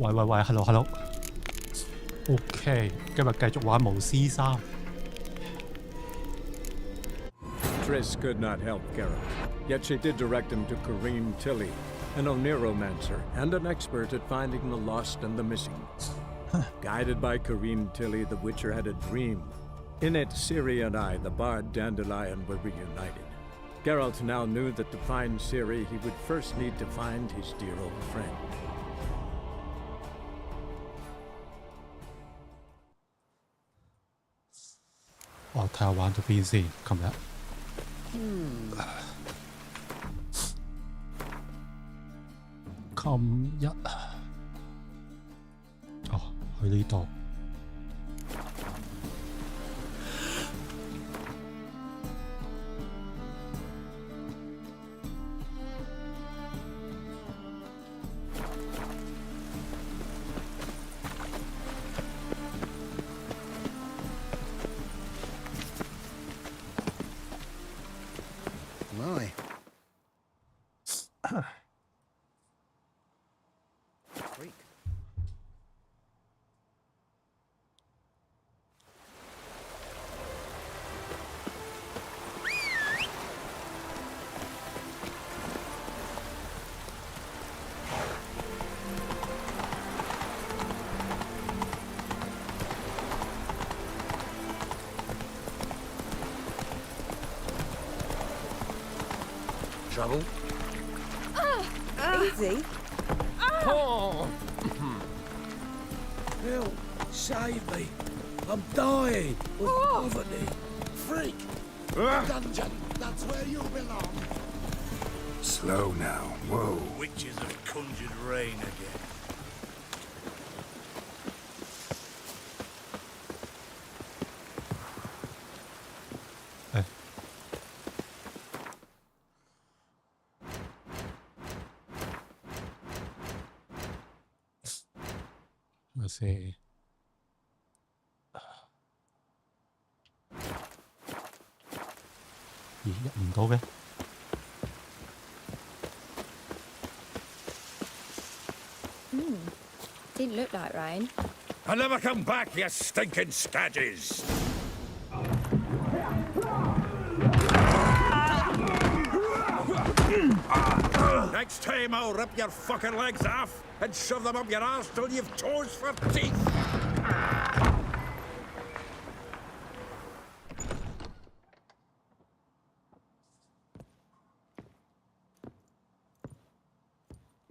喂 ，hello。OK， 今日繼續玩巫師3。Triss could not help Geralt, yet she did direct him to Kareem Tilly, an Oneiromancer and an expert at finding the lost and the missing. Guided by Kareem Tilly, the Witcher had a dream. In it, Ciri and I, the bard Dandelion, were reunited. Geralt now knew that to find Ciri, he would first need to find his dear old friend. 我睇下玩到邊先，琴日。去呢度。My. Freak. Trouble? Easy. Oh! Help! Save me! I'm dying of poverty! Freak! Dungeon! That's where you belong! Slow now. Whoa. Witches have conjured rain again. Let's see. Gì nhập唔到嘅？ Didn't look like rain. I'll never come back, you stinking scadges! Next time I'll rip your fucking legs off and shove them up your arse till you've toes for teeth!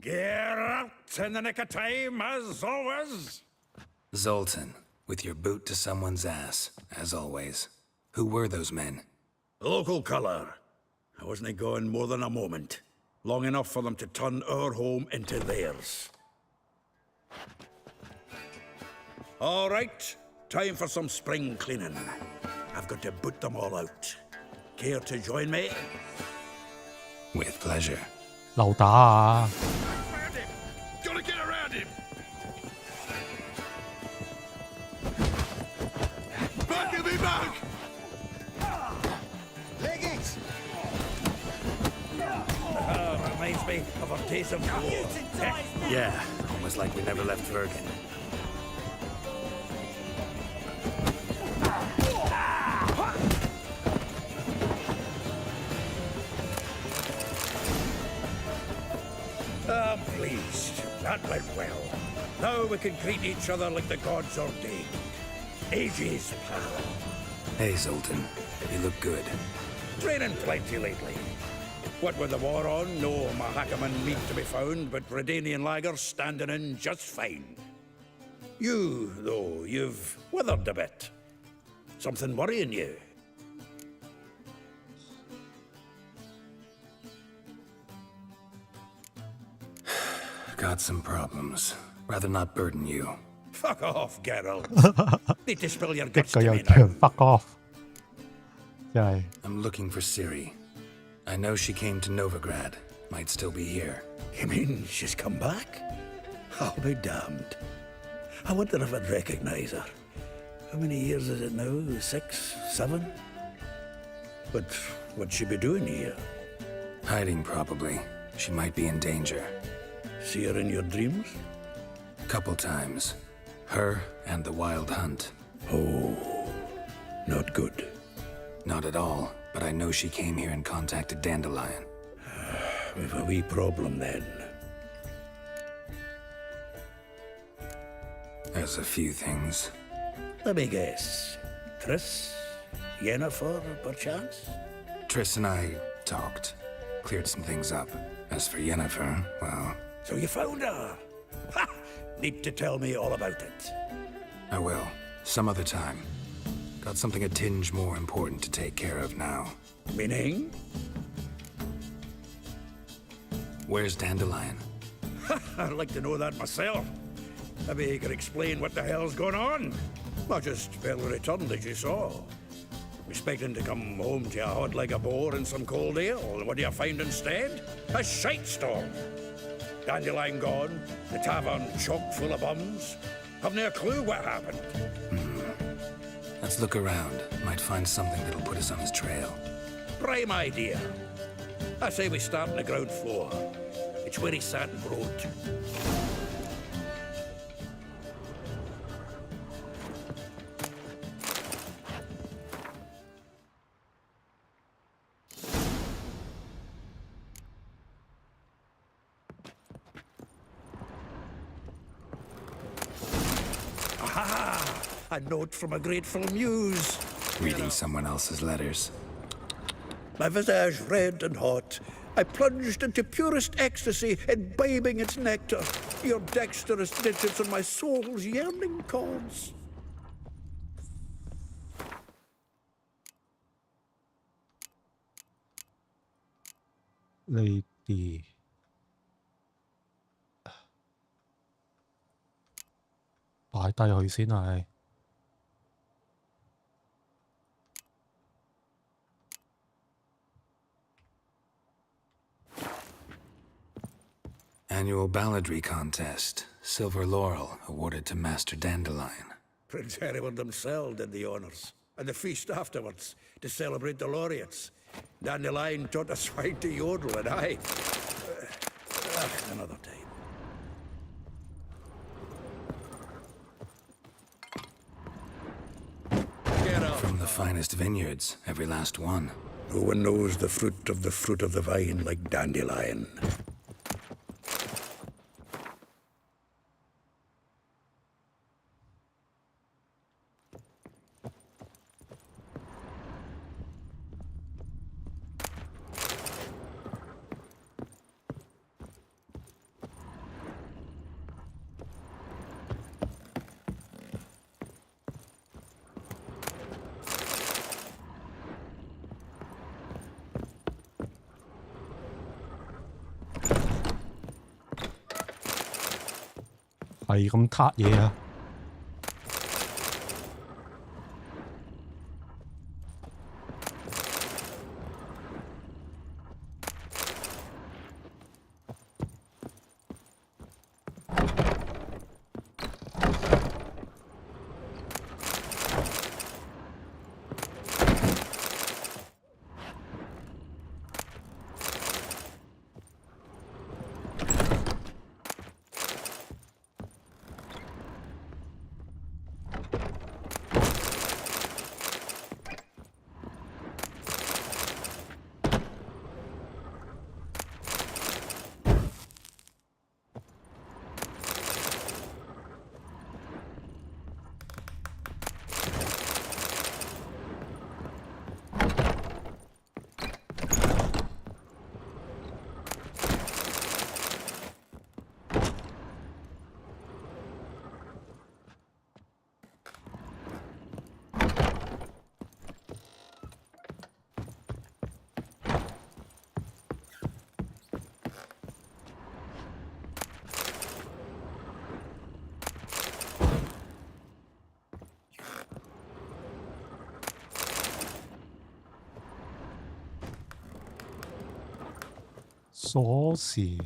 Geralt in the nick of time, as always. Zoltan, with your boot to someone's ass, as always. Who were those men? Local colour. I wasn't going more than a moment. Long enough for them to turn our home into theirs. All right, time for some spring cleaning. I've got to boot them all out. Care to join me? With pleasure. 流打啊！ Around him! Gotta get around him! Back of me back! Leg it! Reminds me of our days of war. Yeah, almost like we never left Vergen. I'm pleased. That went well. Now we can greet each other like the gods ordained. Ages, pal. Hey, Zoltan. You look good. Training plenty lately. What with the war on, no Mahakaman meat to be found, but Redanian lagers standing in just fine. You, though, you've withered a bit. Something worrying you? Got some problems. Rather not burden you. Fuck off, Geralt. Need to spill your 一 guts 個 to 又 me 長 now. fuck off，真係 I'm looking for Ciri. I know she came to Novigrad. Might still be here. You mean she's come back? I'll be damned. I wonder if I'd recognize her. How many years is it now? 6, 7? But what'd she be doing here? Hiding, probably. She might be in danger. See her in your dreams? Couple times. Her and the wild hunt. Oh, not good. Not at all, but I know she came here and contacted Dandelion. We've a wee problem then. There's a few things. Let me guess. Triss? Yennefer, perchance? Triss and I talked. Cleared some things up. As for Yennefer, well... So you found her? Ha! Need to tell me all about it. I will. Some other time. Got something a tinge more important to take care of now. Meaning? Where's Dandelion? I'd like to know that myself. Maybe you could explain what the hell's going on. I just barely returned, as you saw. Expecting to come home to a hod like a boar and some cold ale, and what do you find instead? A shite storm. Dandelion gone, the tavern chock full of bums. Haven't a clue what happened. Let's look around. Might find something that'll put us on his trail. Prime idea. I say we start on the ground floor. It's where he sat and wrote. Aha! A note from a grateful muse. Reading someone else's letters. My visage red and hot, I plunged into purest ecstasy, imbibing its nectar. Your dexterous digits on my soul's yearning chords. Lady 擺低佢先係。Annual balladry contest. Silver laurel awarded to Master Dandelion. Prince Hereward himself did the honors, and the feast afterwards to celebrate the laureates. Dandelion taught us swine to yodel, and I... another time. Get up. From the finest vineyards, every last one. No one knows the fruit of the vine like Dandelion.係咁撻嘢啊！鎖匙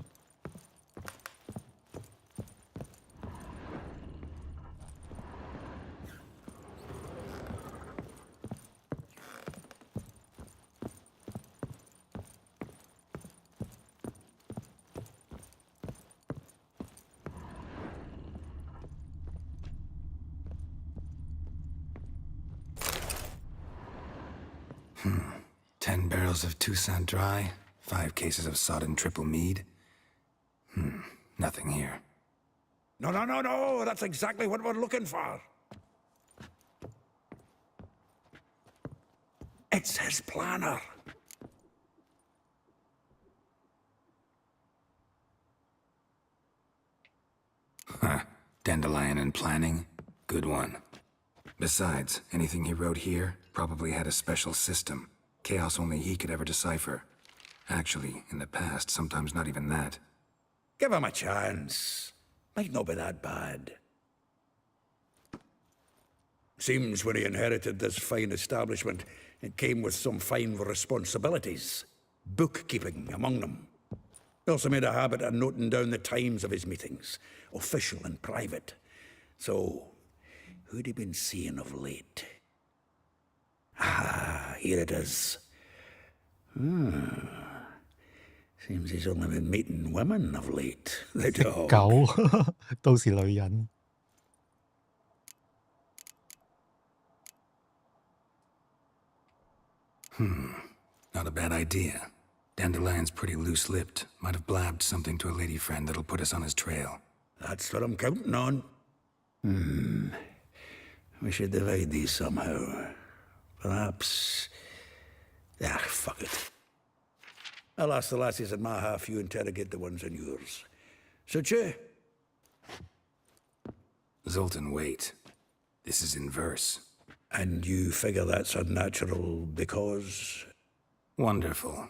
10 barrels of Toussaint Dry, 5 cases of sodden triple mead. Nothing here. No, no, no, no! That's exactly what we're looking for! It's his planner! Dandelion and planning? Good one. Besides, anything he wrote here probably had a special system. Chaos only he could ever decipher. Actually, in the past, sometimes not even that. Give him a chance. Might not be that bad. Seems when he inherited this fine establishment, it came with some fine responsibilities. Bookkeeping among them. He also made a habit of noting down the times of his meetings, official and private. So, who'd he been seeing of late? Ah, here it is. Seems he's only been meeting women of late. The dog. 狗都是女人。 Not a bad idea. Dandelion's pretty loose-lipped. Might have blabbed something to a lady friend that'll put us on his trail. That's what I'm counting on. We should divide these somehow. Perhaps... Ah, fuck it. I'll ask the lassies in my half, you interrogate the ones in yours. Suit you? Zoltan, wait. This is in verse. And you figure that's unnatural because... Wonderful.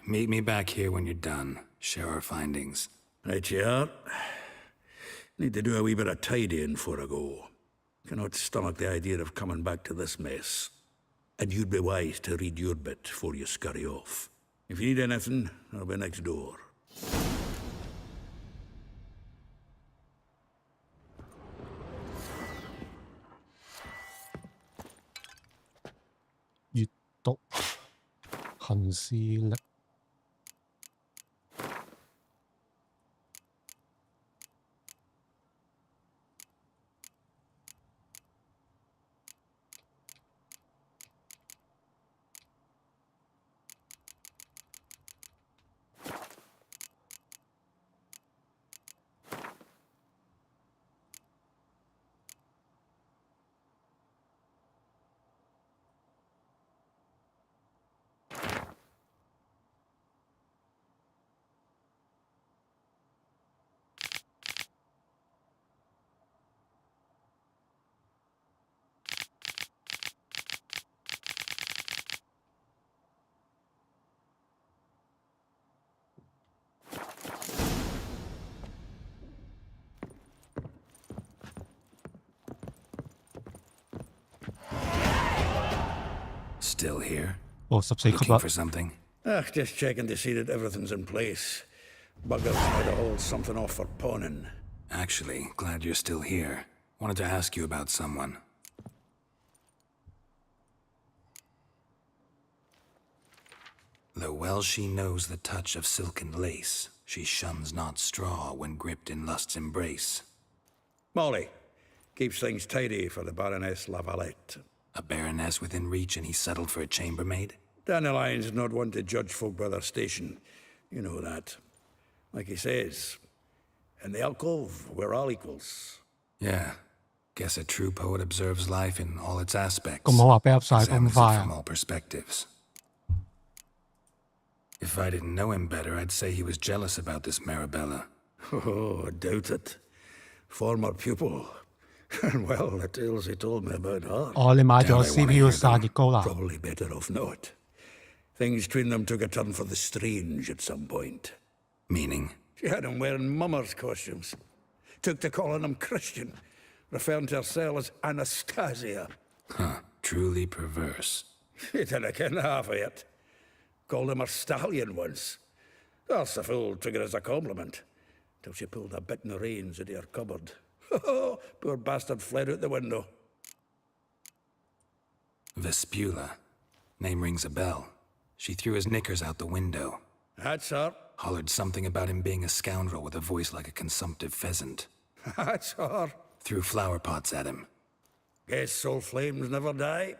Meet me back here when you're done. Share our findings. Right you are. Need to do a wee bit of tidying before I go. Cannot stomach the idea of coming back to this mess. And you'd be wise to read your bit before you scurry off. If you need anything, I'll be next door. 閱讀行事力。Still here? 哦，14級 Looking 啦 for。something? Just checking to see that everything's in place. Buggers might have hauled something off for pawning. Actually, glad you're still here. Wanted to ask you about someone. Though well she knows the touch of silken lace, she shuns not straw when gripped in lust's embrace. Molly. Keeps things tidy for the Baroness Lavalette. A baroness within reach and he settled for a chambermaid? Dandelion's not one to judge folk by their station. You know that. Like he says, in the alcove, we're all equals. Yeah. Guess a true poet observes life in all its aspects. 咁好話 back up 晒咁 Examines 快 it 啊 from！all perspectives. If I didn't know him better, I'd say he was jealous about this Marabella. Oh, I doubt it. Former pupil. And well, the tales he told me about her. 哦，你買咗 Doubt I wanna CPU hear 散熱膏啦？ Probably better off not. Things between them took a turn for the strange at some point. Meaning? She had him wearing mummers' costumes. Took to calling him Christian, referring to herself as Anastasia. Huh. Truly perverse. She didn't ken half of it. Called him a stallion once. That's the fool took it as a compliment. Till she pulled a bit in the reins into her cupboard. Poor bastard fled out the window. Vespula. Name rings a bell. She threw his knickers out the window. That's her. Hollered something about him being a scoundrel with a voice like a consumptive pheasant. That's her. Threw flower pots at him. Guess soul flames never die.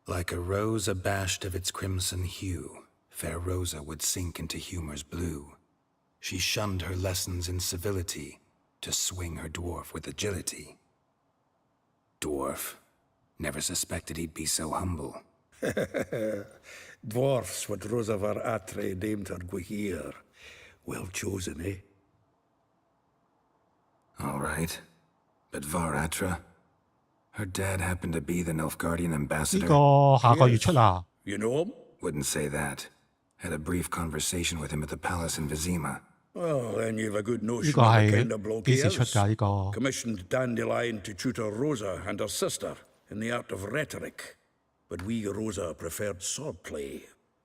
Like a rose abashed of its crimson hue, fair Rosa would sink into humor's blue. She shunned her lessons in civility to swing her dwarf with agility. Dwarf. Never suspected he'd be so humble. Dwarfs what Rosa var Atre named her Gwyhir. Well chosen, eh? All right. But Var Atra? Her dad happened to be the Nilfgaardian 呢 ambassador? 個下個月出啊！ You know him? Wouldn't say that. Had a brief conversation with him at the palace in Vizima. Well, then you've a good 呢 notion 個 of the 係 kind of bloke 幾 he 時出 is. 㗎？呢個 Commissioned Dandelion to tutor Rosa and her sister in the art of rhetoric. But we Rosa preferred swordplay.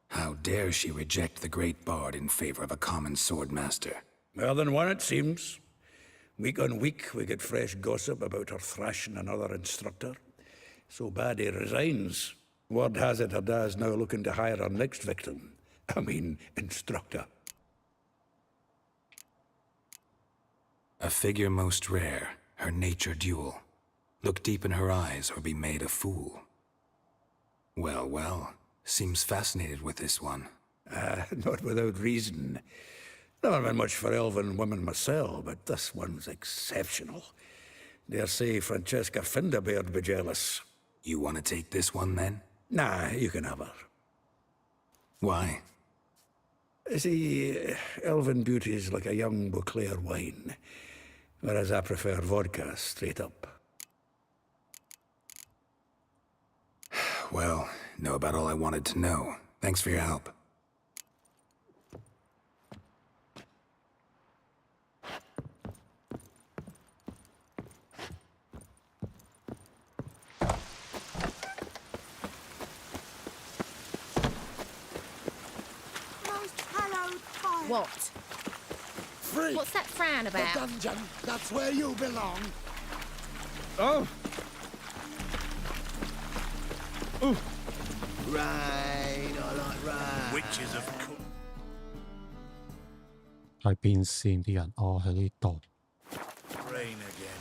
How dare she reject the great bard in favor of a common swordmaster? More than one, it seems. Week on week, we get fresh gossip about her thrashing another instructor. So bad he resigns. Word has it her dad's now looking to hire her next victim. I mean, instructor. A figure most rare, her nature dual. Look deep in her eyes or be made a fool. Well, well, seems fascinated with this one. Not without reason. Never been much for elven women myself, but this one's exceptional. Dare say Francesca Finderbeard be jealous. You want to take this one then? Nah, you can have her. Why? See, elven beauty's like a young Beauclair wine, whereas I prefer vodka straight up. Well, know about all I wanted to know. Thanks for your help. What? Freak! What's that frown The about? dungeon, that's where you belong. Oh, Rain, I like rain. Witches of course. 係變線啲人，哦喺呢度。 Rain again.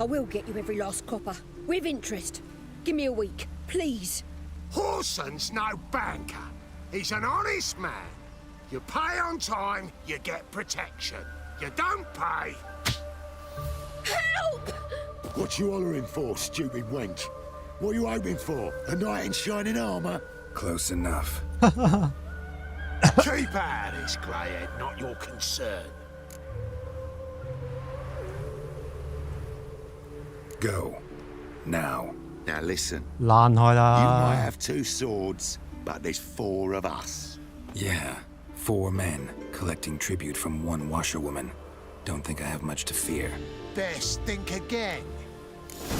I will get you every last copper, with interest. Give me a week, please. Horson's no banker. He's an honest man. You pay on time, you get protection. You don't pay... Help! What you hollering for, stupid wench? What are you hoping for? A knight in shining armour? Close enough. Keep out of this, greyhead, not your concern. Go. Now. Now listen, 爛開 you 啦！might have 2 swords, but there's 4 of us. Yeah. 4 men, collecting tribute from 1 washerwoman. Don't think I have much to fear. Best think again.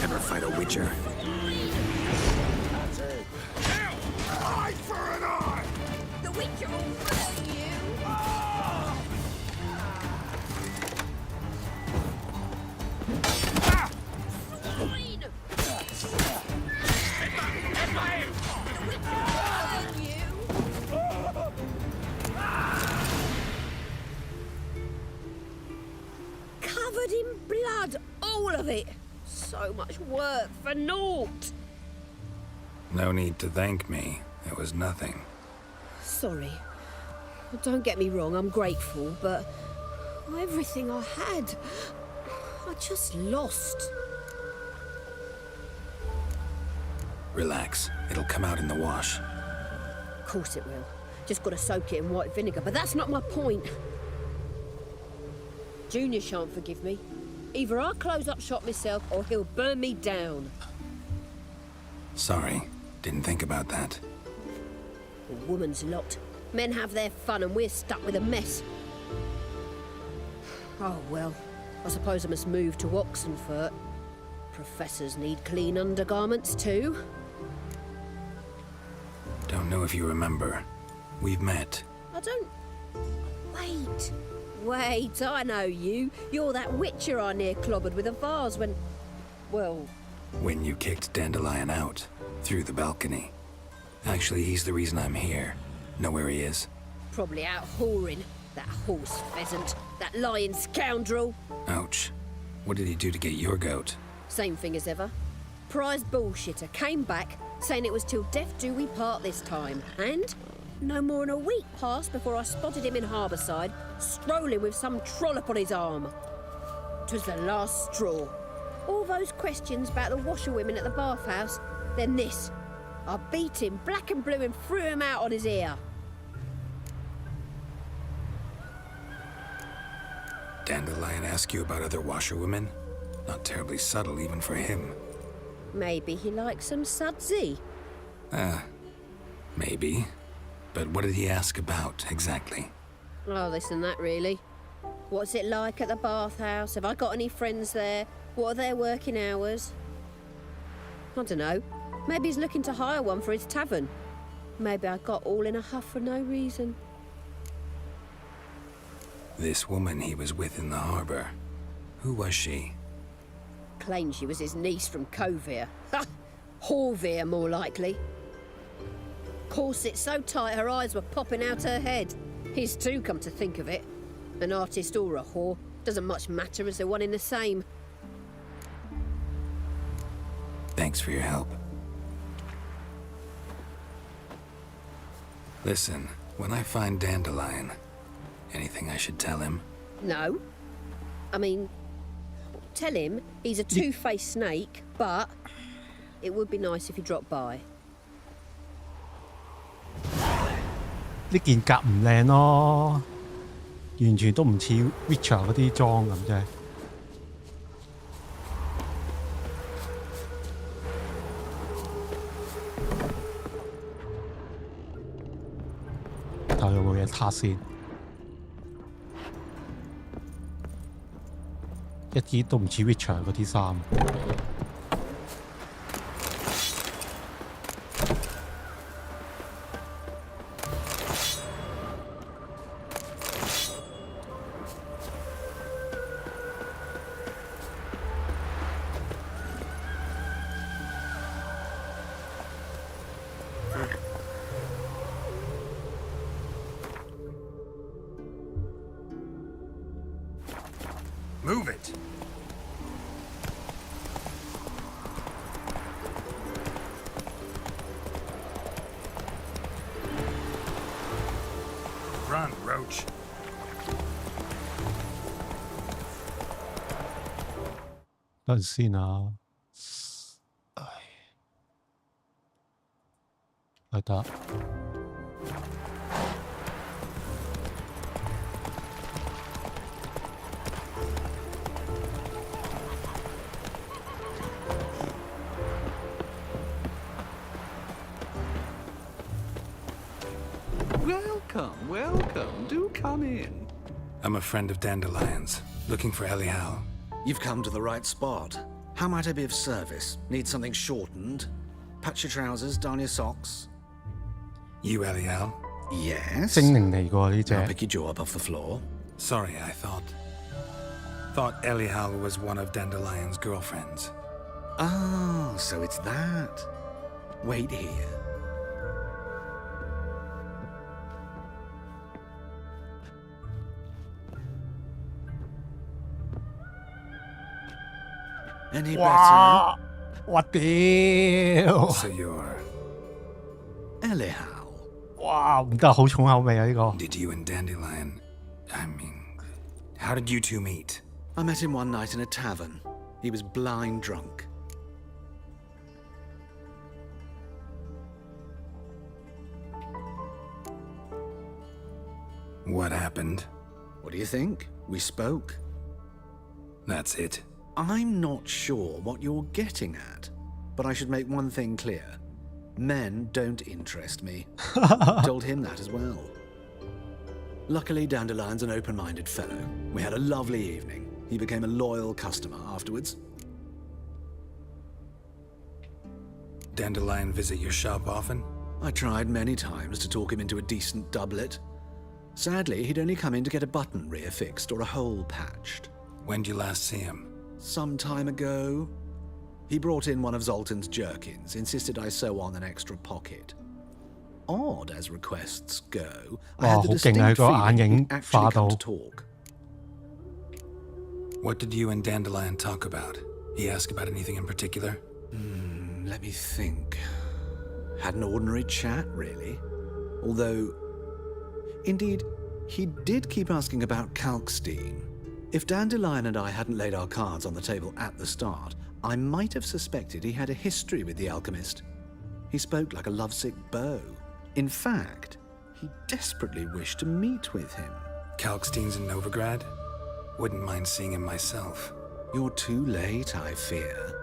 Ever fight a witcher? Eye for an eye! The Witcher will burn you! Swine! Covered in blood, all of it. So much work for naught. No need to thank me. It was nothing. Sorry. Don't get me wrong, I'm grateful, but everything I had, I just lost. Relax. It'll come out in the wash. Of course it will. Just gotta soak it in white vinegar, but that's not my point. Junior shan't forgive me. Either I'll close up shop myself or he'll burn me down. Sorry. Didn't think about that. A woman's lot. Men have their fun and we're stuck with a mess. Oh well, I suppose I must move to Oxenfurt. Professors need clean undergarments too. Don't know if you remember. We've met. I don't... Wait, I know you. You're that witcher I near clobbered with a vase when... Well... When you kicked Dandelion out. Through the balcony. Actually, he's the reason I'm here. Know where he is? Probably out whoring. That horse pheasant. That lying scoundrel. Ouch. What did he do to get your goat? Same thing as ever. Prize bullshitter came back saying it was till death do we part this time. And no more than a week passed before I spotted him in Harbourside, strolling with some trollop on his arm. 'Twas the last straw. All those questions about the washerwomen at the bathhouse, then this. I beat him black and blue and threw him out on his ear. Dandelion ask you about other washerwomen? Not terribly subtle even for him. Maybe he likes some sudsy. Maybe. But what did he ask about, exactly? Oh, this and that, really. What's it like at the bathhouse? Have I got any friends there? What are their working hours? I don't know. Maybe he's looking to hire one for his tavern. Maybe I got all in a huff for no reason. This woman he was with in the harbor. Who was she? Claimed she was his niece from Cavill. Ha! Horvir, more likely. Corset so tight her eyes were popping out her head. His too, come to think of it. An artist or a whore. Doesn't much matter as they're one in the same. Thanks for your help. Listen, when I find Dandelion, anything I should tell him? No. I mean, tell him he's a two-faced snake, but it would be nice if he dropped by. 呢件甲唔靚咯，完全都唔似 Witcher 嗰啲裝咁啫。睇下有冇嘢撻先，一啲都唔似 Witcher 嗰啲衫。Move it. Run, Roach. 等陣先啊，係得。Welcome, welcome. Do come in. I'm a friend of Dandelion's, looking for Elial. You've come to the right spot. How might I be of service? Need something shortened? Patch your trousers, darn your socks? You Elial? Yes. 精靈嚟㗎呢隻。 I'll pick your jaw up off the floor. Sorry, I thought Elial was one of Dandelion's girlfriends. Oh, so it's that. Wait here. Any better? 哇！我屌！ So you're... Elial. 哇！唔得，好重口味啊呢個。 Did you and Dandelion... I mean... How did you two meet? I met him one night in a tavern. He was blind drunk. What happened? What do you think? We spoke. That's it. I'm not sure what you're getting at, but I should make one thing clear. Men don't interest me. Told him that as well. Luckily, Dandelion's an open-minded fellow. We had a lovely evening. He became a loyal customer afterwards. Dandelion visit your shop often? I tried many times to talk him into a decent doublet. Sadly, he'd only come in to get a button rear fixed or a hole patched. When'd you last see him? Some time ago. He brought in one of Zoltan's jerkins, insisted I sew on an extra pocket. odd as requests go, I 哇， had 好 the 勁啊！ distinct 個眼 feeling 影 he'd 化 actually 到 come to talk. What did you and Dandelion talk about? He asked about anything in particular? Let me think. Had an ordinary chat, really. Although, indeed, he did keep asking about Kalkstein. If Dandelion and I hadn't laid our cards on the table at the start, I might have suspected he had a history with the alchemist. He spoke like a lovesick beau. In fact, he desperately wished to meet with him. Kalkstein's in Novigrad? Wouldn't mind seeing him myself. You're too late, I fear.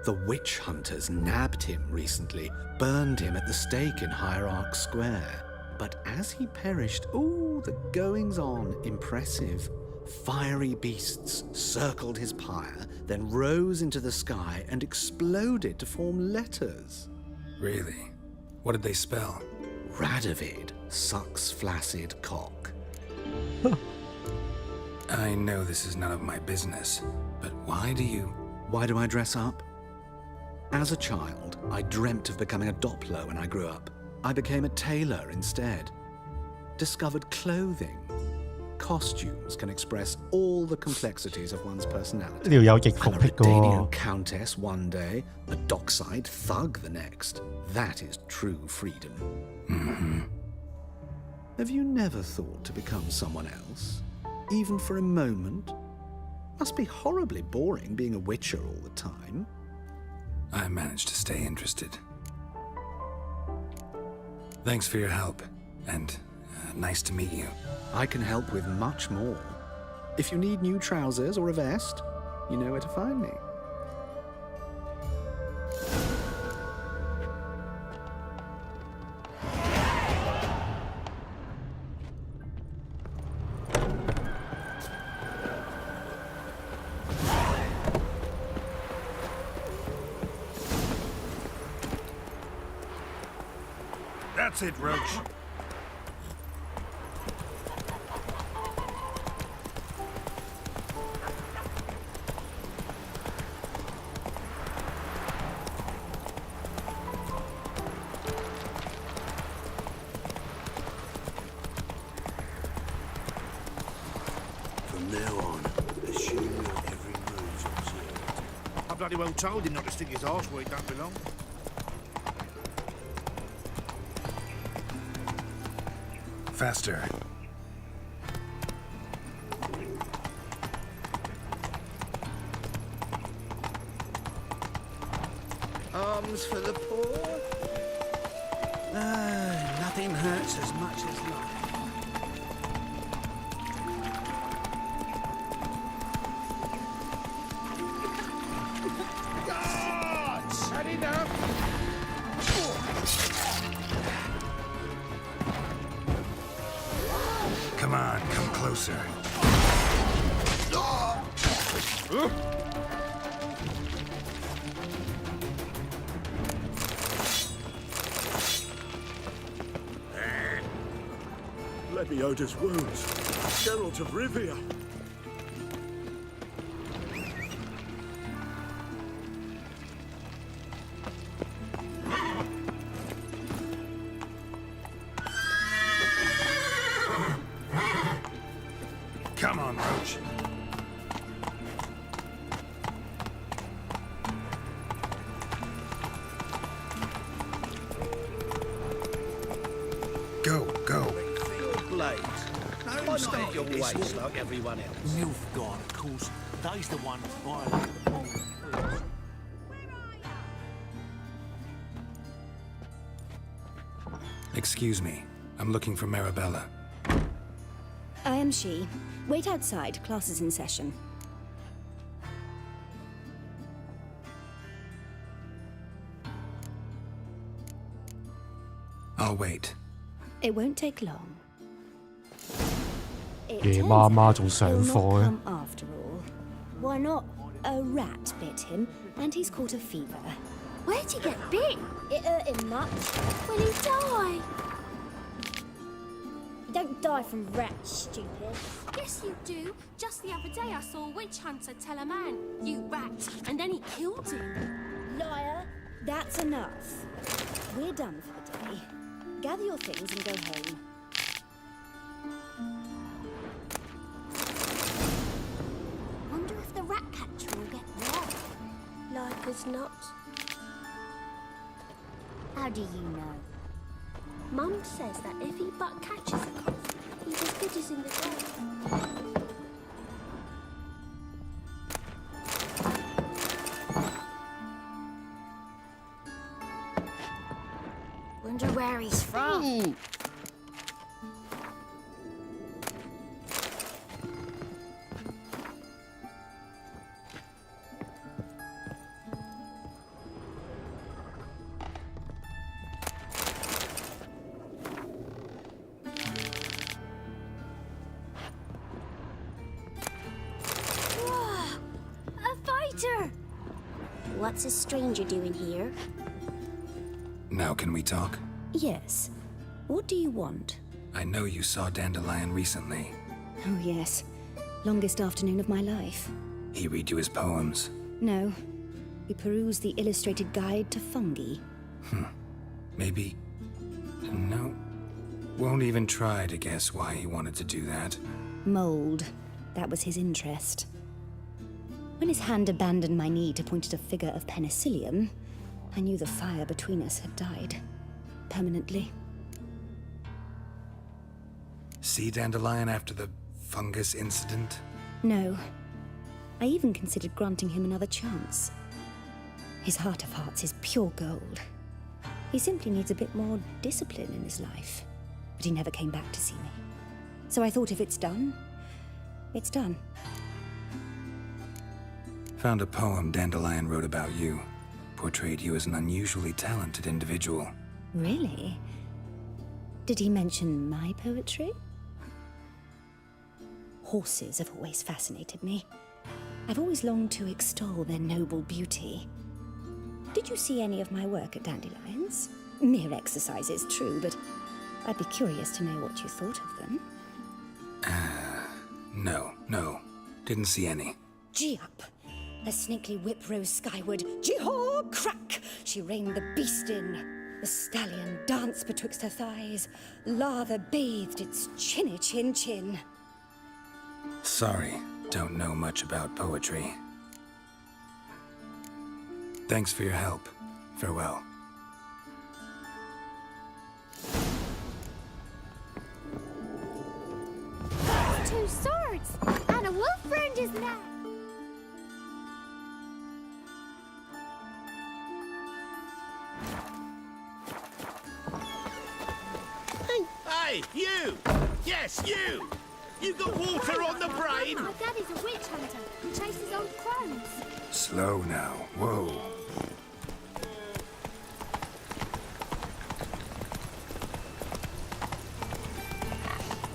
The witch hunters nabbed him recently, burned him at the stake in Hierarch Square. But as he perished, the goings-on impressive. Fiery beasts circled his pyre, then rose into the sky and exploded to form letters. Really? What did they spell? Radovid sucks flaccid cock. I know this is none of my business, but why do I dress up? As a child, I dreamt of becoming a Doppler when I grew up. I became a tailor instead. Discovered clothing. Costumes can express all the complexities of one's personality. 呢條有易服 I'm a 癖嘅 Redanian 喎。 countess one day, a dockside thug the next. That is true freedom. Have you never thought to become someone else? Even for a moment? Must be horribly boring being a witcher all the time. I managed to stay interested. Thanks for your help, and nice to meet you. I can help with much more. If you need new trousers or a vest, you know where to find me. That's it, Roach. From now on, assume that every move's observed. I bloody well told him not to stick his arse where he don't belong. Faster. Arms for the poor? Nothing hurts as much as life. Guards! Had enough! Come on, come closer. Lebioda's wounds. Geralt of Rivia. Come on, Roach. Go, go. Blade. No mistake your ways like everyone else. Nilfgaard, of course. They's the ones violating. Excuse me. I'm looking for Marabella. I am she. Wait outside. Class is in session. I'll wait. It won't take long. It 夜 turns 媽媽 out 仲上 he'll 課 not 嘅。 come after all. Why not? A rat bit him, and he's caught a fever. Where'd you get bit? It hurt him much. Will he die? You don't die from rats, stupid. Yes, you do. Just the other day I saw a witch hunter tell a man, "You rat," and then he killed him. Liar. That's enough. We're done for the day. Gather your things and go home. Wonder if the rat catcher will get well. Like as not. How do you know? Mum says that if he but catches a cough, he's as good as in the grave. Wonder where he's from. What's a stranger doing here? Now can we talk? Yes. What do you want? I know you saw Dandelion recently. Oh, yes. Longest afternoon of my life. He read you his poems. No. We perused the illustrated guide to fungi. Maybe... No. Won't even try to guess why he wanted to do that. Mold. That was his interest. When his hand abandoned my knee to point at a figure of penicillium, I knew the fire between us had died. Permanently. See Dandelion after the fungus incident? No. I even considered granting him another chance. His heart of hearts is pure gold. He simply needs a bit more discipline in his life. But he never came back to see me. So I thought if it's done, it's done. Found a poem Dandelion wrote about you. Portrayed you as an unusually talented individual. Really? Did he mention my poetry? Horses have always fascinated me. I've always longed to extol their noble beauty. Did you see any of my work at Dandelions? Mere exercises, true, but I'd be curious to know what you thought of them. No. Didn't see any. Gee up! A snaky whip rose skyward. Gee-haw! Crack! She reined the beast in. The stallion danced betwixt her thighs. Lather bathed its chinny chin. Sorry, don't know much about poetry. Thanks for your help. Farewell. Two swords and a wolf round his neck. Hey, you! Yes, you! You got water on the brain? My daddy's a witch hunter and chases old crones. Slow now. Whoa.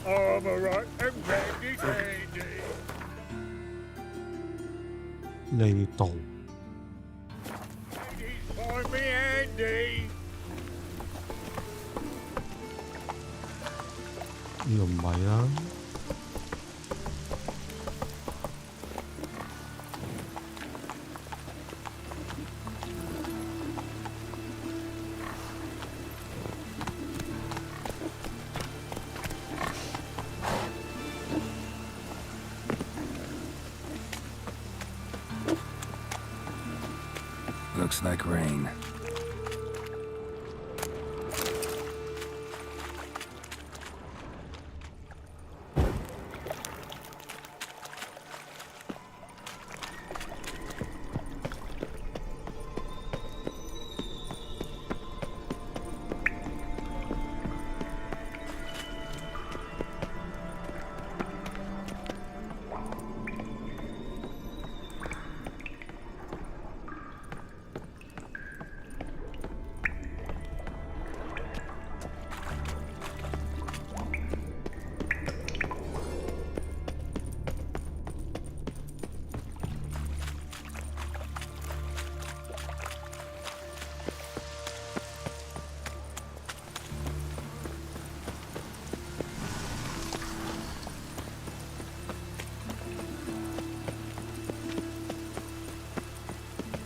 I'm alright and dandy. 呢度 Find me handy. 呢個唔係啦。Looks like rain.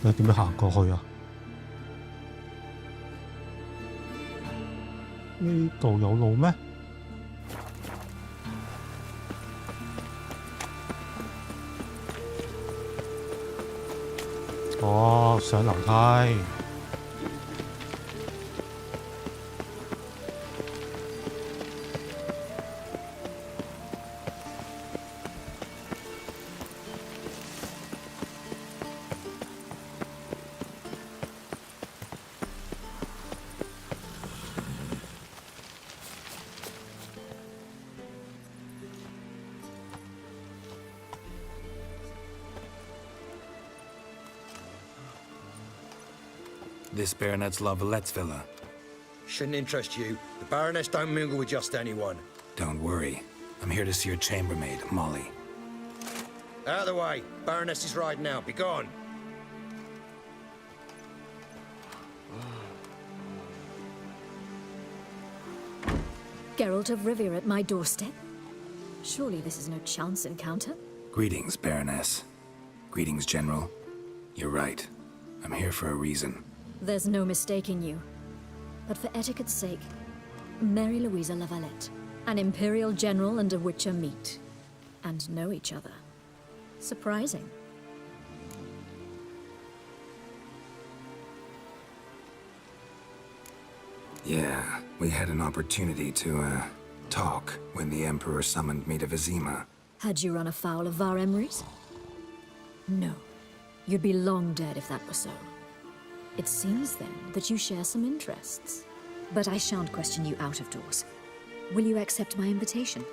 你點樣行過去啊？呢度有路咩？哦，上樓梯。This Baronet's La Vallette's villa. Shouldn't interest you. The Baroness don't mingle with just anyone. Don't worry. I'm here to see your chambermaid, Molly. Out of the way. Baroness is riding out. Be gone. Geralt of Rivia at my doorstep? Surely this is no chance encounter? Greetings, Baroness. Greetings, General. You're right. I'm here for a reason. There's no mistaking you. But for etiquette's sake, Mary Louisa La Valette, an Imperial General and a Witcher meet. And know each other. Surprising. Yeah, we had an opportunity to, talk when the Emperor summoned me to Vizima. Had you run afoul of Var Emrys? No. You'd be long dead if that were so. It seems, then, that you share some interests. But I shan't question you out of doors. Will you accept my invitation?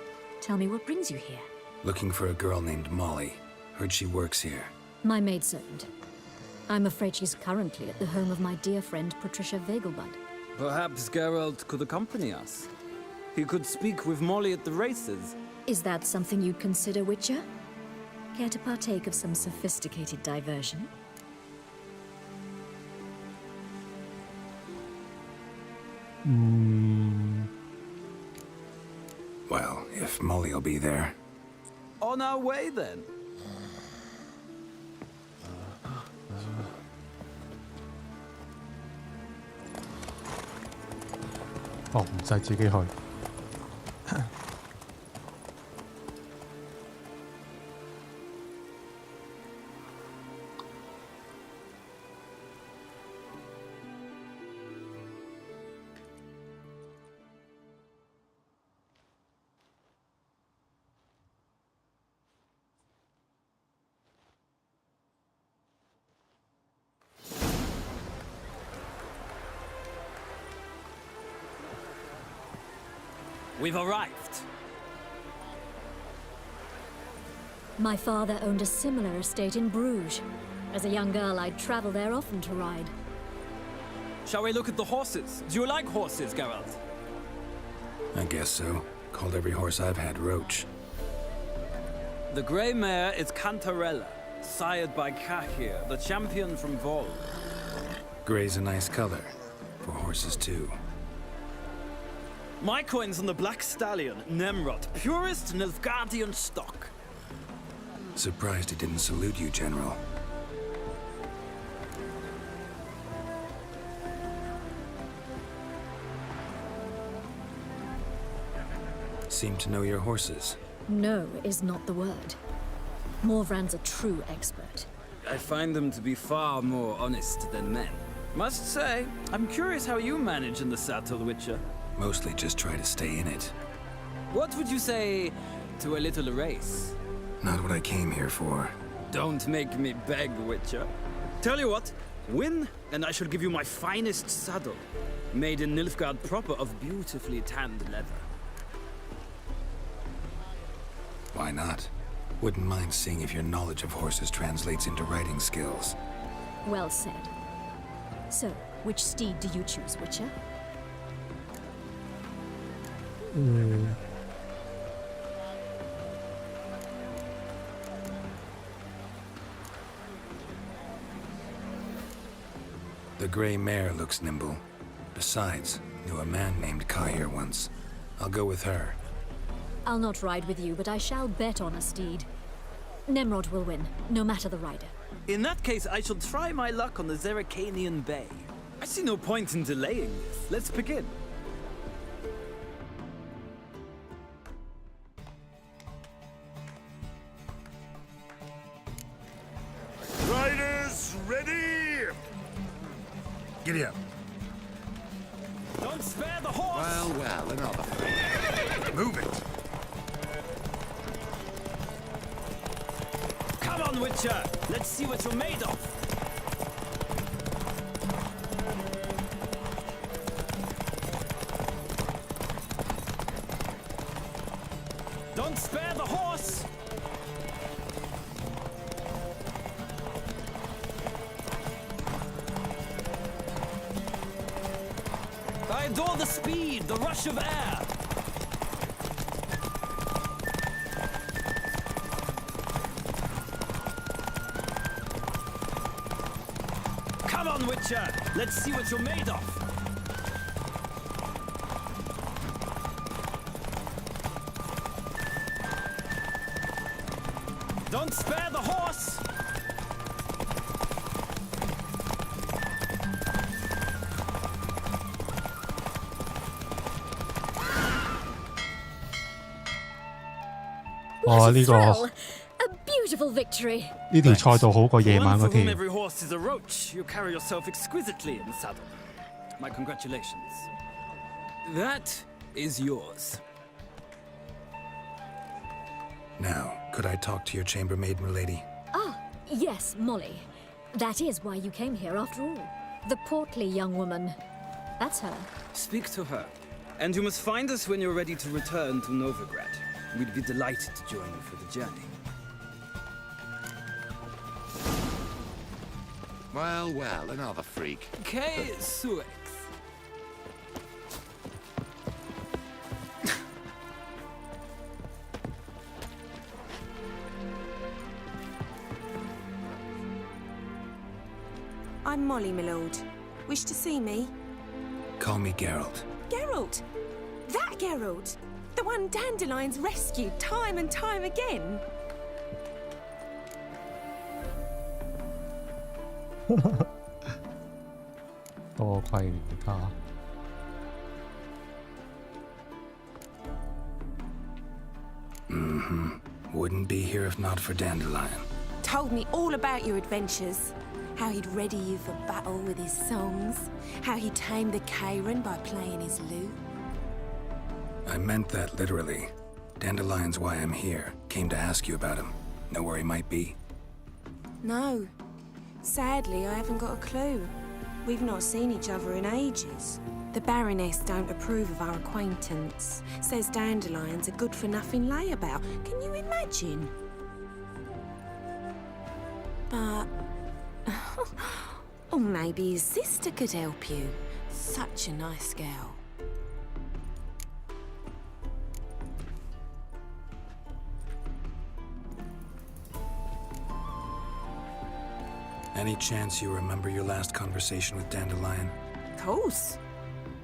Tell me what brings you here. Looking for a girl named Molly. Heard she works here. My maidservant. I'm afraid she's currently at the home of my dear friend Patricia Vegelbud. Perhaps Geralt could accompany us. He could speak with Molly at the races. Is that something you'd consider, Witcher? Care to partake of some sophisticated diversion? Well, if Molly'll be there. On our way, then.哦，唔使自己去。We've arrived. My father owned a similar estate in Bruges. As a young girl, I'd travel there often to ride. Shall we look at the horses? Do you like horses, Geralt? I guess so. Called every horse I've had Roach. The grey mare is Cantarella, sired by Cahir, the champion from Vol. Grey's a nice color. For horses, too. My coin's on the Black Stallion, Nemrod, purest Nilfgaardian stock. Surprised he didn't salute you, General. Seem to know your horses. No is not the word. Morvran's a true expert. I find them to be far more honest than men. Must say, I'm curious how you manage in the saddle, Witcher. Mostly just try to stay in it. What would you say to a little race? Not what I came here for. Don't make me beg, Witcher. Tell you what, win, and I shall give you my finest saddle. Made in Nilfgaard proper of beautifully tanned leather. Why not? Wouldn't mind seeing if your knowledge of horses translates into riding skills. Well said. So, which steed do you choose, Witcher? The gray mare looks nimble. Besides, knew a man named Cahir once. I'll go with her. I'll not ride with you, but I shall bet on a steed. Nemrod will win, no matter the rider. In that case, I shall try my luck on the Zerrikanian Bay. I see no point in delaying this. Let's begin. Giddy up. Don't spare the horse! Well, another freak. Move it. Come on, Witcher! Let's see what you're made of! Don't spare the horse! I adore the speed, the rush of air! Come on, Witcher! Let's see what you're made of! Don't spare the horse! What a thrill! A beautiful victory. 呢條賽道好過夜晚嗰 For whom 條。 every horse is a roach, you carry yourself exquisitely in the saddle. My congratulations. That is yours. Now, could I talk to your chambermaid, milady? Ah, yes, Molly. That is why you came here after all. The portly young woman. That's her. Speak to her. And you must find us when you're ready to return to Novigrad. We'd be delighted to join you for the journey. Well, another freak. K. Suex. I'm Molly, my lord. Wish to see me? Call me Geralt. Geralt! That Geralt! The one Dandelion's rescued time and time again! 多虧他。Wouldn't be here if not for Dandelion. Told me all about your adventures. How he'd ready you for battle with his songs. How he tamed the Karen by playing his lute. I meant that literally. Dandelion's why I'm here. Came to ask you about him. Know where he might be? No. Sadly, I haven't got a clue. We've not seen each other in ages. The Baroness don't approve of our acquaintance. Says Dandelion's a good-for-nothing layabout. Can you imagine? But... or maybe his sister could help you. Such a nice girl. Any chance you remember your last conversation with Dandelion? Of course.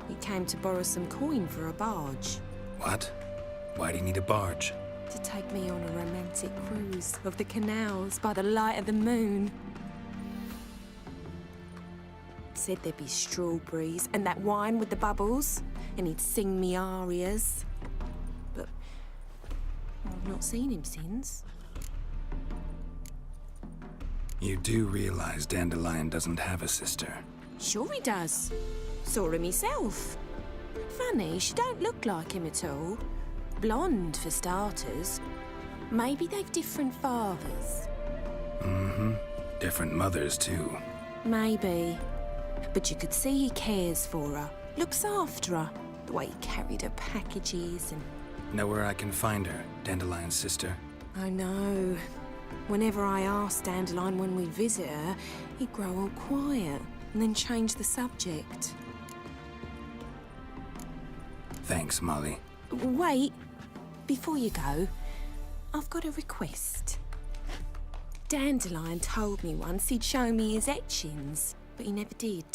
He came to borrow some coin for a barge. What? Why'd he need a barge? To take me on a romantic cruise of the canals by the light of the moon. Said there'd be strawberries and that wine with the bubbles, and he'd sing me arias. But I've not seen him since. You do realize Dandelion doesn't have a sister. Sure he does. Saw him myself. Funny, she don't look like him at all. Blonde, for starters. Maybe they've different fathers. Different mothers, too. Maybe. But you could see he cares for her. Looks after her. The way he carried her packages and... Know where I can find her, Dandelion's sister? I know. Whenever I asked Dandelion when we'd visit her, he'd grow all quiet and then change the subject. Thanks, Molly. Wait. Before you go, I've got a request. Dandelion told me once he'd show me his etchings, but he never did.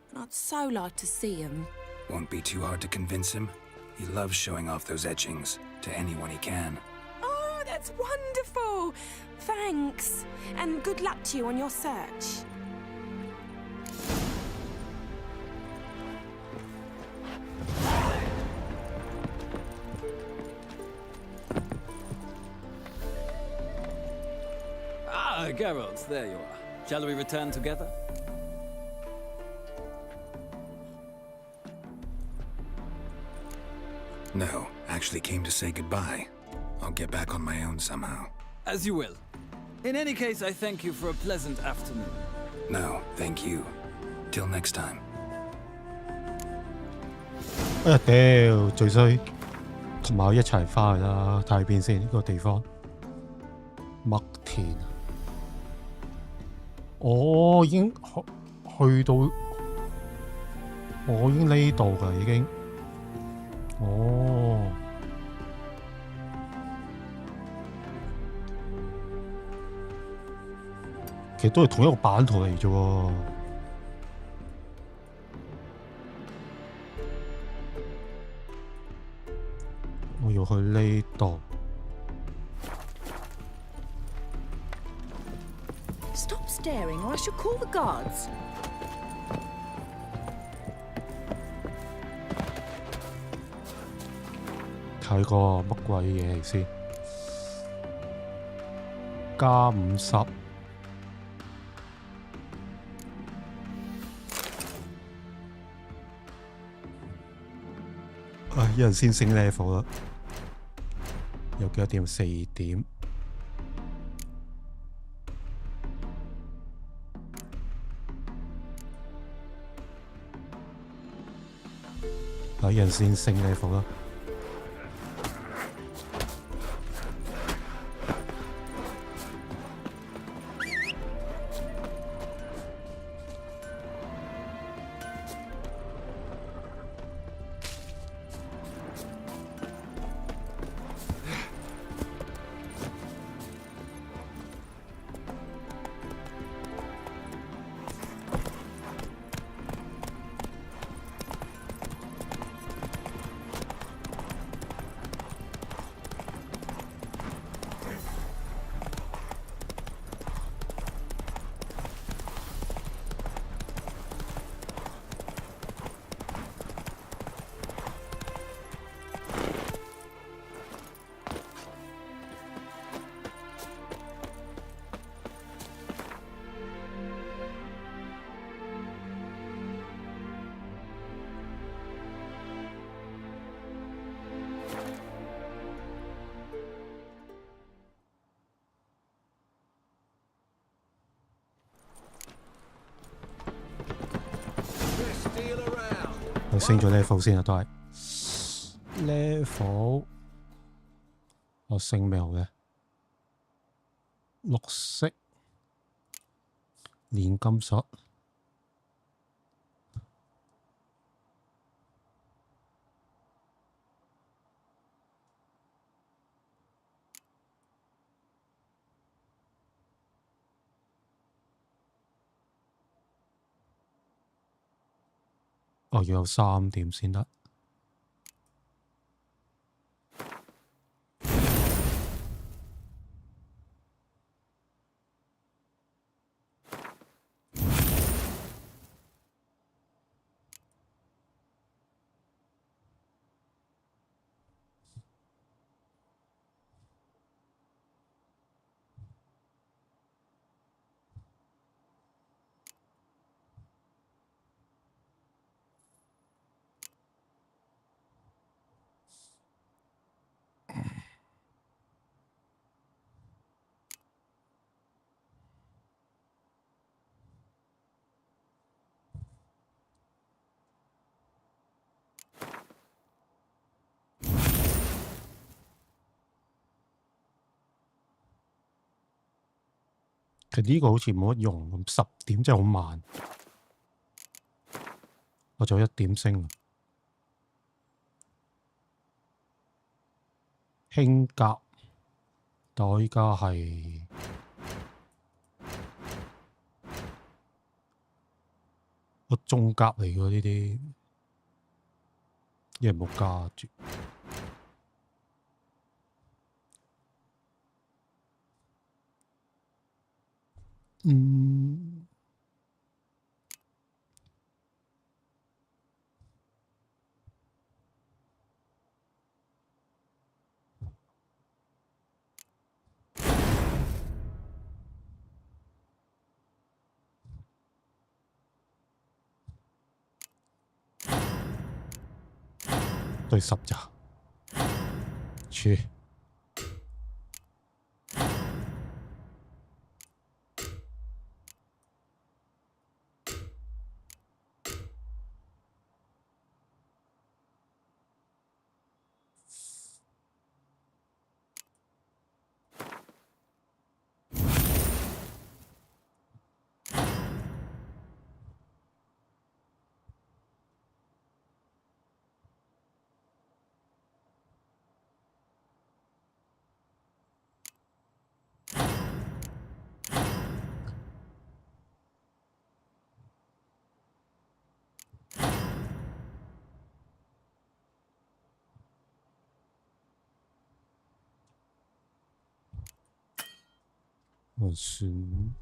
And I'd so like to see them. Won't be too hard to convince him. He loves showing off those etchings to anyone he can. Oh, that's wonderful! Thanks. And good luck to you on your search. Ah, Geralt, there you are. Shall we return together? actually came to say goodbye. I'll get back on my own somehow. As you will. In any case, I thank you for a pleasant afternoon. No, thank you. Till next time. 哎呀屌，最衰同埋我一齊翻去啦，睇邊先呢個地方。麥田啊！我已經去到，我已經呢度㗎已經。哦。其實都係同一個版圖嚟啫喎。我要去呢度。Stop staring, or I shall call the guards. 睇個乜鬼嘢嚟先？加50。一人先升 level 啦，有幾多點？4點。一人先升 level 啦。我升咗 level 先啊，都係 level。我升咩好嘅？綠色煉金術。要有3點先得。其實呢個好似冇乜用咁，10點真係好慢。我仲有1點升。輕甲，但我依家係個中甲嚟㗎呢啲，因為冇加住。對10咋。切。算，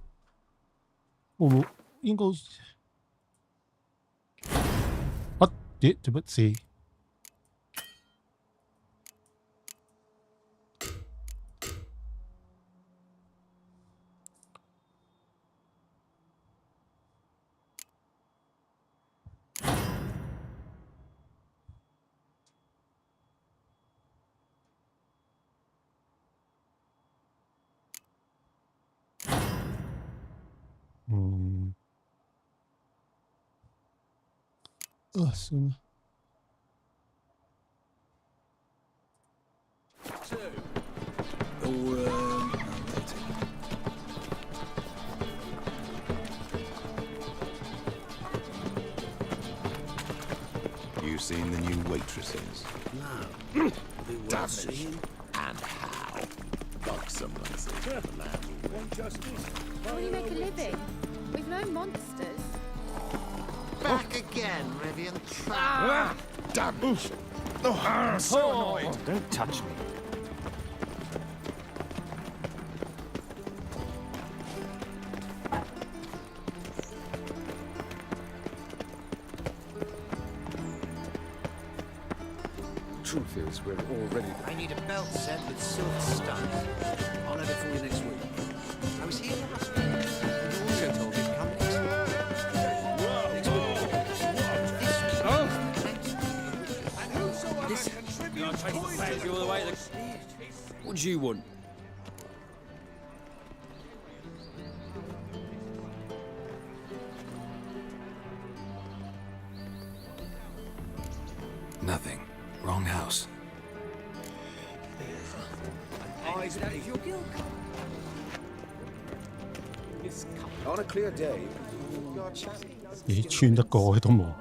我冇應該咦做乜事？算啦。You seen the new waitresses? No. They were seeing and how. Buxom, I say. The land. How do you make a living? We've no monsters. Back again, Rivian. Ah! Damn it! Oh, I'm so annoyed. Don't touch me. Truth is, we're already. I need a belt set with silver studs. I'll have it for you next week. I was here last week. You also told me to come next week. What do you want? Nothing. Wrong house. Eyes of your guild. On a clear day, your chance. 咦，穿得過去都冇。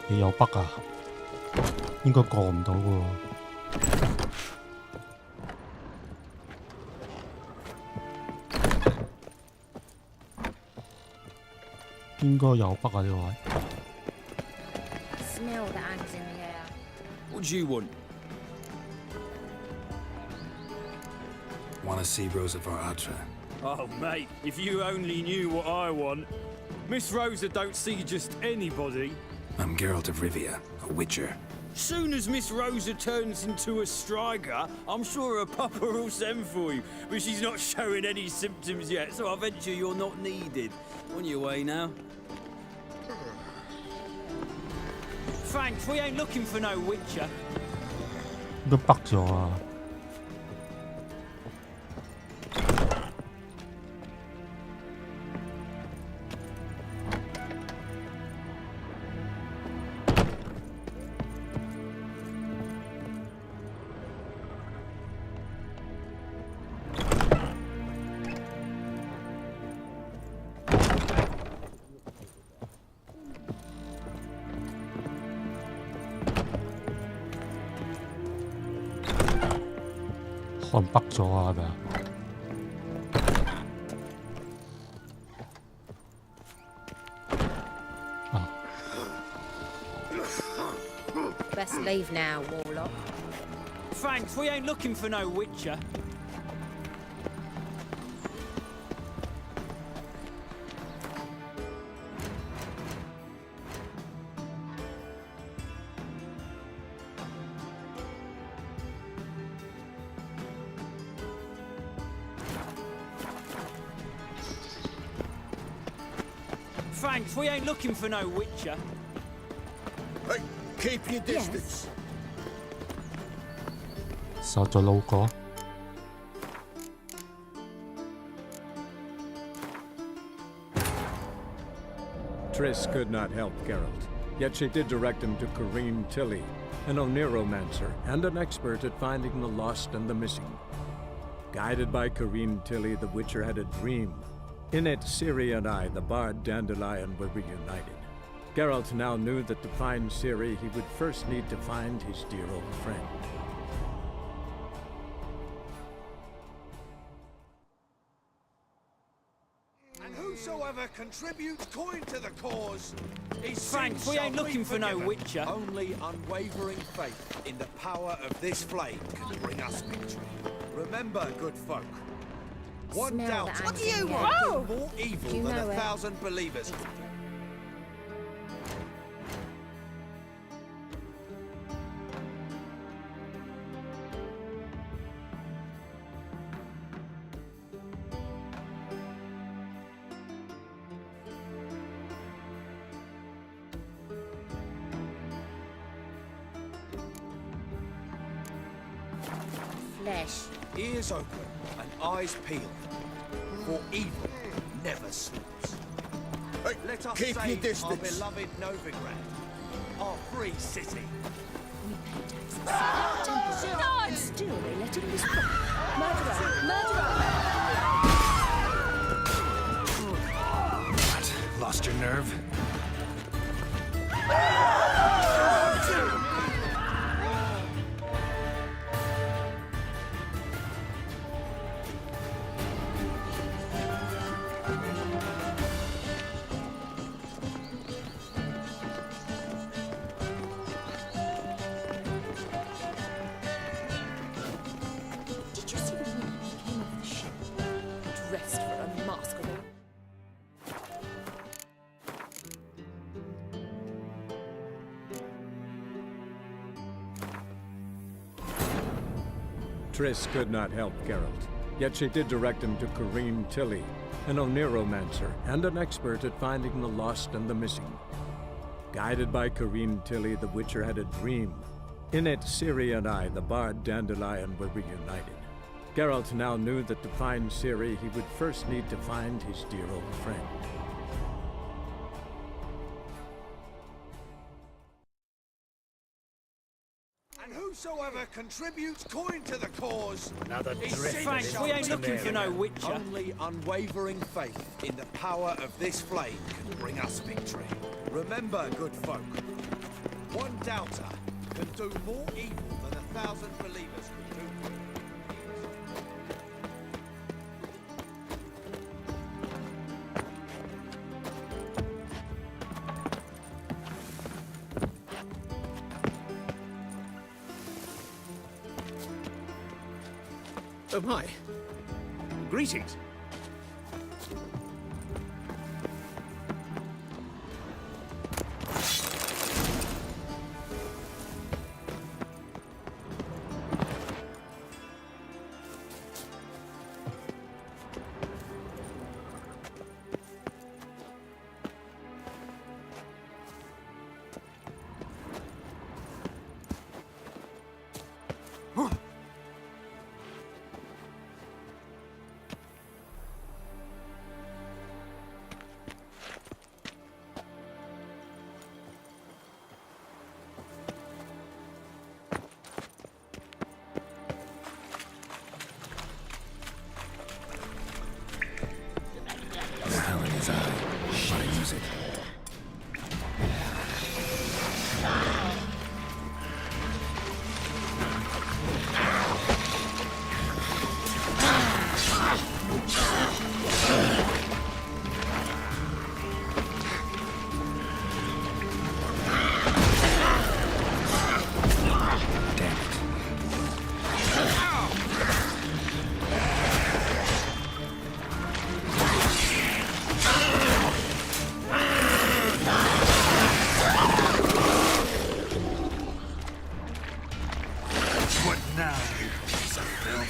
你有北啊？應該過唔到喎。應該有北啊呢位。Smell that hangs in the air. What do you want? Want to see Rosa Varatra? Oh, mate, if you only knew what I want. Miss Rosa don't see just anybody. I'm Geralt of Rivia, a witcher. Soon as Miss Rosa turns into a striker, I'm sure her papa will send for you. But she's not showing any symptoms yet, so I venture you're not needed. On your way now. Thanks, we ain't looking for no witcher. 都北咗啊！可能北咗啊，係咪啊？ Best leave now, Warlock. Thanks, we ain't looking for no witcher. Thanks, we ain't looking for no witcher. Hey, keep your distance. 殺咗路過。Triss could not help Geralt, yet she did direct him to Kareem Tilly, an Oniromancer and an expert at finding the lost and the missing. Guided by Kareem Tilly, the Witcher had a dream. In it, Ciri and I, the bard Dandelion, were reunited. Geralt now knew that to find Ciri, he would first need to find his dear old friend. And whosoever contributes coin to the cause is Thanks, we ain't looking for no Witcher. Only unwavering faith in the power of this flame can bring us victory. Remember, good folk, one Smell doubt that can anger. do Whoa! more evil Do you than know it? 1,000 believers could do. Flesh. Ears open and eyes peeled, for evil never sleeps. Let us keep your save distance. our beloved Novigrad, our free city. We pay taxes. And still they let him this Murderer! Murderer! What? Lost your nerve? Did you see the minute he came off the ship? Dressed for a masquerade. Triss could not help Geralt, yet she did direct him to Kareem Tilly, an Oniromancer and an expert at finding the lost and the missing. Guided by Kareem Tilly, the Witcher had a dream. In it, Ciri and I, the bard Dandelion, were reunited. Geralt now knew that to find Ciri, he would first need to find his dear old friend. And whosoever contributes coin to the cause Another is drift. seen Thanks, shall we ain't be looking for no forgiven. Witcher. Only unwavering faith in the power of this flame can bring us victory. Remember, good folk, one doubter can do more evil than 1,000 believers can do. Oh my. Greetings. Hell in his eye. What a music. What now, you piece of filth?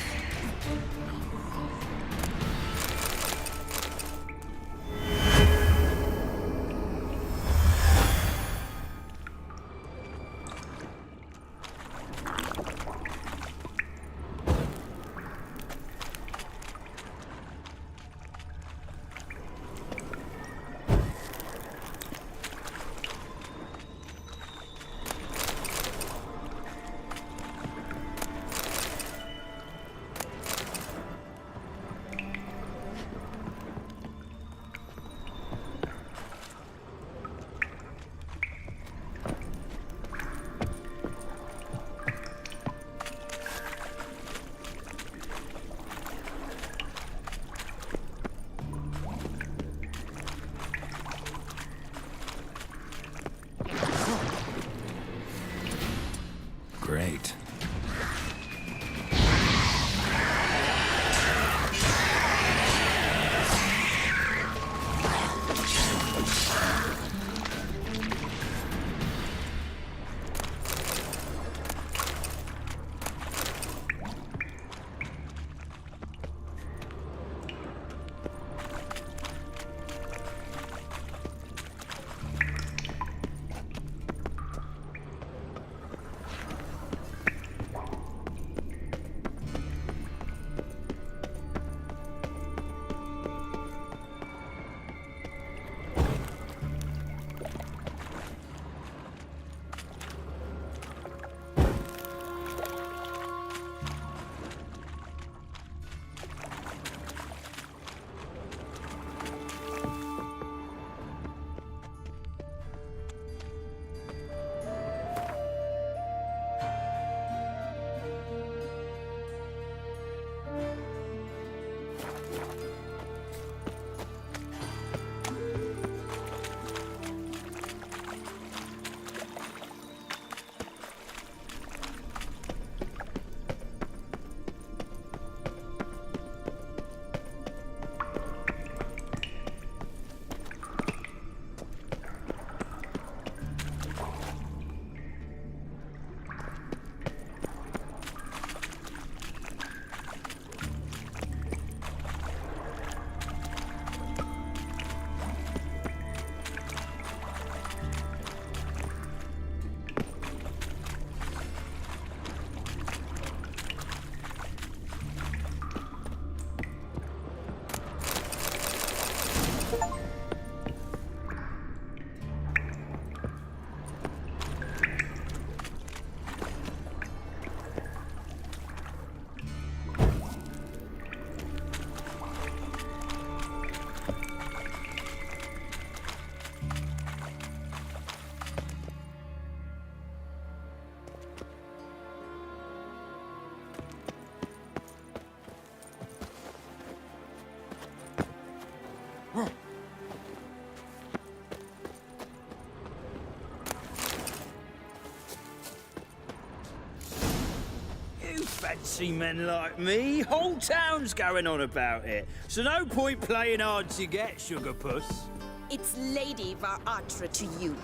fancy men like me. Whole town's going on about it. So no point playing hard to get, sugar puss. It's Lady Varatra to you.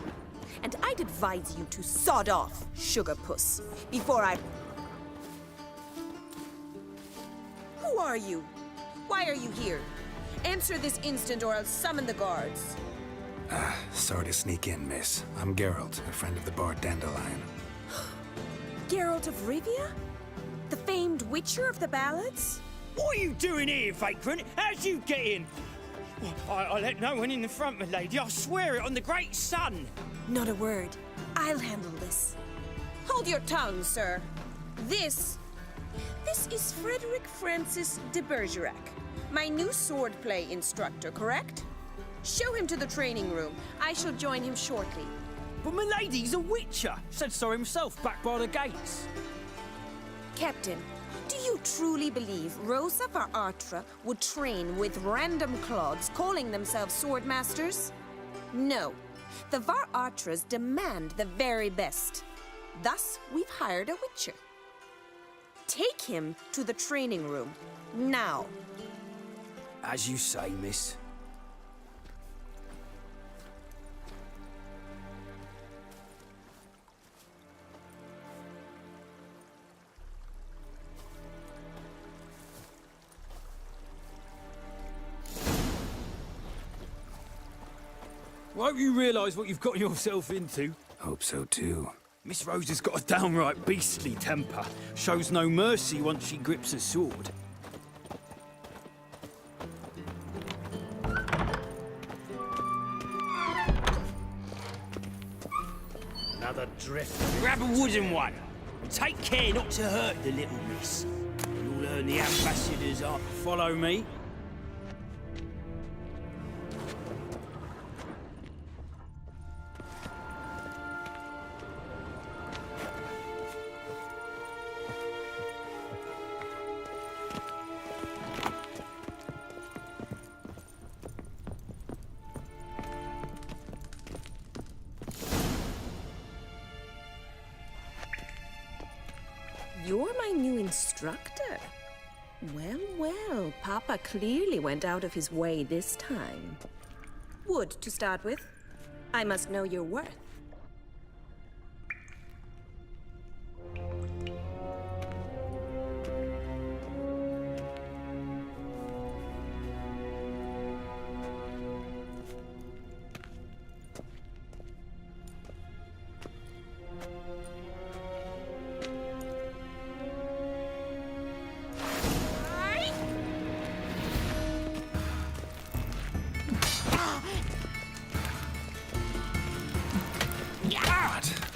And I'd advise you to sod off, sugar puss, before I... Who are you? Why are you here? Answer this instant or I'll summon the guards. Sorry to sneak in, miss. I'm Geralt, a friend of the bard Dandelion. Geralt of Rivia? The famed witcher of the ballads? What are you doing here, vagrant? How'd you get in? I let no one in the front, my lady. I swear it on the great sun. Not a word. I'll handle this. Hold your tongue, sir. This is Frederick Francis de Bergerac, my new swordplay instructor, correct? Show him to the training room. I shall join him shortly. But my lady's a witcher. Said so himself back by the gates. Captain, do you truly believe Rosa Varatra would train with random clods calling themselves swordmasters? No. The Varatras demand the very best. Thus, we've hired a witcher. Take him to the training room, now. As you say, miss. Won't you realise what you've got yourself into? Hope so too. Miss Rose has got a downright beastly temper. Shows no mercy once she grips a sword. Another drift. Grab a wooden one. And take care not to hurt the little miss. And you'll learn the ambassador's art. Follow me. You're my new instructor. Well, well, Papa clearly went out of his way this time. Wood, to start with. I must know your worth.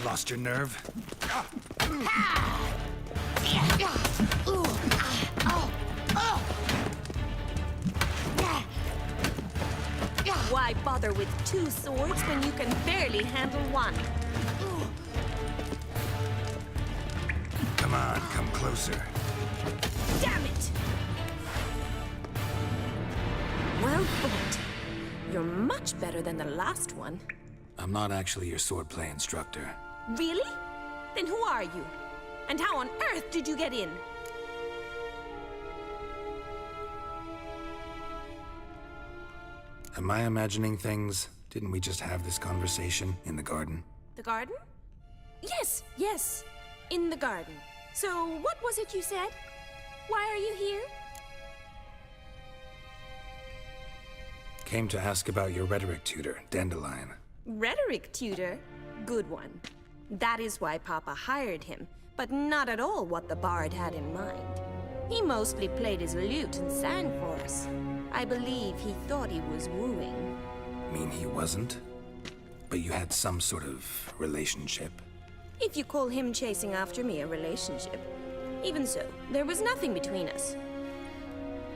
Lost your nerve? Why bother with two swords when you can barely handle one? Come on, come closer. Damn it! Well fought. You're much better than the last one. I'm not actually your swordplay instructor. Really? Then who are you? And how on earth did you get in? Am I imagining things? Didn't we just have this conversation in the garden? The garden? Yes, yes. In the garden. So, what was it you said? Why are you here? Came to ask about your rhetoric tutor, Dandelion. Rhetoric tutor? Good one. That is why Papa hired him, but not at all what the bard had in mind. He mostly played his lute and sang for us. I believe he thought he was wooing. Mean he wasn't? But you had some sort of relationship? If you call him chasing after me a relationship. Even so, there was nothing between us.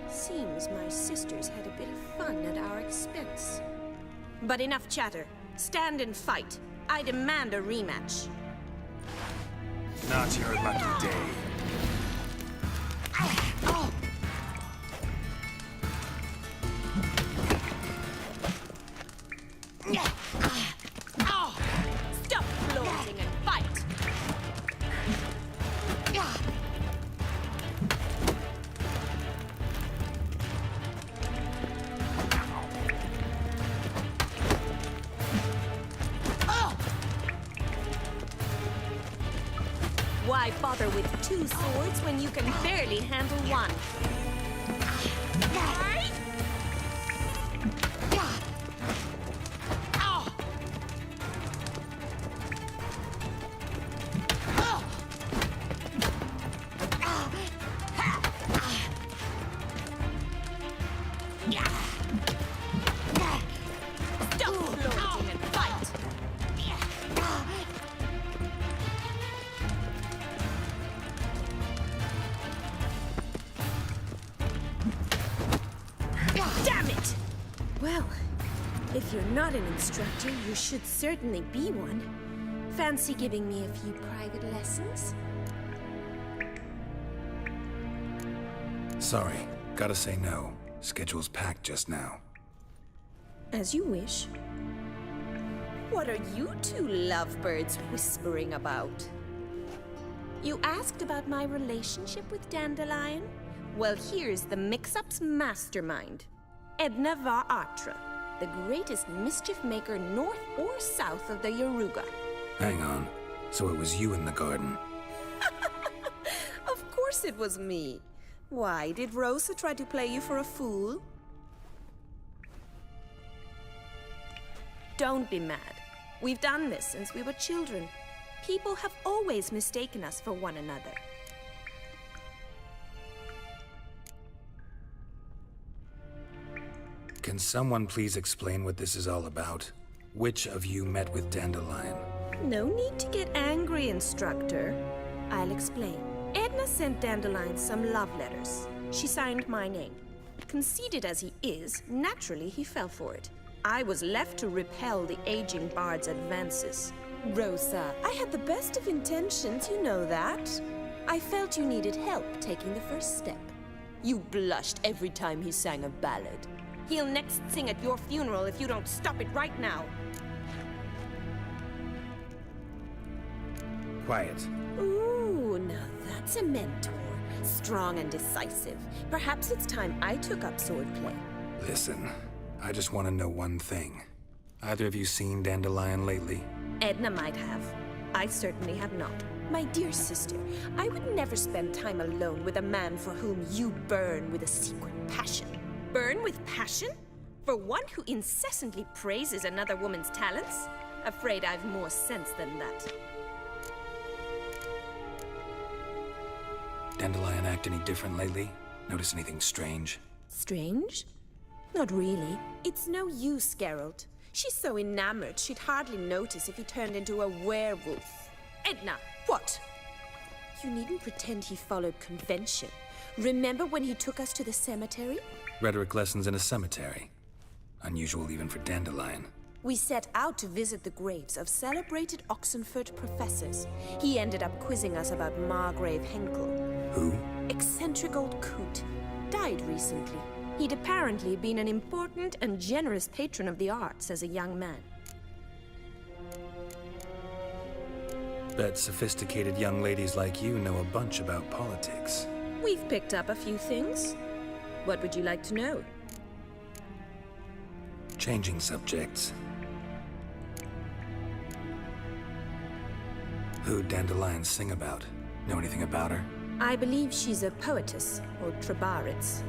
Seems my sisters had a bit of fun at our expense. But enough chatter. Stand and fight. I demand a rematch. Not your lucky day. Stop floating and fight! with 2 swords when you can barely handle 1? If you're not an instructor, you should certainly be one. Fancy giving me a few private lessons? Sorry, gotta say no. Schedule's packed just now. As you wish. What are you two lovebirds whispering about? You asked about my relationship with Dandelion? Well, here's the mix-up's mastermind. Edna var Atra, the greatest mischief maker north or south of the Yaruga. Hang on. So it was you in the garden? Of course it was me. Why, did Rosa try to play you for a fool? Don't be mad. We've done this since we were children. People have always mistaken us for one another. Can someone please explain what this is all about? Which of you met with Dandelion? No need to get angry, instructor. I'll explain. Edna sent Dandelion some love letters. She signed my name. Conceited as he is, naturally he fell for it. I was left to repel the aging bard's advances. Rosa, I had the best of intentions, you know that. I felt you needed help taking the first step. You blushed every time he sang a ballad. He'll next sing at your funeral if you don't stop it right now. Quiet. Ooh, now that's a mentor. Strong and decisive. Perhaps it's time I took up swordplay. Listen, I just want to know one thing. Either of you seen Dandelion lately? Edna might have. I certainly have not. My dear sister, I would never spend time alone with a man for whom you burn with a secret passion. Burn with passion? For one who incessantly praises another woman's talents? Afraid I've more sense than that. Dandelion act any different lately? Notice anything strange? Strange? Not really. It's no use, Geralt. She's so enamored she'd hardly notice if he turned into a werewolf. Edna, what? You needn't pretend he followed convention. Remember when he took us to the cemetery? Rhetoric lessons in a cemetery. Unusual even for Dandelion. We set out to visit the graves of celebrated Oxenford professors. He ended up quizzing us about Margrave Henkel. Who? Eccentric old coot. Died recently. He'd apparently been an important and generous patron of the arts as a young man. Bet sophisticated young ladies like you know a bunch about politics. We've picked up a few things. What would you like to know? Changing subjects. Who'd Dandelion sing about? Know anything about her? I believe she's a poetess, or Trebaritz.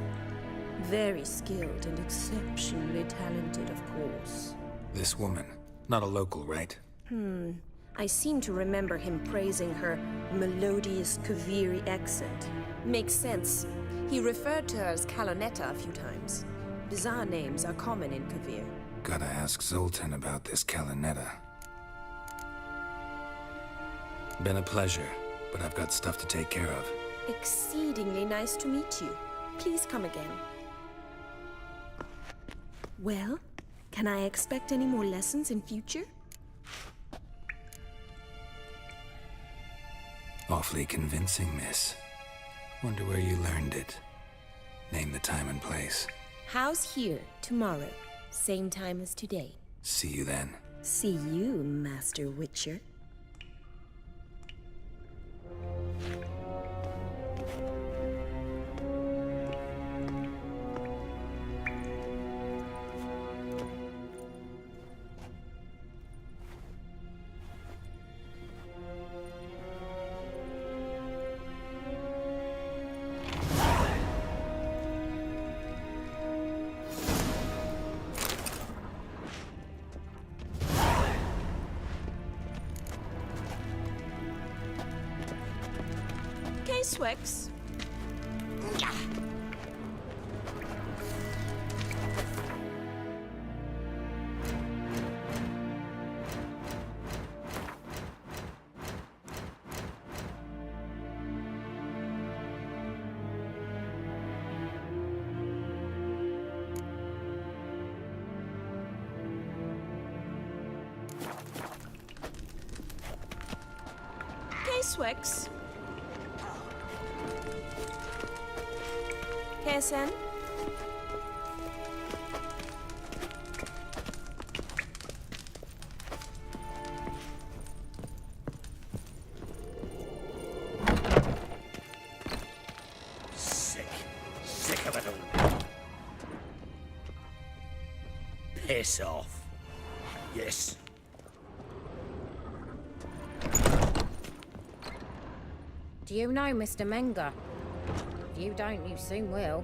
Very skilled and exceptionally talented, of course. This woman. Not a local, right? I seem to remember him praising her melodious Kaviri accent. Makes sense. He referred to her as Kalonetta a few times. Bizarre names are common in Kavir. Gotta ask Zoltan about this Kalonetta. Been a pleasure, but I've got stuff to take care of. Exceedingly nice to meet you. Please come again. Well, can I expect any more lessons in future? Awfully convincing, miss. Wonder where you learned it. Name the time and place. House here, tomorrow. Same time as today. See you then. See you, Master Witcher. K-Swix. K-Swix. KSN. Sick of it all. Piss off. Yes. Do you know Mr. Menger? If you don't, you soon will.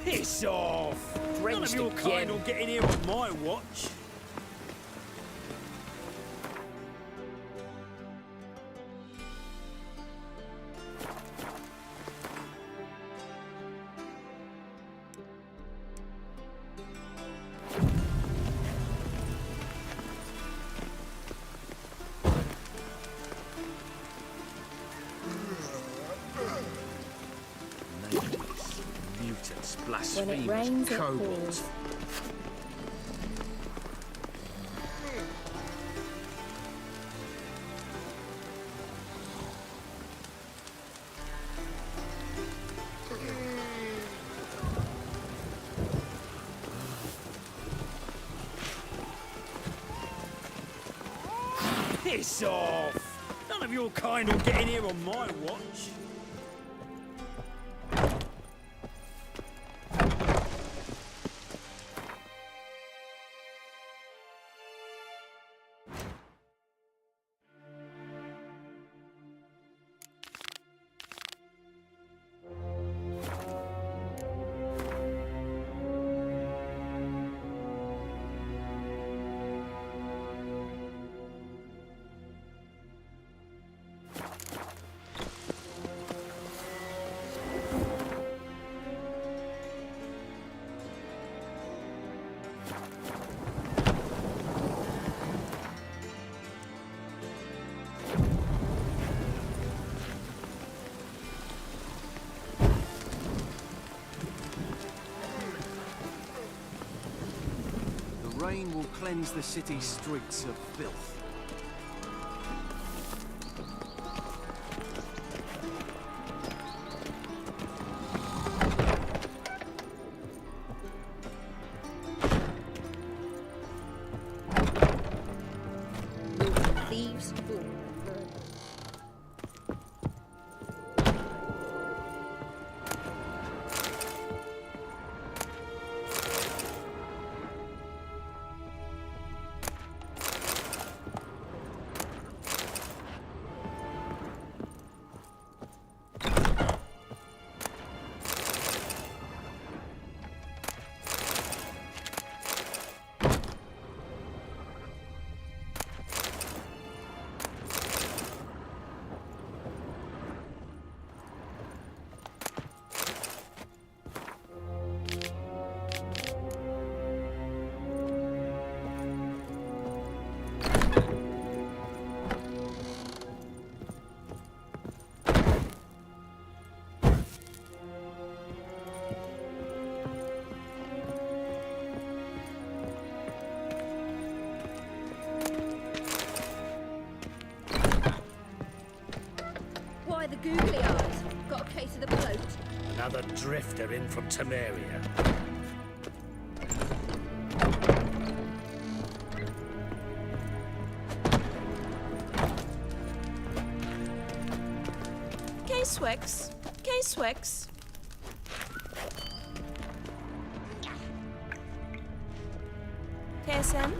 Piss off! None of your kind will get in here on my watch. Mutants, When it blasphemers, rains, it kobolds. pours. Piss off! None of your kind will get in here on my watch. The rain will cleanse the city's streets of filth. Thieves. Why the googly eyes? Got a case of the bloat? Another drifter in from Temeria. K-Swix. K-Swix. KSM.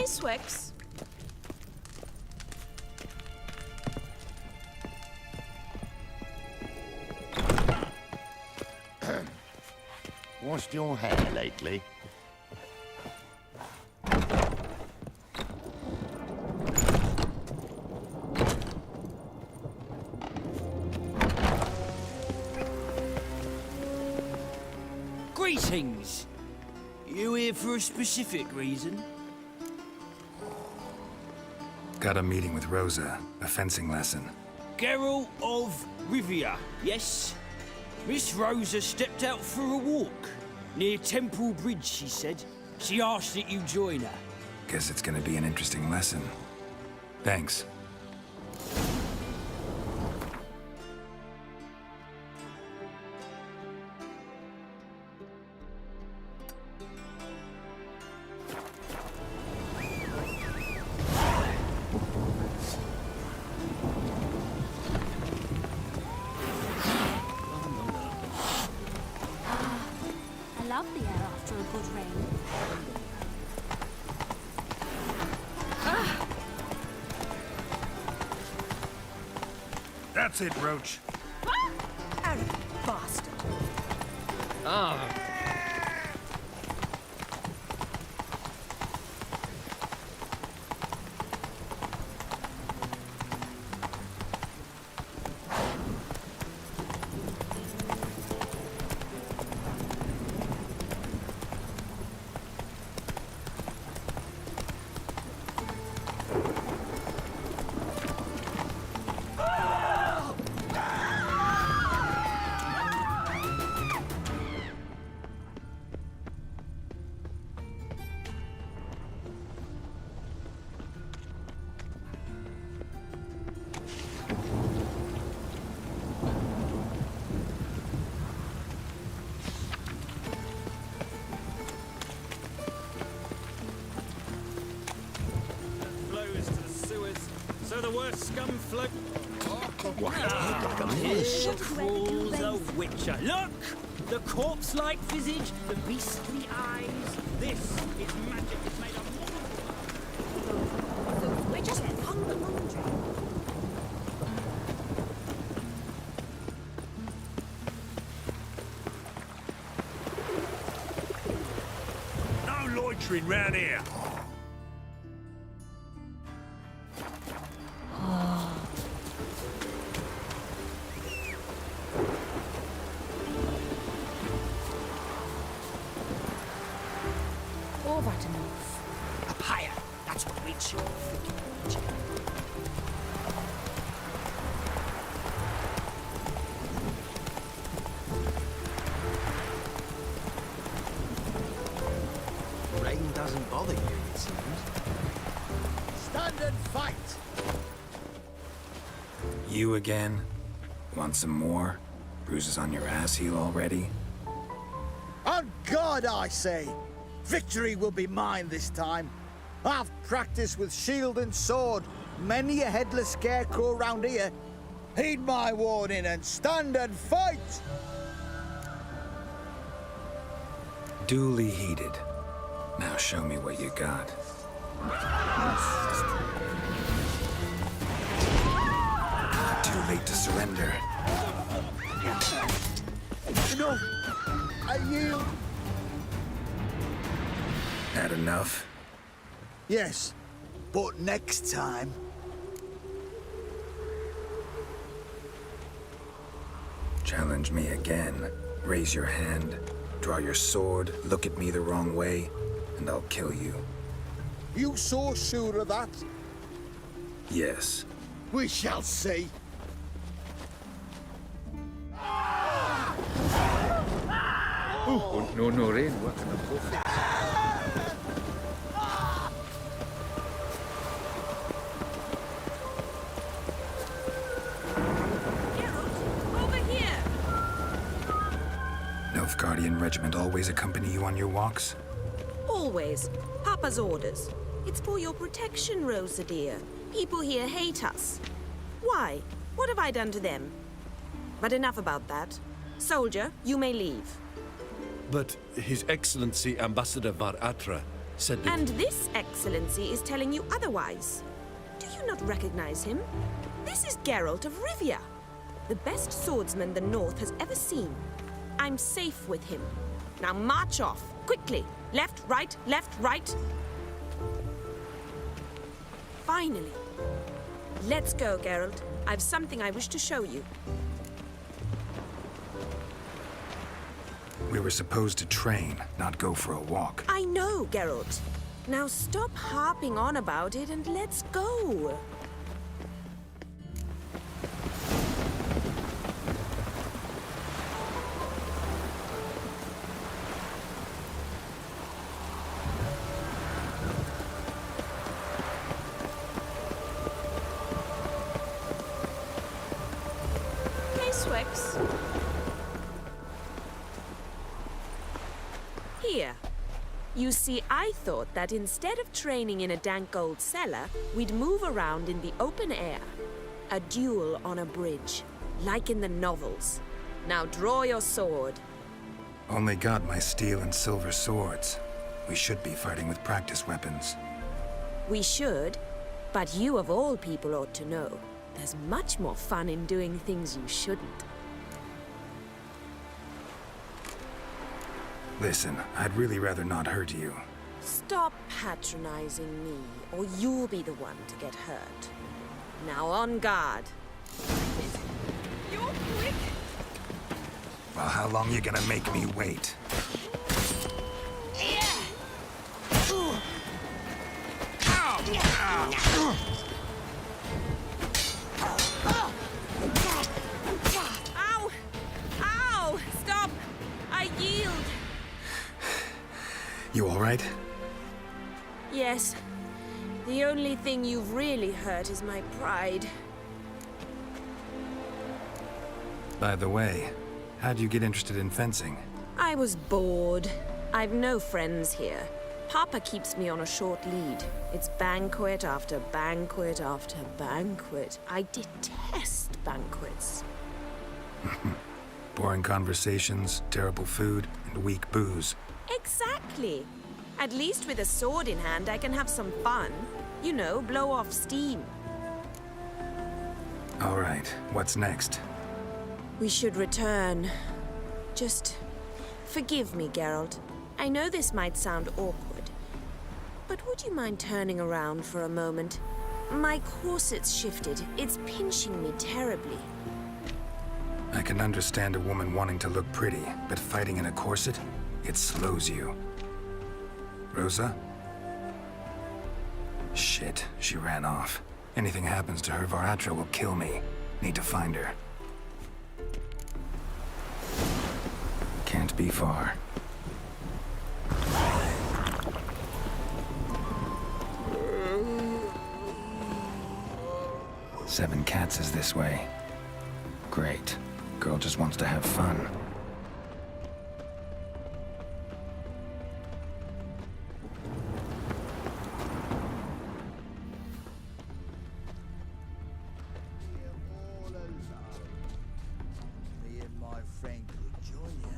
Nice wax. Washed your hair lately? Greetings! You here for a specific reason? Got a meeting with Rosa, a fencing lesson. Geralt of Rivia, yes? Miss Rosa stepped out for a walk. Near Temple Bridge, she said. She asked that you join her. Guess it's gonna be an interesting lesson. Thanks. I love the air after a good rain. That's it, Roach. Arrogant bastard. Flows to the sewers, so the worst scum flow. Here crawls a witcher. Look! The corpse-like visage, the beastly eyes. This is magic. It's made of We're just hung the laundry. No loitering round here. Or that enough. Up higher. That's what we should. Rain doesn't bother you, it seems. Stand and fight! You again? Want some more? Bruises on your ass heel already? On God, I say! Victory will be mine this time. I've practiced with shield and sword. Many a headless scarecrow round here. Heed my warning and stand and fight! Duly heeded. Now show me what you got. Too late to surrender. No, I yield. Had enough? Yes, but next time. Challenge me again. Raise your hand, draw your sword, look at me the wrong way, and I'll kill you. You so sure of that? Yes. We shall see. Und nur Noreen working a buffet. Over here! Nilfgaardian regiment always accompany you on your walks? Always. Papa's orders. It's for your protection, Rosa dear. People here hate us. Why? What have I done to them? But enough about that. Soldier, you may leave. But His Excellency Ambassador Var Atra, said that... And this excellency is telling you otherwise. Do you not recognize him? This is Geralt of Rivia, the best swordsman the North has ever seen. I'm safe with him. Now march off, quickly. Left, right, left, right. Finally. Let's go, Geralt. I've something I wish to show you. We were supposed to train, not go for a walk. I know, Geralt. Now stop harping on about it and let's go. Here. You see, I thought that instead of training in a dank old cellar, we'd move around in the open air. A duel on a bridge, like in the novels. Now draw your sword. Only got my steel and silver swords. We should be fighting with practice weapons. We should, but you of all people ought to know. There's much more fun in doing things you shouldn't. Listen, I'd really rather not hurt you. Stop patronizing me, or you'll be the one to get hurt. Now on guard. You're quick! Well, how long you gonna make me wait? Ow! Ow! Stop! I yield! You all right? Yes. The only thing you've really hurt is my pride. By the way, how'd you get interested in fencing? I was bored. I've no friends here. Papa keeps me on a short lead. It's banquet after banquet after banquet. I detest banquets. Boring conversations, terrible food, and weak booze. Exactly. At least with a sword in hand, I can have some fun. You know, blow off steam. All right, what's next? We should return. Just forgive me, Geralt. I know this might sound awkward, but would you mind turning around for a moment? My corset's shifted. It's pinching me terribly. I can understand a woman wanting to look pretty, but fighting in a corset? It slows you. Rosa? Shit, she ran off. Anything happens to her, Varatra will kill me. Need to find her. Can't be far. Seven Cats is this way. Great. Girl just wants to have fun. Me and my friend could join you.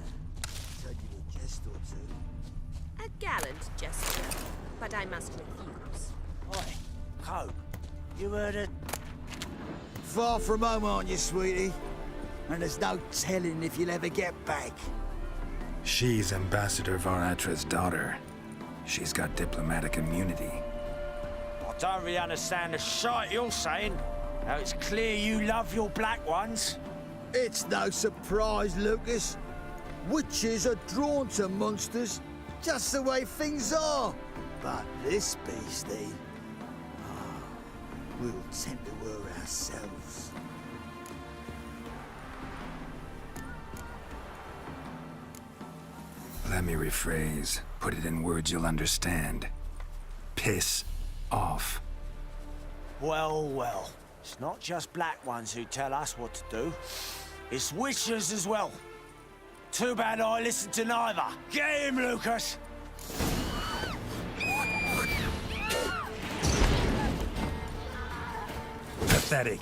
Tell you a jest or two. A gallant gesture, but I must refuse. Oi, Co, you heard it? Far from home, aren't you, sweetie? And there's no telling if you'll ever get back. She's Ambassador Varatra's daughter. She's got diplomatic immunity. I don't really understand the shite you're saying. Now it's clear you love your black ones. It's no surprise, Lucas. Witches are drawn to monsters, just the way things are. But this beastie, we'll tend to her ourselves. Let me rephrase. Put it in words you'll understand. Piss off. Well, well. It's not just black ones who tell us what to do. It's witches as well. Too bad I listened to neither. Get him, Lucas! Pathetic.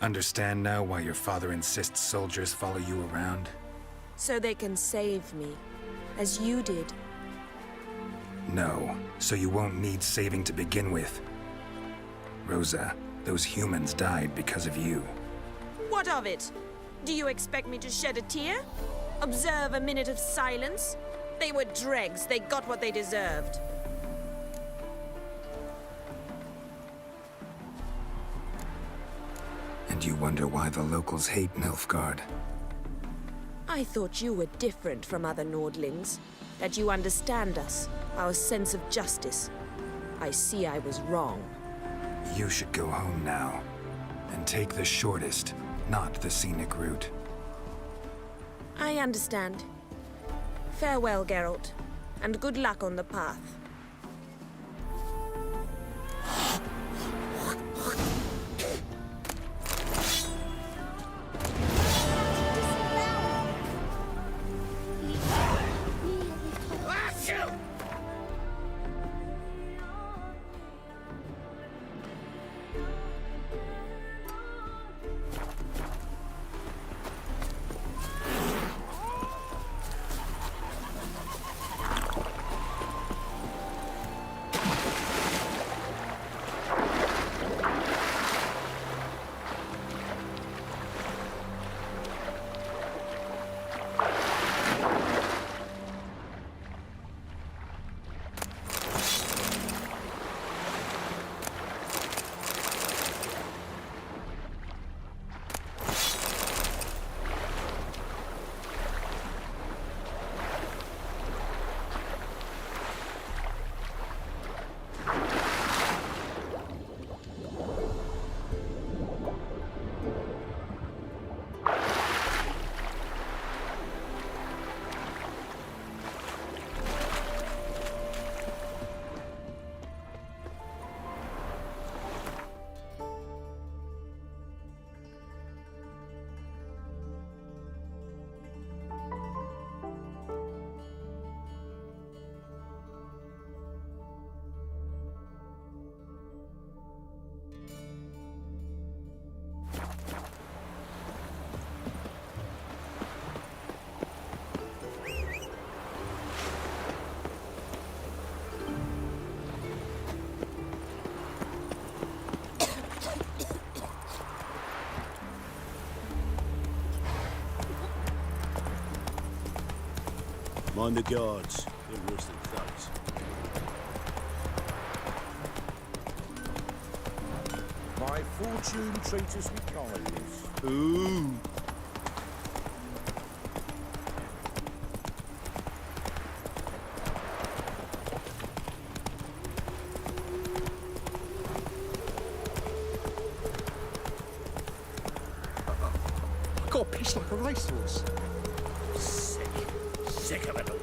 Understand now why your father insists soldiers follow you around? So they can save me, as you did. No, so you won't need saving to begin with. Rosa, those humans died because of you. What of it? Do you expect me to shed a tear? Observe a minute of silence? They were dregs. They got what they deserved. And you wonder why the locals hate Nilfgaard. I thought you were different from other Nordlings. That you understand us, our sense of justice. I see I was wrong. You should go home now. And take the shortest, not the scenic route. I understand. Farewell, Geralt. And good luck on the path. Mind the guards. They're worse than thugs. My fortune treats us with kindness. Ooh. I got pissed like a racehorse. Sick of it all.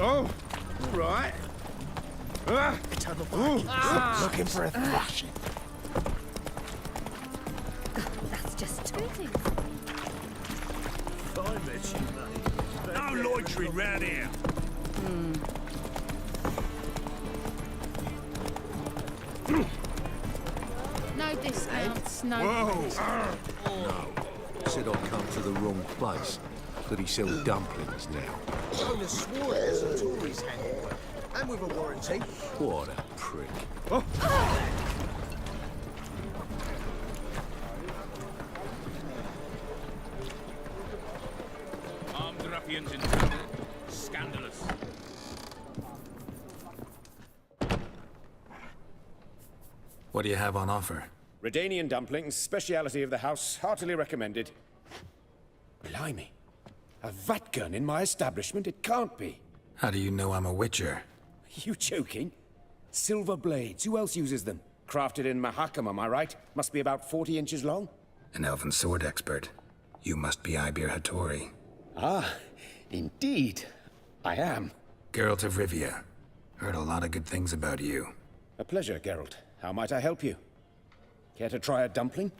Oh, all right. Looking for a thrashing. That's just terrific. I bet you, mate. No loitering round here. No discounts, no. No. Said I'd come to the wrong place. That he sells dumplings now. Jonas swore it was a Tory's handiwork. And with a warranty. What a prick. Armed ruffians in town. Scandalous. What do you have on offer? Redanian dumplings, speciality of the house, heartily recommended. Blimey. A vat gun in my establishment? It can't be. How do you know I'm a witcher? Are you joking? Silver blades, who else uses them? Crafted in Mahakam, am I right? Must be about 40 inches long? An elven sword expert. You must be Ibir Hattori. Ah, indeed. I am. Geralt of Rivia. Heard a lot of good things about you. A pleasure, Geralt. How might I help you? Care to try a dumpling?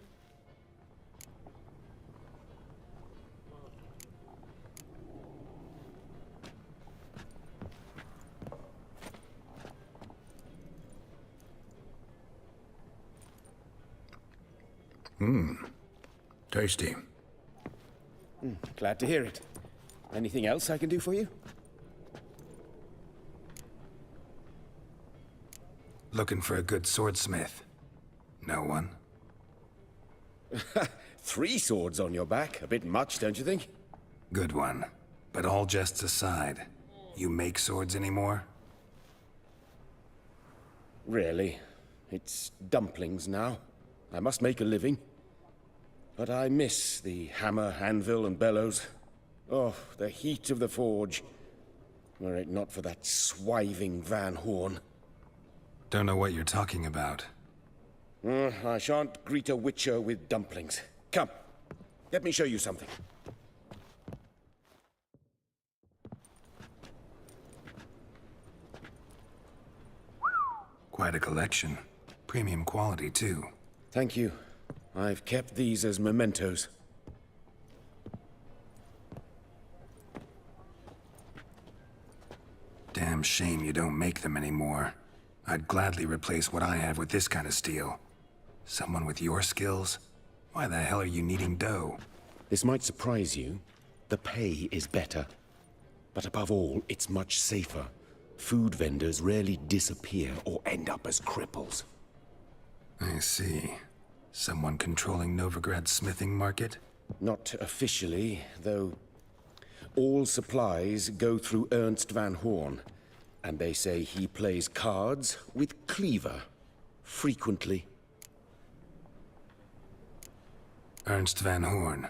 Tasty. Glad to hear it. Anything else I can do for you? Looking for a good swordsmith. No one? 3 swords on your back. A bit much, don't you think? Good one. But all jests aside, you make swords anymore? Really. It's dumplings now. I must make a living. But I miss the hammer, anvil, and bellows. Oh, the heat of the forge. Were it not for that swiving Van Horn. Don't know what you're talking about. I shan't greet a witcher with dumplings. Come, let me show you something. Quite a collection. Premium quality, too. Thank you. I've kept these as mementos. Damn shame you don't make them anymore. I'd gladly replace what I have with this kind of steel. Someone with your skills? Why the hell are you needing dough? This might surprise you. The pay is better. But above all, it's much safer. Food vendors rarely disappear or end up as cripples. I see. Someone controlling Novigrad's smithing market? Not officially, though. All supplies go through Ernst Van Horn, and they say he plays cards with Cleaver, frequently. Ernst Van Horn?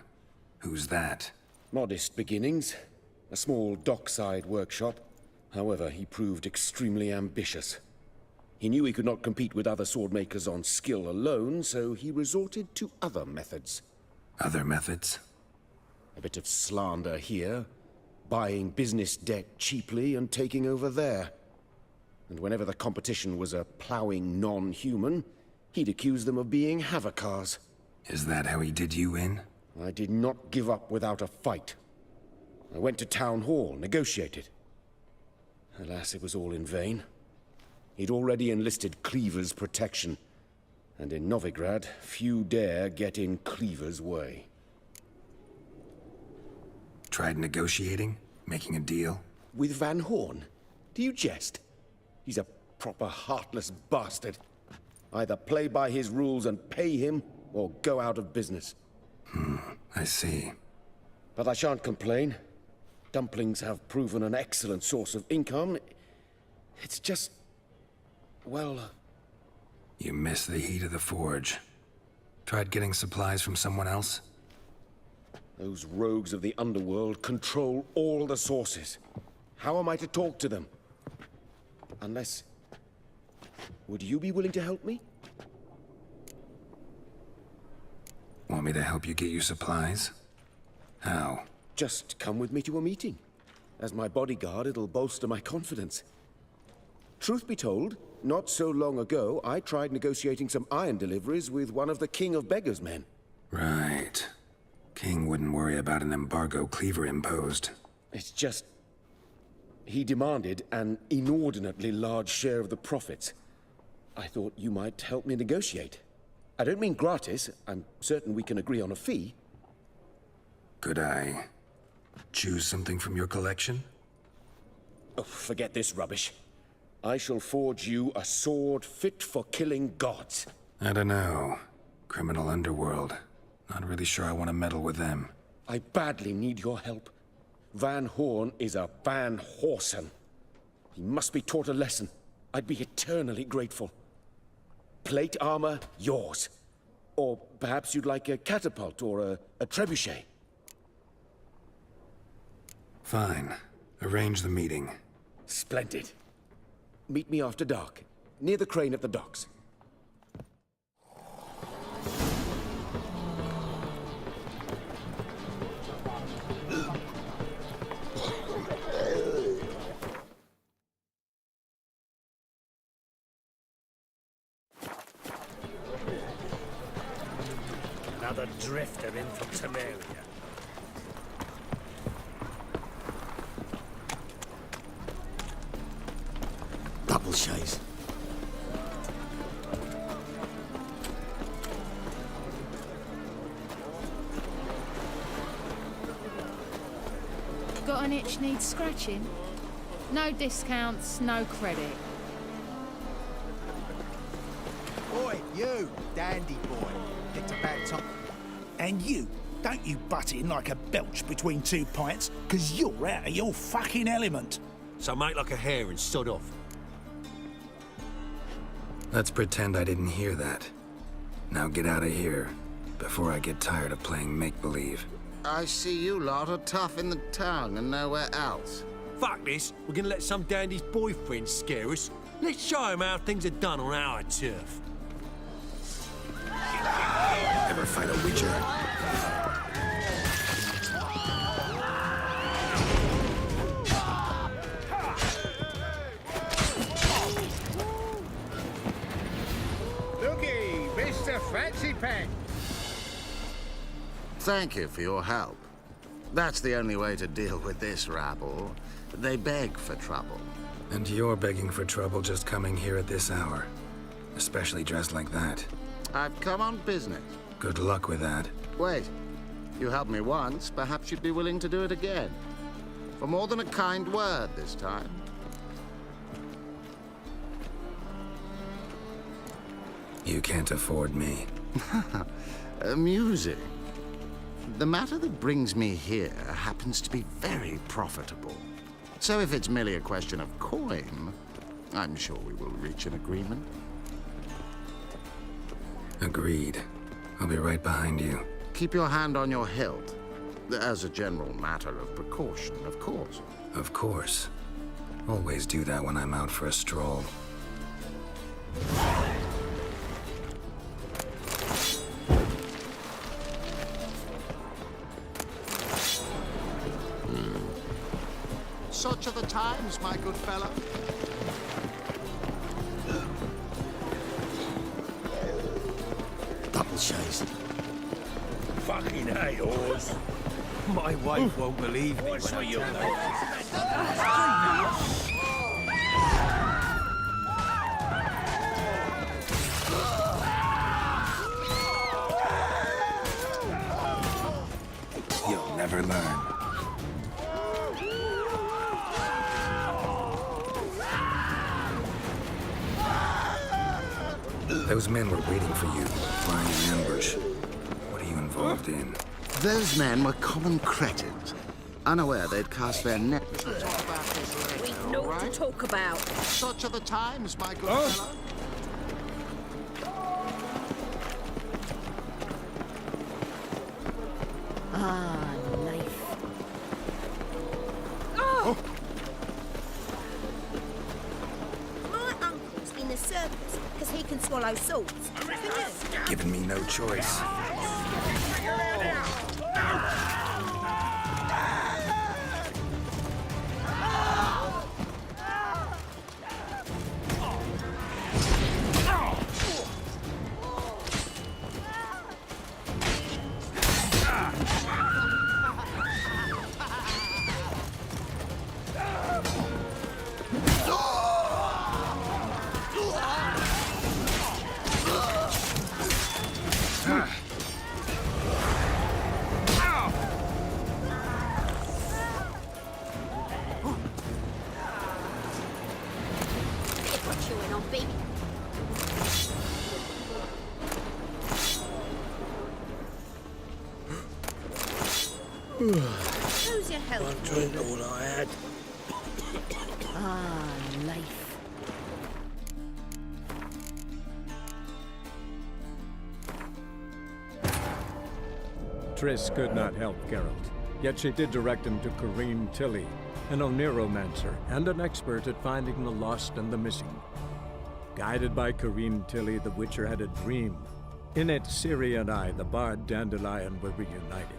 Who's that? Modest beginnings. A small dockside workshop. However, he proved extremely ambitious. He knew he could not compete with other swordmakers on skill alone, so he resorted to other methods. Other methods? A bit of slander here, buying business debt cheaply and taking over there. And whenever the competition was a ploughing non-human, he'd accuse them of being Havocars. Is that how he did you in? I did not give up without a fight. I went to Town Hall, negotiated. Alas, it was all in vain. He'd already enlisted Cleaver's protection, and in Novigrad, few dare get in Cleaver's way. Tried negotiating? Making a deal? With Van Horn? Do you jest? He's a proper heartless bastard. Either play by his rules and pay him, or go out of business. I see. But I shan't complain. Dumplings have proven an excellent source of income. It's just... well... You miss the heat of the forge. Tried getting supplies from someone else? Those rogues of the underworld control all the sources. How am I to talk to them? Unless... would you be willing to help me? Want me to help you get you supplies? How? Just come with me to a meeting. As my bodyguard, it'll bolster my confidence. Truth be told, not so long ago, I tried negotiating some iron deliveries with one of the King of Beggars' men. Right. King wouldn't worry about an embargo Cleaver imposed. It's just... he demanded an inordinately large share of the profits. I thought you might help me negotiate. I don't mean gratis. I'm certain we can agree on a fee. Could I choose something from your collection? Oh, forget this rubbish. I shall forge you a sword fit for killing gods. I don't know. Criminal underworld. Not really sure I want to meddle with them. I badly need your help. Van Horn is a Van Horsen. He must be taught a lesson. I'd be eternally grateful. Plate armor, yours. Or perhaps you'd like a catapult or a trebuchet. Fine. Arrange the meeting. Splendid. Meet me after dark, near the crane at the docks. Another drifter in from Temeria. Double shays. got an itch needs scratching? No discounts, no credit. Oi, you, dandy boy. It's about time. And you, don't you butt in like a belch between two pints, because you're out of your fucking element. So make like a hare and sod off. Let's pretend I didn't hear that. Now get out of here, before I get tired of playing make-believe. I see you lot are tough in the tongue and nowhere else. Fuck this. We're gonna let some dandy's boyfriend scare us. Let's show him how things are done on our turf. Ever fight a witcher? Looky, Mr. Fancy Pants. Thank you for your help. That's the only way to deal with this rabble. They beg for trouble. And you're begging for trouble just coming here at this hour. Especially dressed like that. I've come on business. Good luck with that. Wait. You helped me once, perhaps you'd be willing to do it again. For more than a kind word this time. You can't afford me. Amusing. The matter that brings me here happens to be very profitable. So if it's merely a question of coin, I'm sure we will reach an agreement. Agreed. I'll be right behind you. Keep your hand on your hilt. As a general matter of precaution, of course. Of course. Always do that when I'm out for a stroll. Such are the times, my good fellow. Double chased. Fucking hey, horse. My wife won't believe me What's when for I you? tell her. You'll never learn. Those men were waiting for you, lying in ambush. What are you involved in? Those men were common cretins, unaware they'd cast their net. We've naught to talk about. Such are the times, my good fellow. Ah, life. My uncle's in the circus because he can swallow swords. Giving me no choice. Chewing on beef. Who's your help? One drink all I had. Ah, life. Triss could not help Geralt, yet she did direct him to Kareem Tilly, an Oniromancer and an expert at finding the lost and the missing. Guided by Kareem Tilly, the Witcher had a dream. In it, Ciri and I, the bard Dandelion, were reunited.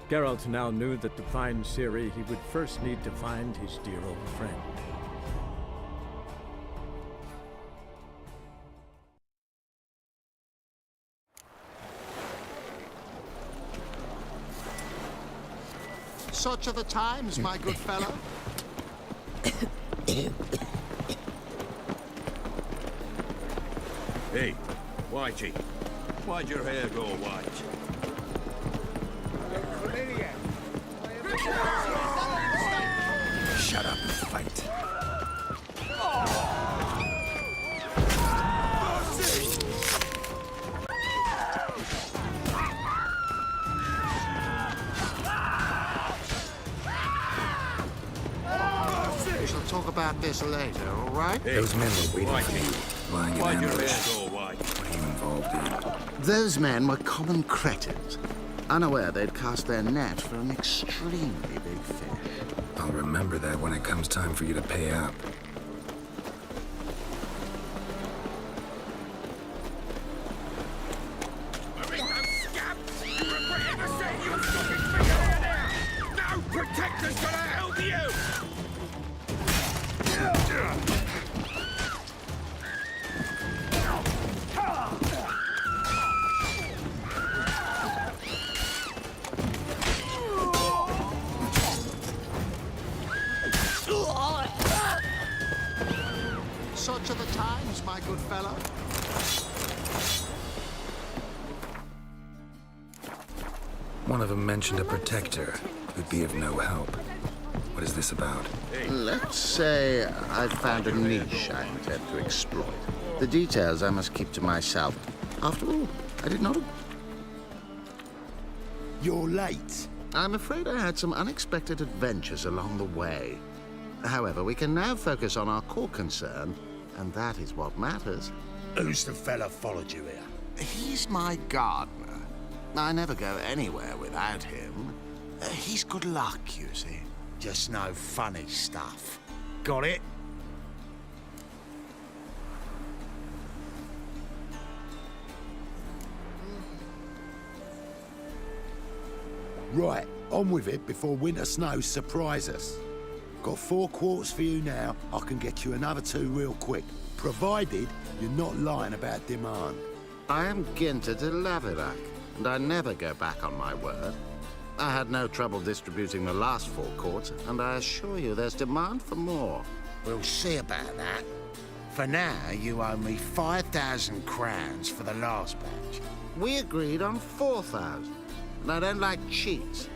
Geralt now knew that to find Ciri, he would first need to find his dear old friend. Such are the times, my good fellow. Hey, Whitey, why'd your hair go white? fight. We shall talk about this later, all right? Those men were waiting for you, lying in ambush. What are you involved in? Those men were common cretins, unaware they'd cast their net for an extremely big fish. I'll remember that when it comes time for you to pay up. Protector's gonna help you! Such are the times, my good fellow. One of them mentioned a protector who'd be of no help. What is this about? Let's say I've found a niche I intend to exploit. The details I must keep to myself. After all, I did not... You're late. I'm afraid I had some unexpected adventures along the way. However, we can now focus on our core concern, and that is what matters. Who's the fella followed you here? He's my gardener. I never go anywhere without him. He's good luck, you see. Just no funny stuff. Got it? Right, on with it before winter snows surprise us. Got 4 quarts for you now. I can get you another 2 real quick, provided you're not lying about demand. I am Ginter de Laverack, and I never go back on my word. I had no trouble distributing the last 4 quarts, and I assure you there's demand for more. We'll see about that. For now, you owe me 5,000 crowns for the last batch. We agreed on 4,000, and I don't like cheats.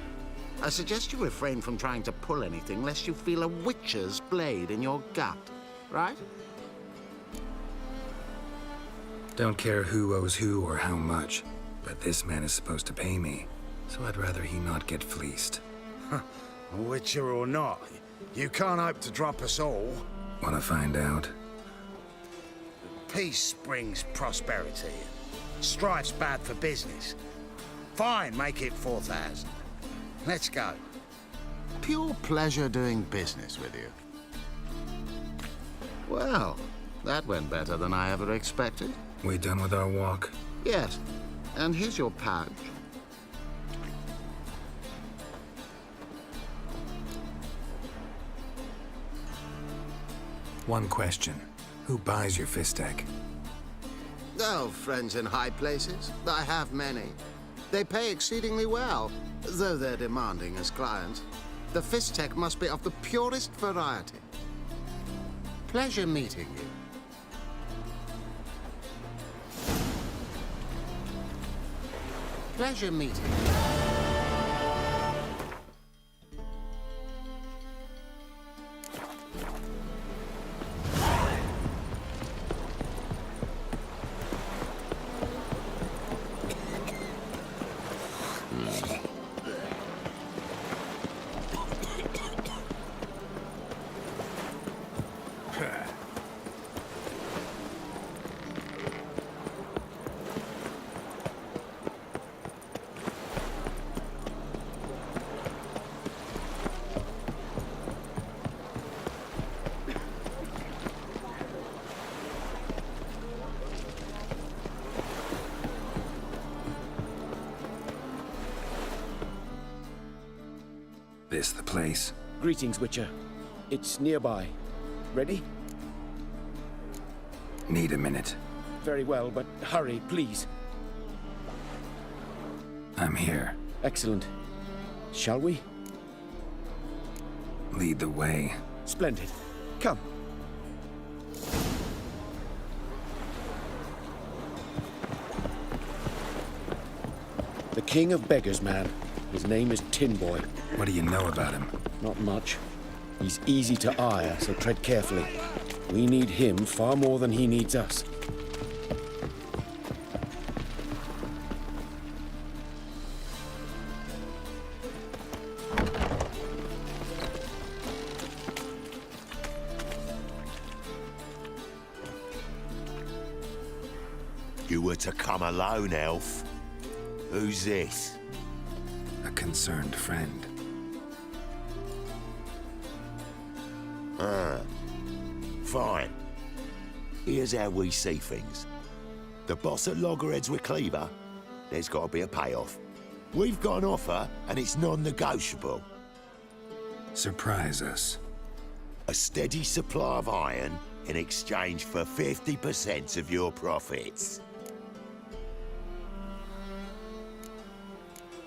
I suggest you refrain from trying to pull anything lest you feel a witcher's blade in your gut, right? Don't care who owes who or how much, but this man is supposed to pay me, so I'd rather he not get fleeced. Witcher or not, you can't hope to drop us all. Wanna find out? Peace brings prosperity. Strife's bad for business. Fine, make it 4,000. Let's go. Pure pleasure doing business with you. Well, that went better than I ever expected. We done with our walk? Yes. And here's your pouch. One question. Who buys your fistek? Oh, friends in high places. I have many. They pay exceedingly well, though they're demanding as clients. The fistek must be of the purest variety. Pleasure meeting you. Pleasure meeting you. This the place? Greetings, Witcher. It's nearby. Ready? Need a minute. Very well, but hurry, please. I'm here. Excellent. Shall we? Lead the way. Splendid. Come. The King of Beggars, man. His name is Tin Boy. What do you know about him? Not much. He's easy to ire, so tread carefully. We need him far more than he needs us. You were to come alone, elf. Who's this? A concerned friend. Fine. Here's how we see things. The boss at Loggerheads with Cleaver, there's got to be a payoff. We've got an offer, and it's non-negotiable. Surprise us. A steady supply of iron in exchange for 50% of your profits.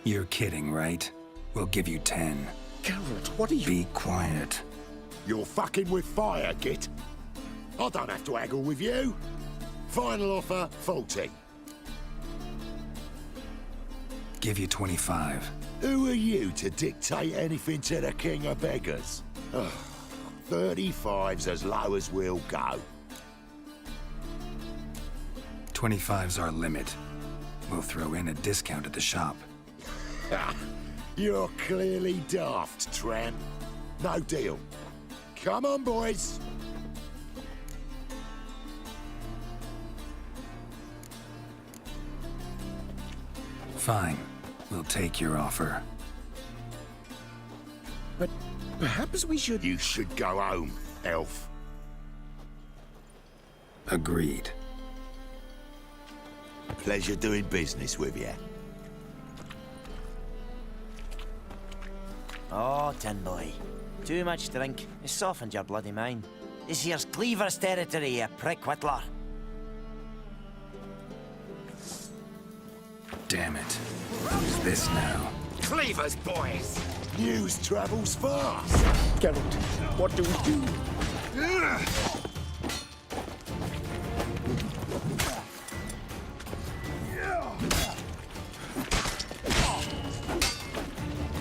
You're kidding, right? We'll give you 10. Geralt, what are you— Be quiet. You're fucking with fire, Git. I don't have to haggle with you. Final offer, 40. Give you 25. Who are you to dictate anything to the king of beggars? 35's as low as we'll go. 25's our limit. We'll throw in a discount at the shop. You're clearly daft, tramp. No deal. Come on, boys. Fine. We'll take your offer. But perhaps we should— You should go home, elf. Agreed. Pleasure doing business with you. Oh, Tin Boy. Too much drink. It's softened your bloody mind. This here's Cleaver's territory, you prick whittler. Damn it. Who's this now? Cleaver's boys! News travels fast! Geralt, what do we do?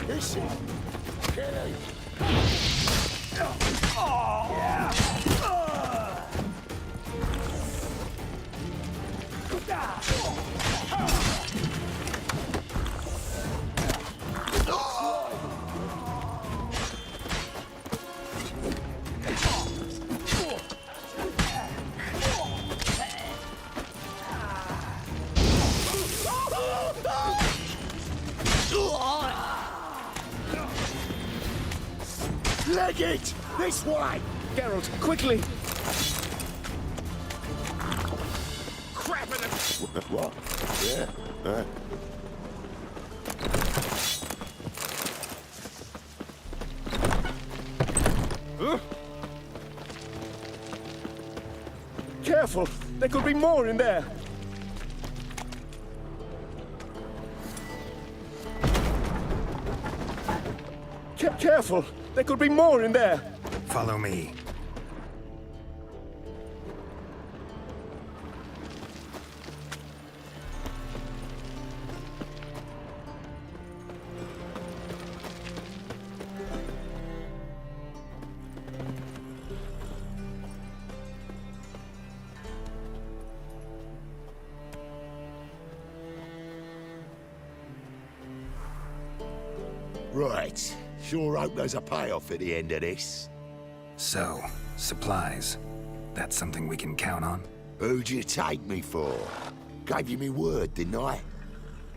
Listen, Kelly. Leg it! This way! Geralt, quickly! Crap in it! What? Yeah? Careful! There could be more in there! Careful! There could be more in there! Follow me. Right. Sure hope there's a payoff at the end of this. So, supplies. That's something we can count on? Who'd you take me for? Gave you me word, didn't I?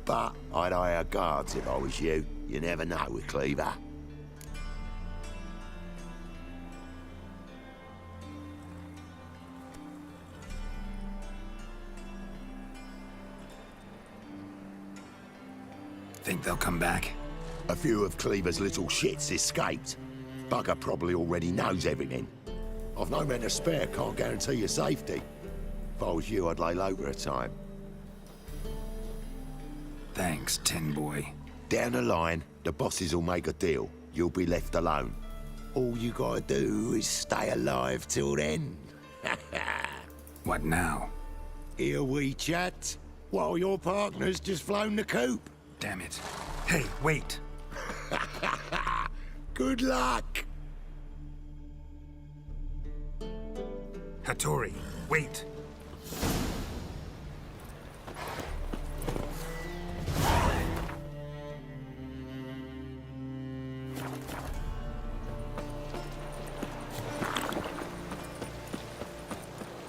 But I'd hire guards if I was you. You never know with Cleaver. Think they'll come back? A few of Cleaver's little shits escaped. Bugger probably already knows everything. I've no men to spare, can't guarantee your safety. If I was you, I'd lay low for a time. Thanks, Tin Boy. Down the line, the bosses will make a deal. You'll be left alone. All you gotta do is stay alive till then. What now? Here we chat, while your partner's just flown the coop. Damn it. Hey, wait! Good luck! Hattori, wait.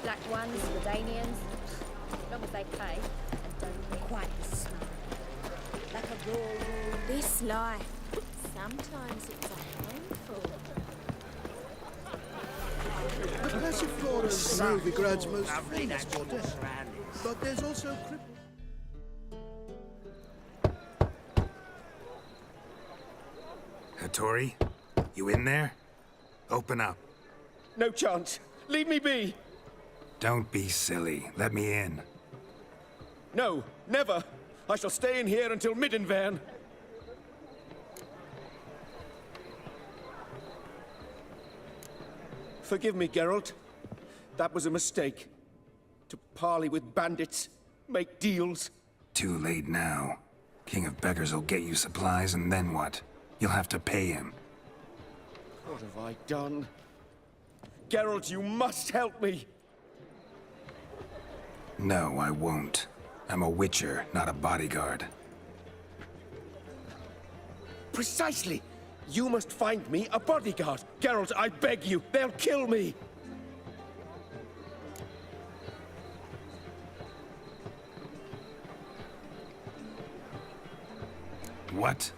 Black ones, Redanians, as long as they pay and don't hit. Quite the smile. Like a raw, this life. Sometimes it's a handful. Passiflora's Novigrad's most famous goddess, but there's also Hattori, you in there? Open up. No chance. Leave me be. Don't be silly. Let me in. No, never. I shall stay in here until Middenvern. Forgive me, Geralt. That was a mistake. To parley with bandits, make deals. Too late now. King of Beggars will get you supplies, and then what? You'll have to pay him. What have I done? Geralt, you must help me! No, I won't. I'm a witcher, not a bodyguard. Precisely! You must find me a bodyguard. Geralt, I beg you, they'll kill me! What?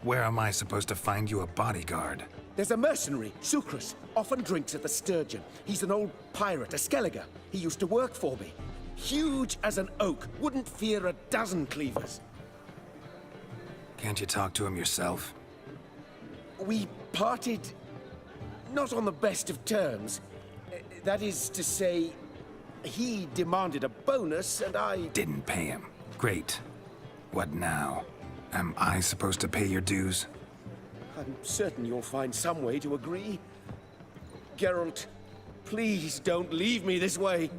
Where am I supposed to find you a bodyguard? There's a mercenary, Sucrus, often drinks at the Sturgeon. He's an old pirate, a Skelliger. He used to work for me. Huge as an oak, wouldn't fear a dozen cleavers. Can't you talk to him yourself? We parted not on the best of terms. That is to say, he demanded a bonus and I... Didn't pay him. Great. What now? Am I supposed to pay your dues? I'm certain you'll find some way to agree. Geralt, please don't leave me this way.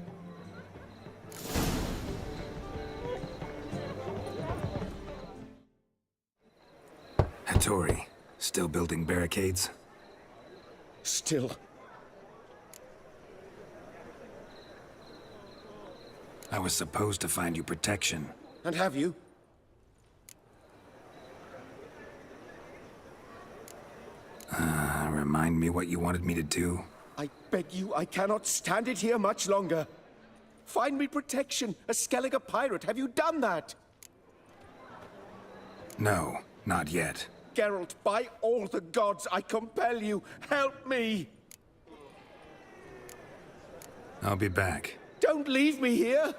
Hattori, still building barricades? Still. I was supposed to find you protection. And have you? Remind me what you wanted me to do? I beg you, I cannot stand it here much longer. Find me protection, a Skelliger pirate. Have you done that? No, not yet. Geralt, by all the gods, I compel you, help me! I'll be back. Don't leave me here!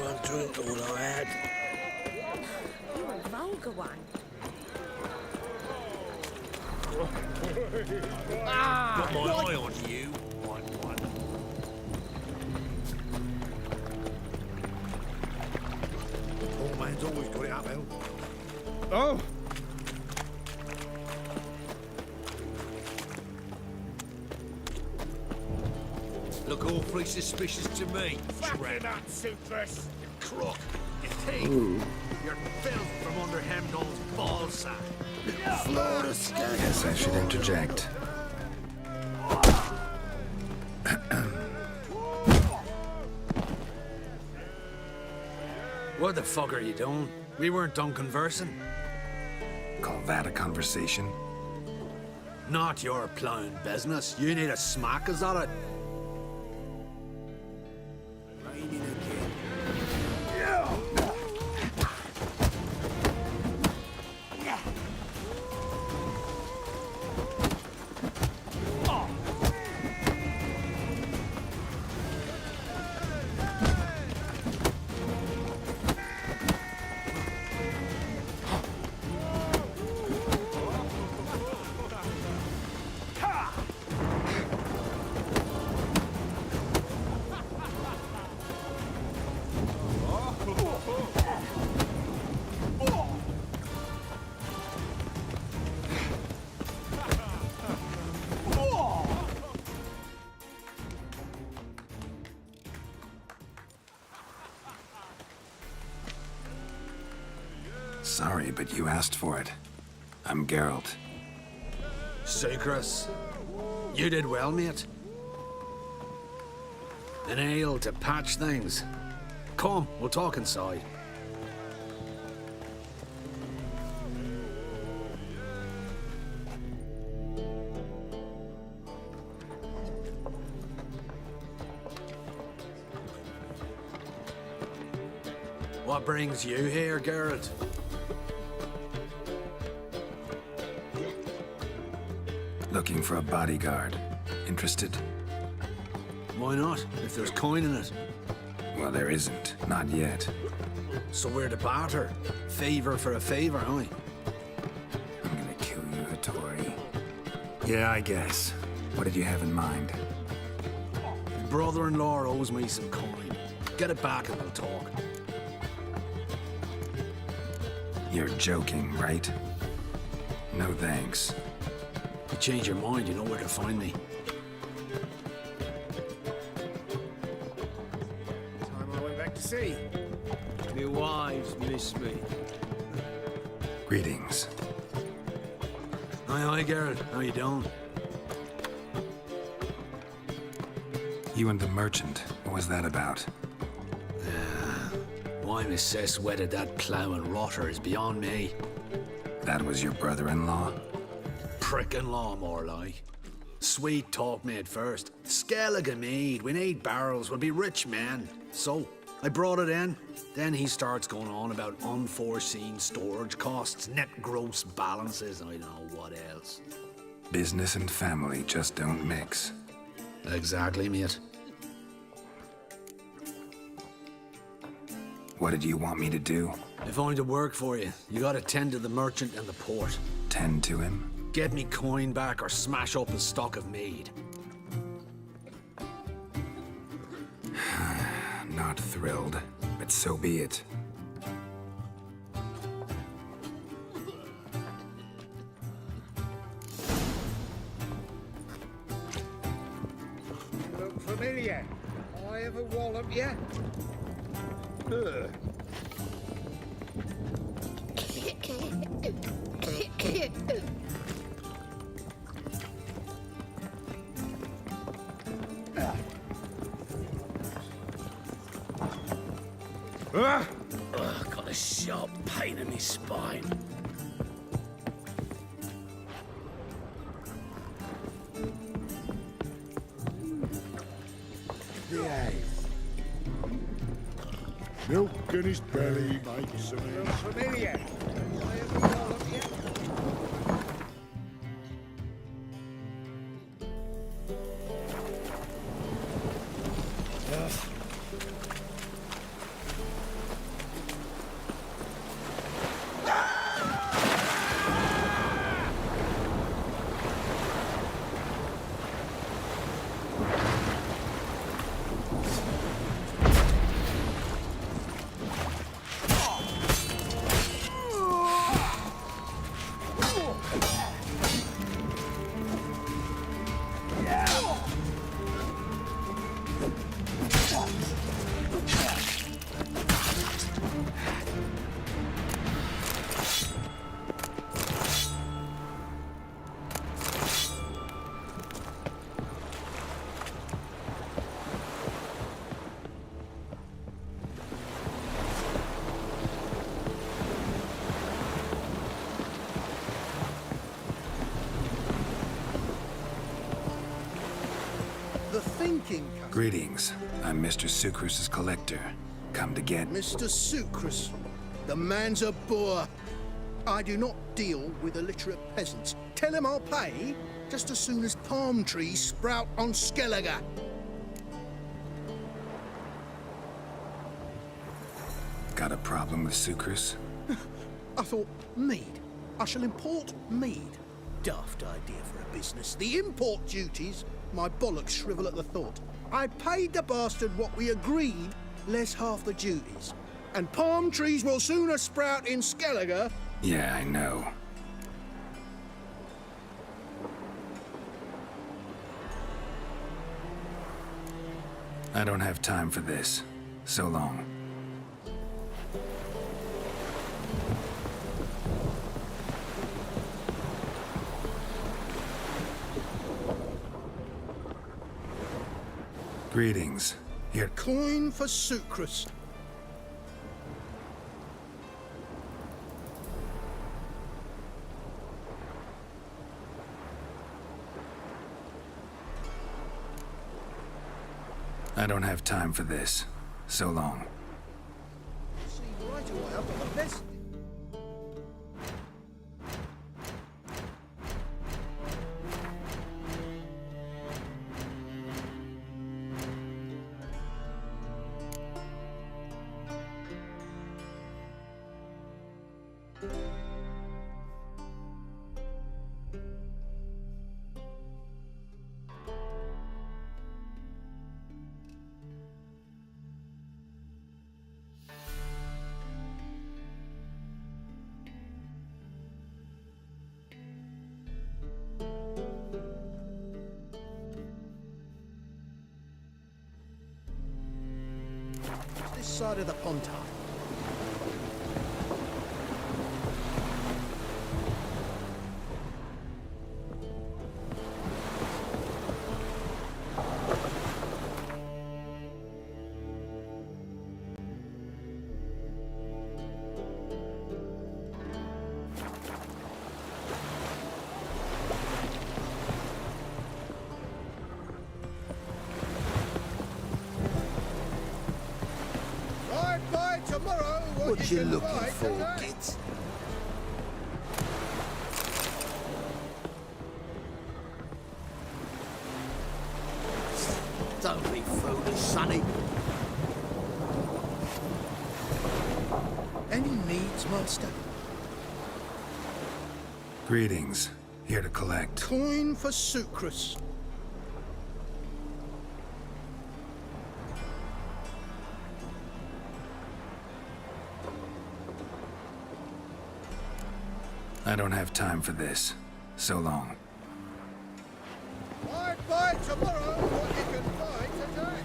One drink all I had. You're a vulgar one. Got my eye on you. One. Poor man's always got it uphill. Oh! Look awfully suspicious to me. Fucking up, Sucrus! Crook. You thief! You're filth from under Hemdall's ballsack. Guess I should interject. What the fuck are you doing? We weren't done conversing. Call that a conversation? Not your plowing business. You need a smack, is that it? Raining again. Sorry, but you asked for it. I'm Geralt. Sucrus, you did well, mate. An ale to patch things. Come, we'll talk inside. What brings you here, Geralt? Looking for a bodyguard. Interested? Why not, if there's coin in it? Well, there isn't. Not yet. So we're to barter. Favor for a favor, huh? I'm gonna kill you, Hattori. Yeah, I guess. What did you have in mind? My brother-in-law owes me some coin. Get it back and we'll talk. You're joking, right? No thanks. If you change your mind, you know where to find me. Time I went back to sea. My wives miss me. Greetings. Aye, Geralt. How you doing? You and the merchant. What was that about? Why Miss Cess wedded that plough and rotter is beyond me. That was your brother-in-law? Prick-in-law, more like. Sweet talk made first. Skellige mead, we need barrels, we'll be rich men. So, I brought it in. Then he starts going on about unforeseen storage costs, net gross balances, I don't know what else. Business and family just don't mix. Exactly, mate. What did you want me to do? If I'm to work for you, you gotta tend to the merchant and the port. Tend to him? Get me coin back or smash up his stock of mead. Not thrilled, but so be it. You look familiar. I ever wallop you? Got a sharp pain in my spine. Milk in his belly makes him Familiar. I ever wallop you? Greetings. I'm Mr. Sucrus's collector. Come to get... Mr. Sucrus, the man's a boor. I do not deal with illiterate peasants. Tell him I'll pay just as soon as palm trees sprout on Skellige. Got a problem with Sucrus? I thought, mead. I shall import mead. Daft idea for a business. The import duties, my bollocks shrivel at the thought. I paid the bastard what we agreed, less half the duties. And palm trees will sooner sprout in Skellige. Yeah, I know. I don't have time for this. So long. Greetings. Here. Coin for Sucrus. I don't have time for this. So long. See right away, I've got the best. This side of the ponton. What you looking for, kids? Don't be foolish, Sonny. Any needs, Master? Greetings. Here to collect. Coin for Sucrus. I don't have time for this. So long. Buy tomorrow what you can buy today.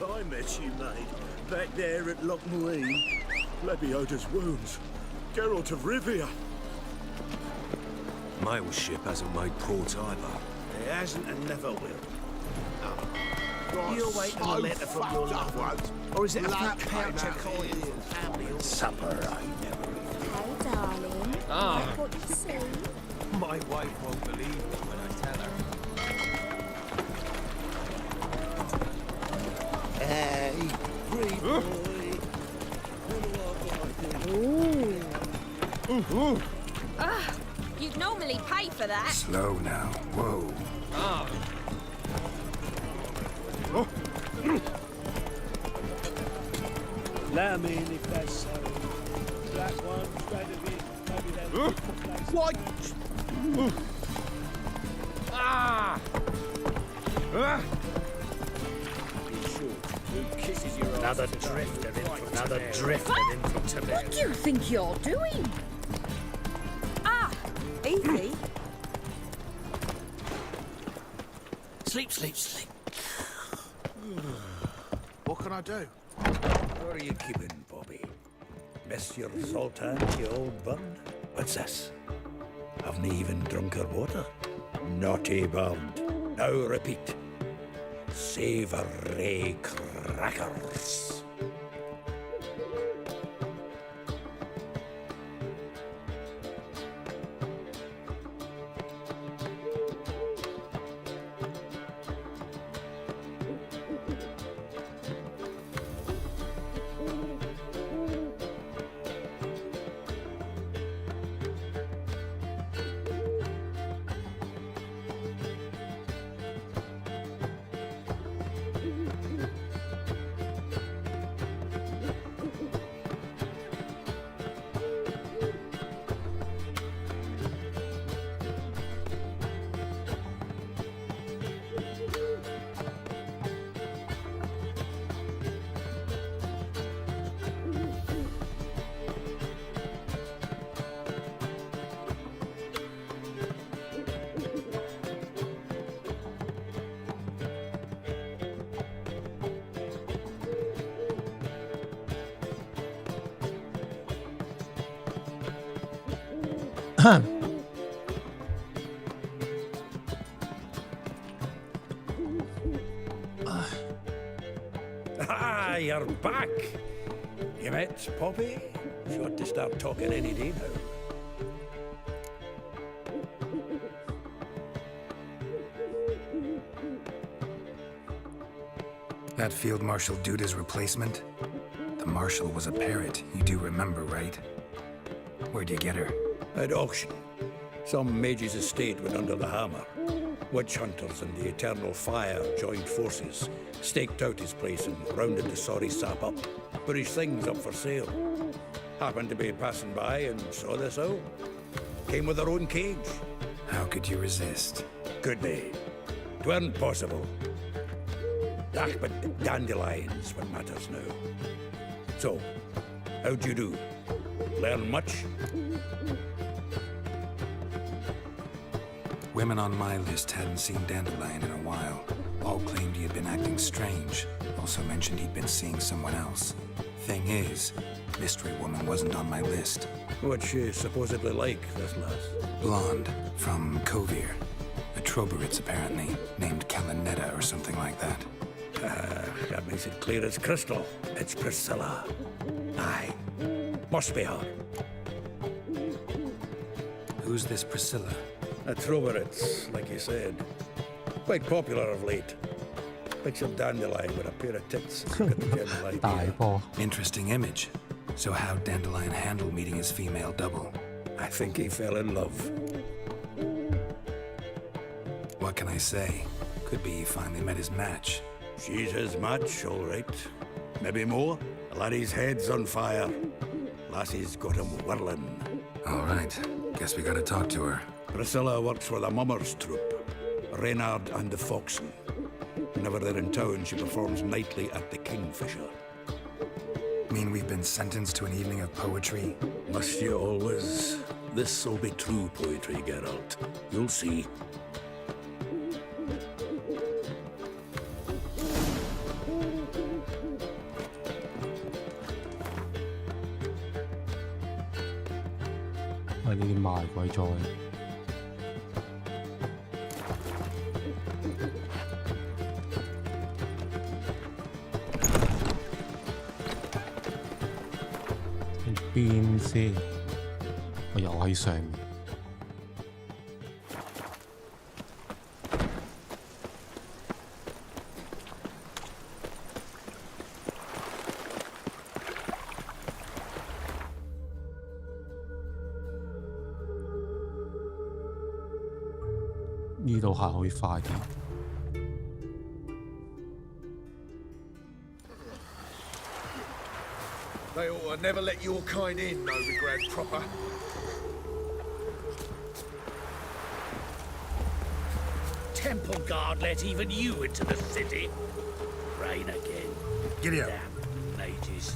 I met you, mate, back there at Loch Muine. Lebioda's wounds. Geralt of Rivia. Mail ship hasn't made port either. It hasn't and never will. You're waiting a letter from your loved ones, or is it a fat pouch of coins and family? Supper, I never eat. Hey, darling. Ah. Like what you see? My wife won't believe me when I tell her. Hey, free boy. Ooh. You'd normally pay for that. Slow now. Whoa. Lamb in if that's so. Black one, straight of it. Maybe that What? Another drifter in from another drifter in from Tibet. What do you think you're doing? Easy. Sleep, sleep, sleep. What can I do? What are you keeping, Bobby? Monsieur Sultan, you old bun? What's this? Haven't even drunk her water? Naughty bird. Now repeat. Savoury crackers. Ah, you're back. You met Poppy? She ought to start talking any day now. That Field Marshal Duda's replacement? The Marshal was a parrot, you do remember, right? Where'd you get her? At auction. Some mage's estate went under the hammer. Witch hunters and the Eternal Fire joined forces, staked out his place and rounded the sorry sap up. Put his things up for sale. Happened to be passing by and saw this out. Came with their own cage. How could you resist? Could be. 'Tweren't possible. Ah, but dandelions what matters now. So, how'd you do? Learn much? Women on my list hadn't seen Dandelion in a while. All claimed he had been acting strange. Also mentioned he'd been seeing someone else. Thing is, Mystery Woman wasn't on my list. What's she supposedly like, this lass? Blonde, from Kovir. A Troberitz, apparently, named Kalinetta or something like that. That makes it clear as crystal. It's Priscilla. Aye. Must be her. Who's this Priscilla? A Troberitz, like you said. Quite popular of late. Picture Dandelion with a pair of tits. Got the general idea. Interesting image. So how'd Dandelion handle meeting his female double? I think he fell in love. What can I say? Could be he finally met his match. She's his match, all right. Maybe more. Laddie's head's on fire. Lassie's got him whirling. All right. Guess we gotta talk to her. Priscilla works for the Mummers troupe. Reynard and the Foxen. Whenever they're in town, she performs nightly at the Kingfisher. Mean we've been sentenced to an evening of poetry? Must you always? This'll be true poetry, Geralt. You'll see.呢啲賣鬼咗嘅。邊先？我又喺上面。呢度行可以快啲。They ought to never let your kind in, no regret proper. Temple Guard let even you into the city. Rain again. Giddy up. Damn mages.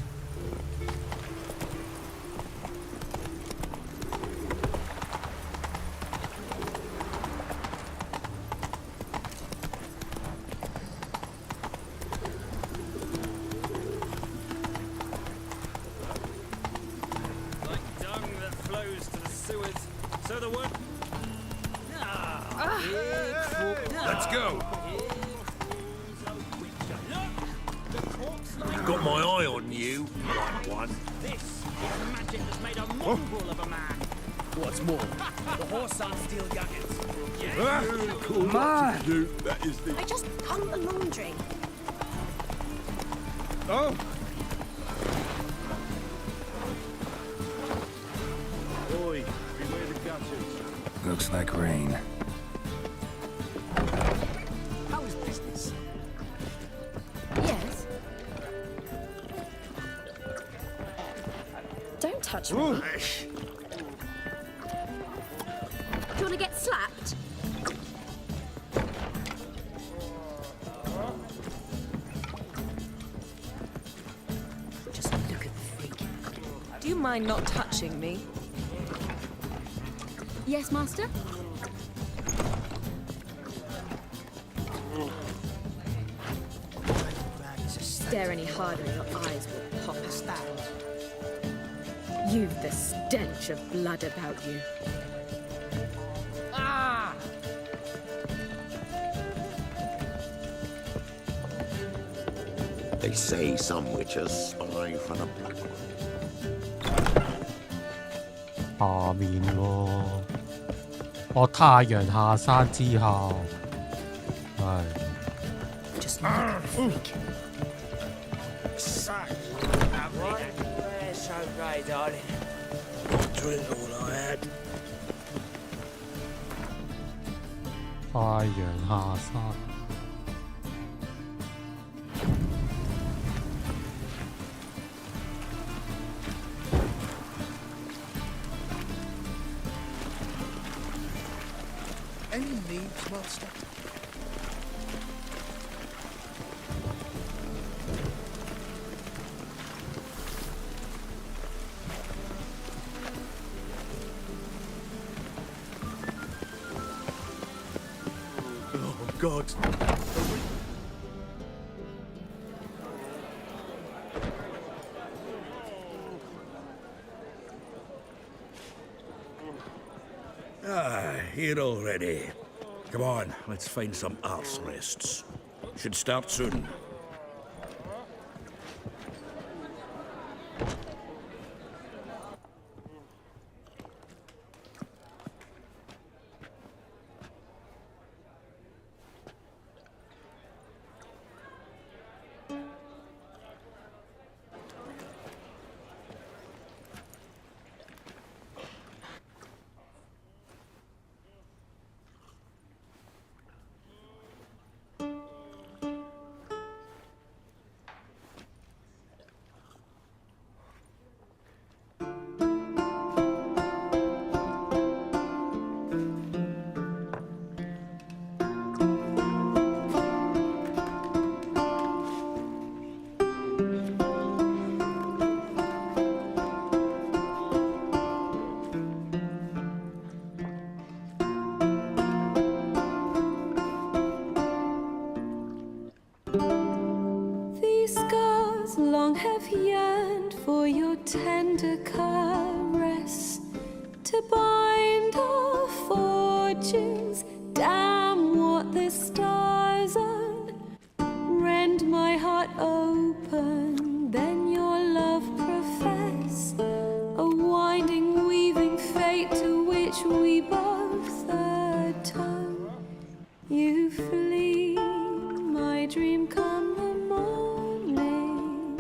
Let's go. Got my eye on you, one. This is magic that's made a mongrel of a man. What's more, the horse aren't steel jackets. That is the... I just hung the laundry. Oh! Oi, beware the gutters. Looks like rain. How is business? Yes. Don't touch me. Do you want to get slapped? Just look at the freak. Do you mind not touching me? Yes, Master? Stare any harder and your eyes will pop out. You've the stench of blood about you. They say some witches spy for the black one. 下面喎，我太陽下山之後，係。Just like a freak. So, right? It's okay, darling. Drink all I had. 太陽下山。Any needs, Master? Oh, God. Here already. Come on, let's find some arse rests. Should start soon. These scars long have yearned for your tender caress, to bind our fortunes. Damn what the stars own. Rend my heart open, then your love profess, a winding, weaving fate to which we both atone. You flee, my dream come the morning.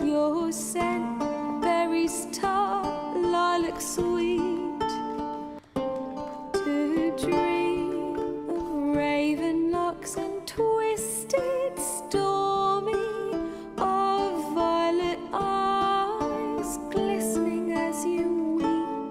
Your scent, berries tart, lilac sweet. To dream of raven locks and twisted, stormy, of violet eyes glistening as you weep.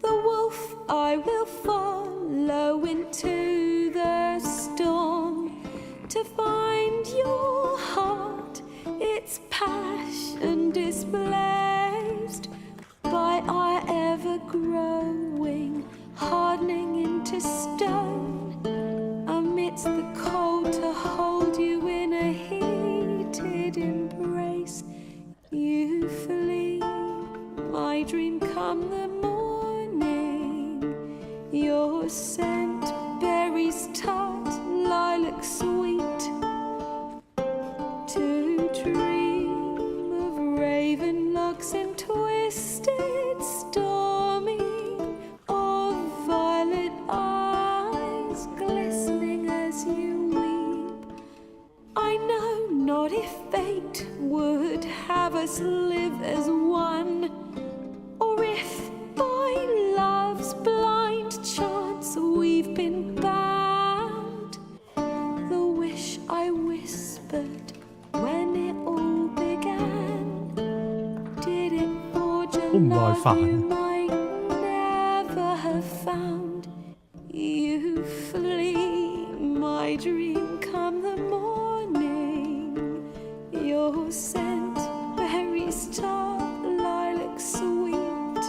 The wolf I will follow into the storm, to find your heart, its passion displaced by our ever-growing, hardening into stone, amidst the cold to hold you in a heated embrace. You flee, my dream come the morning. Your scent, berries tart, lilac sweet. To dream of raven locks and twisted, stormy, of violet eyes glistening as you weep. I know not if fate would have us live as one, or if by love's blind chance we've been bound. The wish I whispered when it all began, did it forge a love you might never have found? You flee, my dream come the morning. Your scent, berries tart, lilac sweet.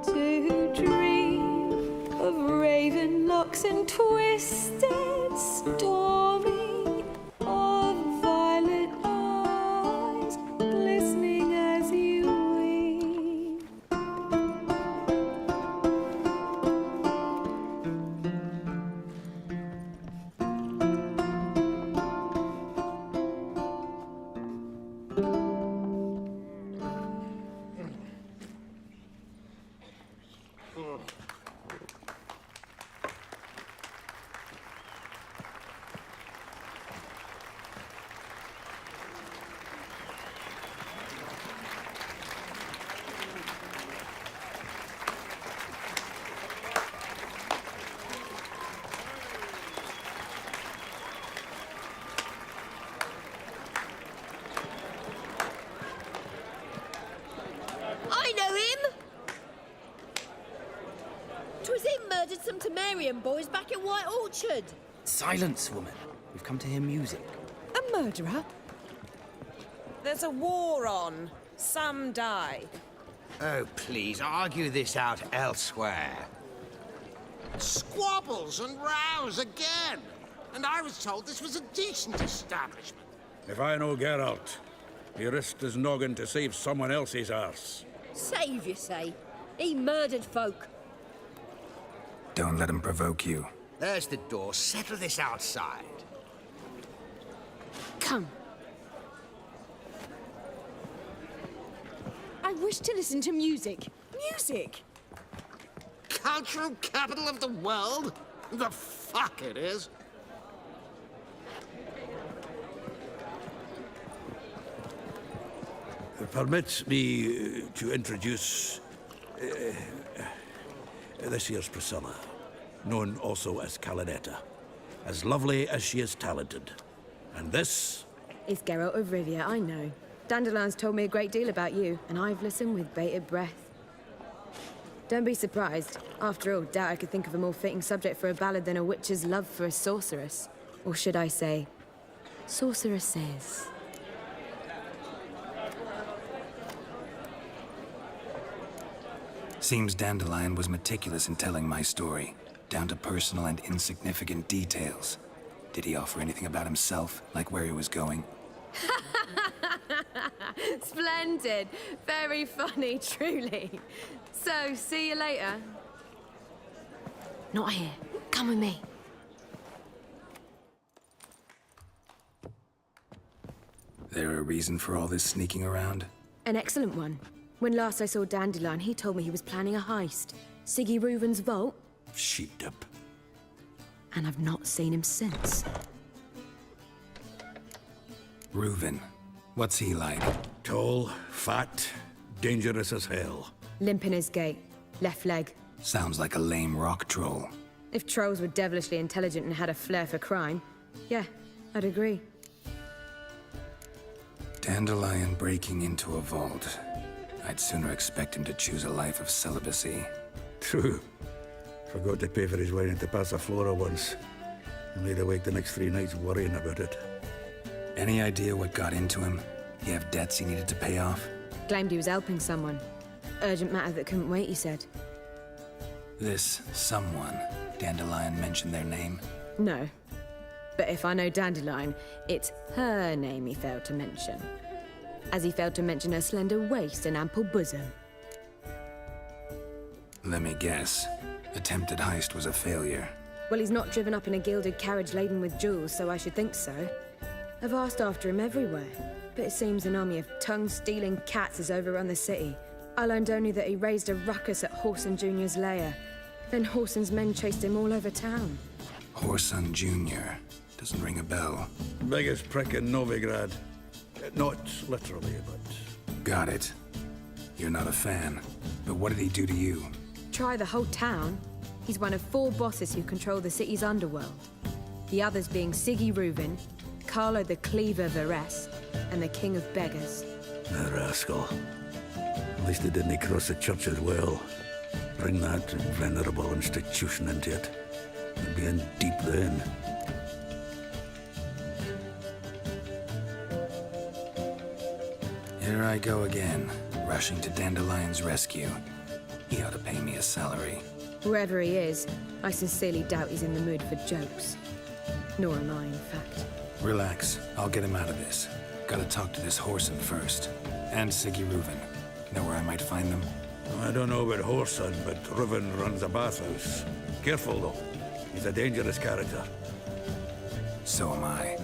To dream of raven locks and twisted, stormy, of violet eyes glistening as you weep. I know him! 'Twas him murdered some Temerian boys back in White Orchard. Silence, woman. We've come to hear music. A murderer? There's a war on. Some die. Oh, please, argue this out elsewhere. Squabbles and rows again! And I was told this was a decent establishment. If I know Geralt, he risked his noggin to save someone else's arse. Save, you say? He murdered folk. Don't let him provoke you. There's the door. Settle this outside. Come. I wish to listen to music. Music! Cultural capital of the world? The fuck it is. Permit me to introduce this here's Priscilla, known also as Calinetta. As lovely as she is talented. And this? It's Geralt of Rivia, I know. Dandelion's told me a great deal about you, and I've listened with bated breath. Don't be surprised. After all, doubt I could think of a more fitting subject for a ballad than a witch's love for a sorceress. Or should I say, sorceresses. Seems Dandelion was meticulous in telling my story, down to personal and insignificant details. Did he offer anything about himself, like where he was going? Splendid. Very funny, truly. So, see you later. Not here. Come with me. There a reason for all this sneaking around? An excellent one. When last I saw Dandelion, he told me he was planning a heist. Siggy Reuven's vault. Sheeped up. And I've not seen him since. Reuven. What's he like? Tall, fat, dangerous as hell. Limp in his gait. Left leg. Sounds like a lame rock troll. If trolls were devilishly intelligent and had a flair for crime, yeah, I'd agree. Dandelion breaking into a vault. I'd sooner expect him to choose a life of celibacy. True. Forgot to pay for his wedding to Passaflora once. And laid awake the next 3 nights worrying about it. Any idea what got into him? He have debts he needed to pay off? Claimed he was helping someone. Urgent matter that couldn't wait, he said. This someone, Dandelion mentioned their name? No. But if I know Dandelion, it's her name he failed to mention. As he failed to mention her slender waist and ample bosom. Let me guess. Attempted heist was a failure. Well, he's not driven up in a gilded carriage laden with jewels, so I should think so. I've asked after him everywhere, but it seems an army of tongue-stealing cats has overrun the city. I learned only that he raised a ruckus at Whoreson Jr.'s lair. Then Whoreson's men chased him all over town. Whoreson Jr. Doesn't ring a bell. Biggest prick in Novigrad. Not literally, but... Got it. You're not a fan. But what did he do to you? Try the whole town. He's one of 4 bosses who control the city's underworld. The others being Siggy Reuven, Carlo the Cleaver Varese, and the King of Beggars. A rascal. At least they didn't cross the church as well. Bring that venerable institution into it. They'd be in deep then. Here I go again, rushing to Dandelion's rescue. He ought to pay me a salary. Wherever he is, I sincerely doubt he's in the mood for jokes. Nor am I, in fact. Relax, I'll get him out of this. Gotta talk to this Whoreson first. And Siggy Reuven. Know where I might find them? I don't know about Whoreson, but Reuven runs a bathhouse. Careful, though. He's a dangerous character. So am I.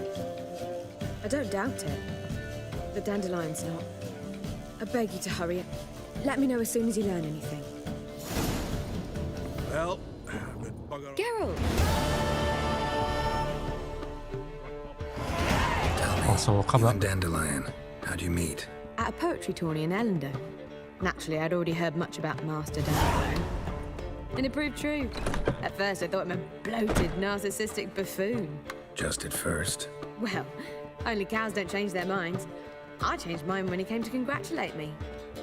I don't doubt it. But Dandelion's not. I beg you to hurry. Let me know as soon as you learn anything. Well, bugger. Geralt! 數級啦。 Dandelion, how'd you meet? At a poetry tourney in Ellendale. Naturally, I'd already heard much about Master Dandelion. And it proved true. At first, I thought him a bloated, narcissistic buffoon. Just at first. Well, only cows don't change their minds. I changed mine when he came to congratulate me.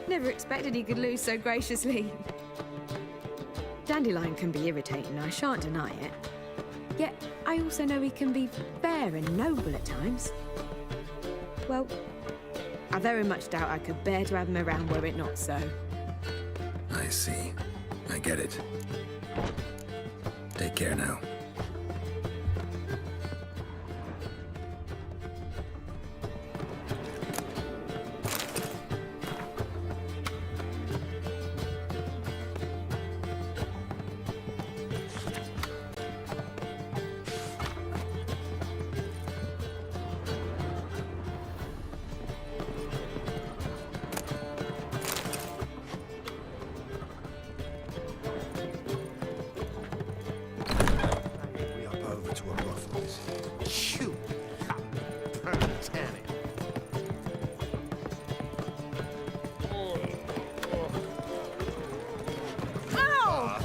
Never expected he could lose so graciously. Dandelion can be irritating, I shan't deny it. Yet, I also know he can be fair and noble at times. Well, I very much doubt I could bear to have him around were it not so. I see. I get it. Take care now.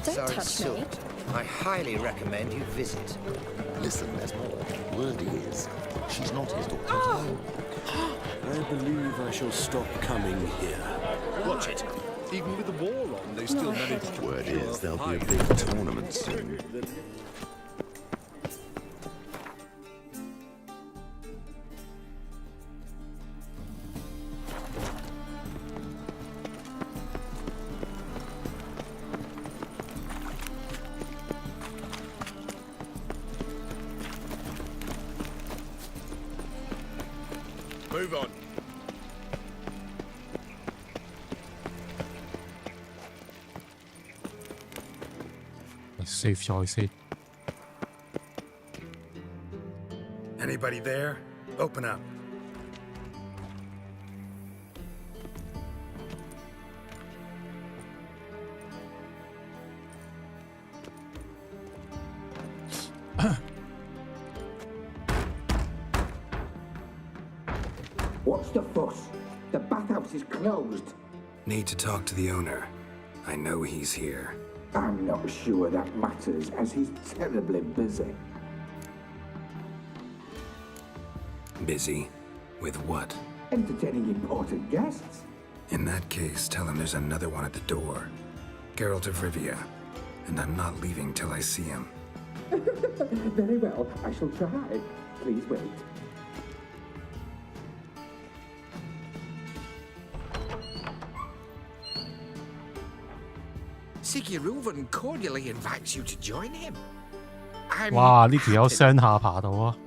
Don't touch me. I highly recommend you visit. Listen, there's more. Word is, she's not his daughter. I believe I shall stop coming here. Watch it. Even with the war on, they still manage to... Word is, there'll be a big tournament soon. Move on. Safe choice. Anybody there? Open up. What's the fuss? The bathhouse is closed. Need to talk to the owner. I know he's here. I'm not sure that matters, as he's terribly busy. Busy? With what? Entertaining important guests. In that case, tell him there's another one at the door. Geralt of Rivia. And I'm not leaving till I see him. Very well, I shall try. Please wait. Siguruvin cordially invites you to join him. 哇！呢條友雙下爬到啊！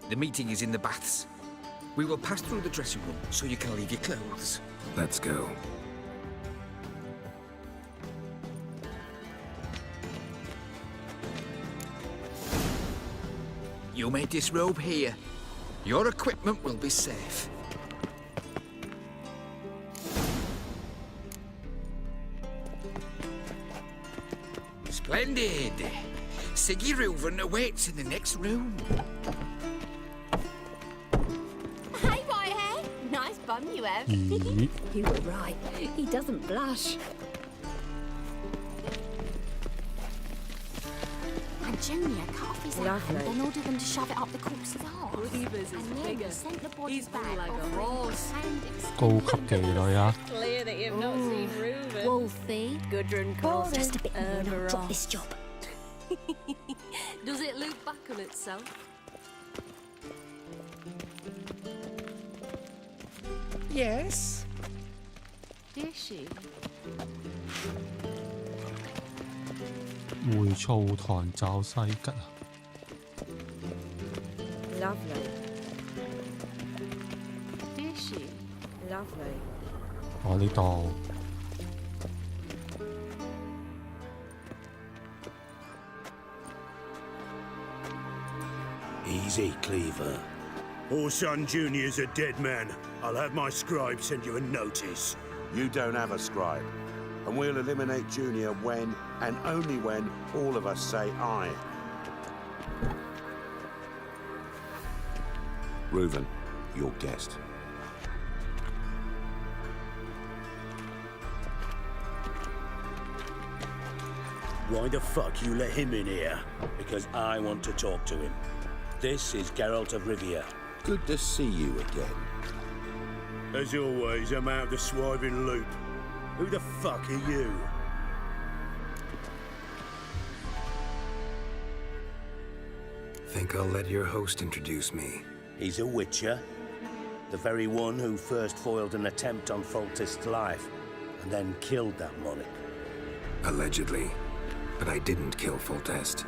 The meeting is in the baths. We will pass through the dressing room so you can leave your clothes. Let's go. You may disrobe here. Your equipment will be safe. Splendid! Siguruvin awaits in the next room. Hey, Whitehair. Nice bum you have. You were right. He doesn't blush. And Junior cut off his hand, Lovely. then ordered them to shove it up the corpse's arse. Reavers is And then bigger. sent the body He's back like a offering horse. hand 高級妓女啊！ Clear that you've not seen Reuben. Wolfie. Gudrun Hold calls just a it bit more and I'll drop this Urberos. job. Does it loop back on itself? Yes? Did she? 梅醋糖炒西吉啊！ Lovely. Did she? Lovely. 我呢度 Easy, Cleaver. Orson Jr.'s a dead man. I'll have my scribe send you a notice. You don't have a scribe. And we'll eliminate Junior when, and only when, all of us say aye. Reuven, your guest. Why the fuck you let him in here? Because I want to talk to him. This is Geralt of Rivia. Good to see you again. As always, I'm out of the swiving loop. Who the fuck are you? Think I'll let your host introduce me. He's a witcher. The very one who first foiled an attempt on Foltest's life, and then killed that monarch. Allegedly. But I didn't kill Foltest.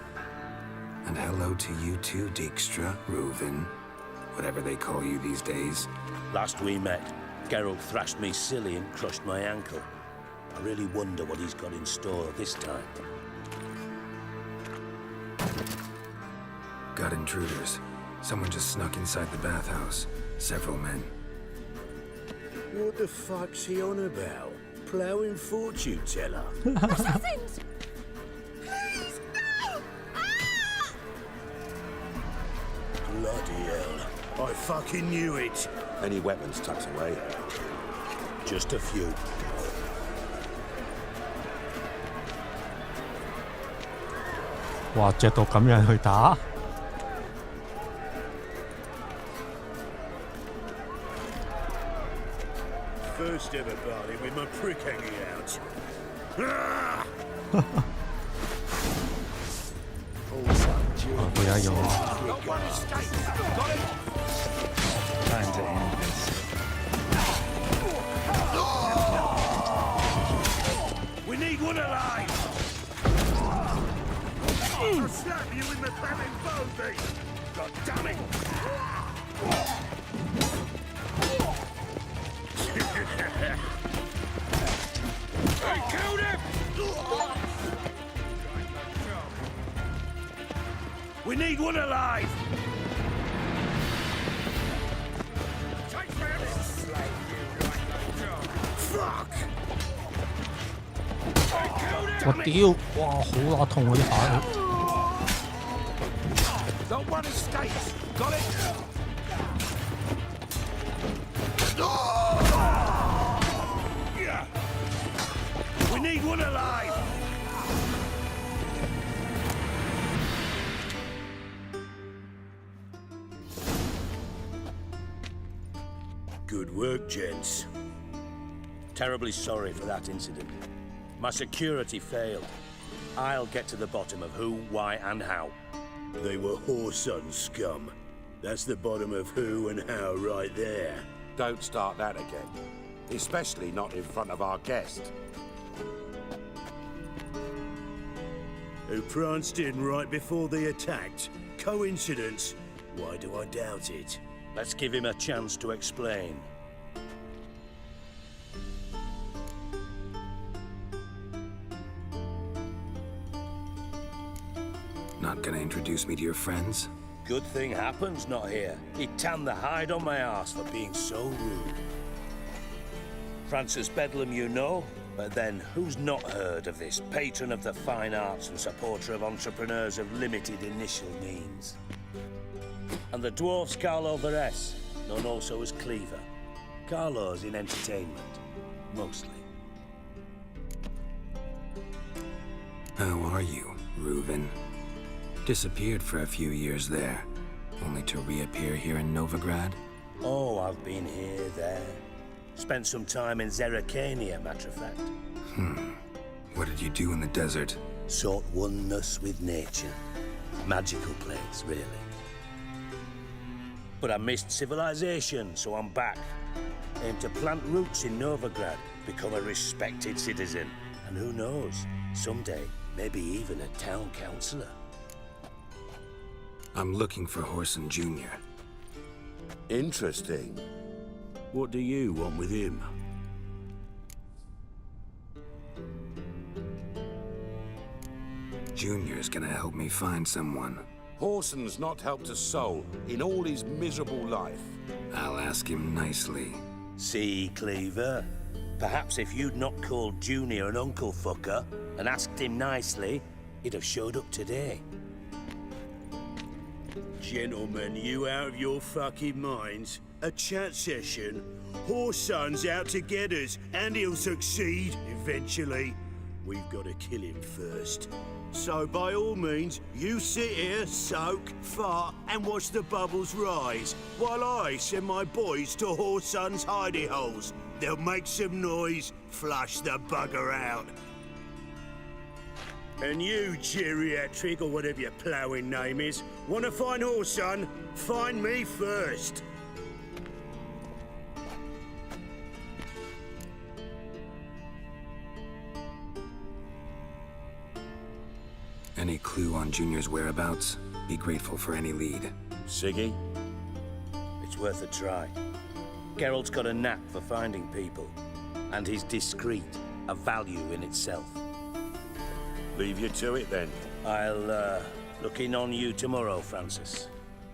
And hello to you too, Dijkstra, Reuven, whatever they call you these days. Last we met, Geralt thrashed me silly and crushed my ankle. I really wonder what he's got in store this time. Got intruders. Someone just snuck inside the bathhouse. Several men. What the fuck's he on about? Ploughing fortune teller? Assassins! Please, no! Ah! Bloody hell. I fucking knew it. Any weapons tucked away? Just a few. Wow, 着到咁樣去打。First ever party with my prick hanging out. Ah! 佢有用。Time to end this. We need one alive! I'll slap you in the belly, Bobby! God damn it! I killed him! We need one alive! Fuck! 我屌！哇，好乸痛嗰啲下。The one escapes! Got it? We need one alive! Good work, gents. Terribly sorry for that incident. My security failed. I'll get to the bottom of who, why, and how. They were whoreson scum. That's the bottom of who and how right there. Don't start that again. Especially not in front of our guest. Who pranced in right before they attacked. Coincidence? Why do I doubt it? Let's give him a chance to explain. Not gonna introduce me to your friends? Good thing Happen's not here. He tanned the hide on my arse for being so rude. Francis Bedlam you know, but then who's not heard of this patron of the fine arts and supporter of entrepreneurs of limited initial means? And the dwarf's Carlo Veres, known also as Cleaver. Carlo's in entertainment, mostly. How are you, Reuven? Disappeared for a few years there, only to reappear here in Novigrad? Oh, I've been here, there. Spent some time in Zerrikania, matter of fact. What did you do in the desert? Sought oneness with nature. Magical place, really. But I missed civilization, so I'm back. Aim to plant roots in Novigrad, become a respected citizen. And who knows, someday, maybe even a town councillor. I'm looking for Whoreson Jr. Interesting. What do you want with him? Junior's gonna help me find someone. Horson's not helped a soul in all his miserable life. I'll ask him nicely. See, Cleaver? Perhaps if you'd not called Junior an uncle fucker and asked him nicely, he'd have showed up today. Gentlemen, you out of your fucking minds? A chat session? Horson's out to get us, and he'll succeed eventually. We've got to kill him first. So by all means, you sit here, soak, fart, and watch the bubbles rise, while I send my boys to Horson's hidey holes. They'll make some noise, flush the bugger out. And you, geriatric, or whatever your ploughing name is, want to find Horson? Find me first. Any clue on Junior's whereabouts? Be grateful for any lead. Siggy? It's worth a try. Geralt's got a knack for finding people, and he's discreet, a value in itself. Leave you to it, then. I'll, look in on you tomorrow, Francis.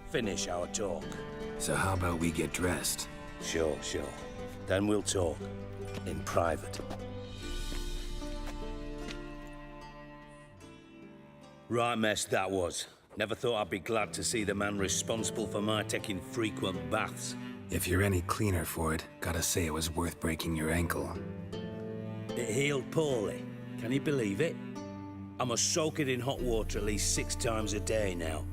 Finish our talk. So how about we get dressed? Sure. Then we'll talk. In private. Right mess that was. Never thought I'd be glad to see the man responsible for my taking frequent baths. If you're any cleaner for it, gotta say it was worth breaking your ankle. It healed poorly. Can you believe it? I must soak it in hot water at least 6 times a day now.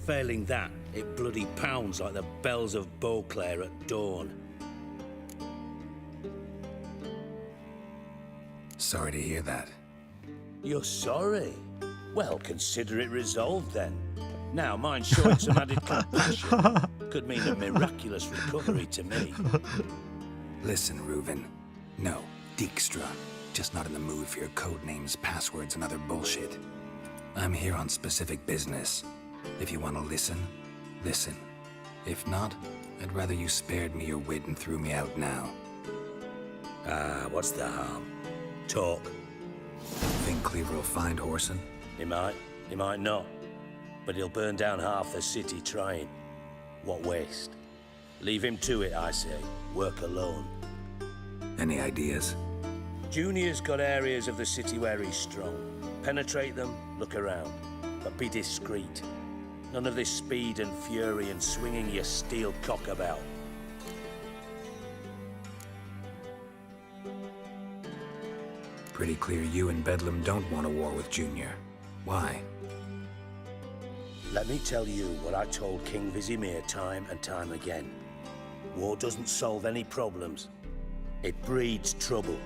Failing that, it bloody pounds like the bells of Beauclair at dawn. Sorry to hear that. You're sorry? Well, consider it resolved then. Now, mind showing some added compassion could mean a miraculous recovery to me. Listen, Reuven. No, Dijkstra. Just not in the mood for your code names, passwords, and other bullshit. I'm here on specific business. If you want to listen, listen. If not, I'd rather you spared me your wit and threw me out now. What's the harm? Talk. Think Cleaver will find Horson? He might not. But he'll burn down half the city trying. What waste? Leave him to it, I say. Work alone. Any ideas? Junior's got areas of the city where he's strong. Penetrate them, look around. But be discreet. None of this speed and fury and swinging your steel cock about. Pretty clear you and Bedlam don't want a war with Junior. Why? Let me tell you what I told King Vizimir time and time again. War doesn't solve any problems. It breeds trouble.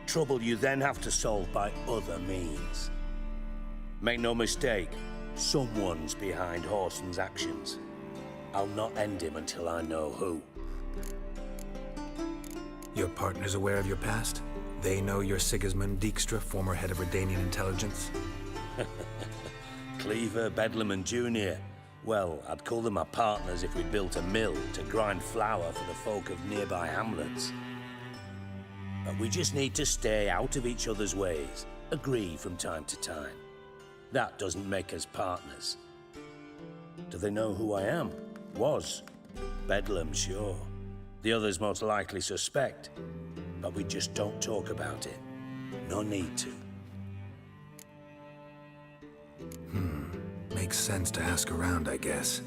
Trouble you then have to solve by other means. Make no mistake, someone's behind Horson's actions. I'll not end him until I know who. Your partner's aware of your past? They know you're Sigismund Dijkstra, former head of Redanian intelligence? Cleaver, Bedlam and Junior. Well, I'd call them my partners if we built a mill to grind flour for the folk of nearby hamlets. But we just need to stay out of each other's ways, agree from time to time. That doesn't make us partners. Do they know who I am? Was. Bedlam, sure. The others most likely suspect. But we just don't talk about it. No need to. Makes sense to ask around, I guess.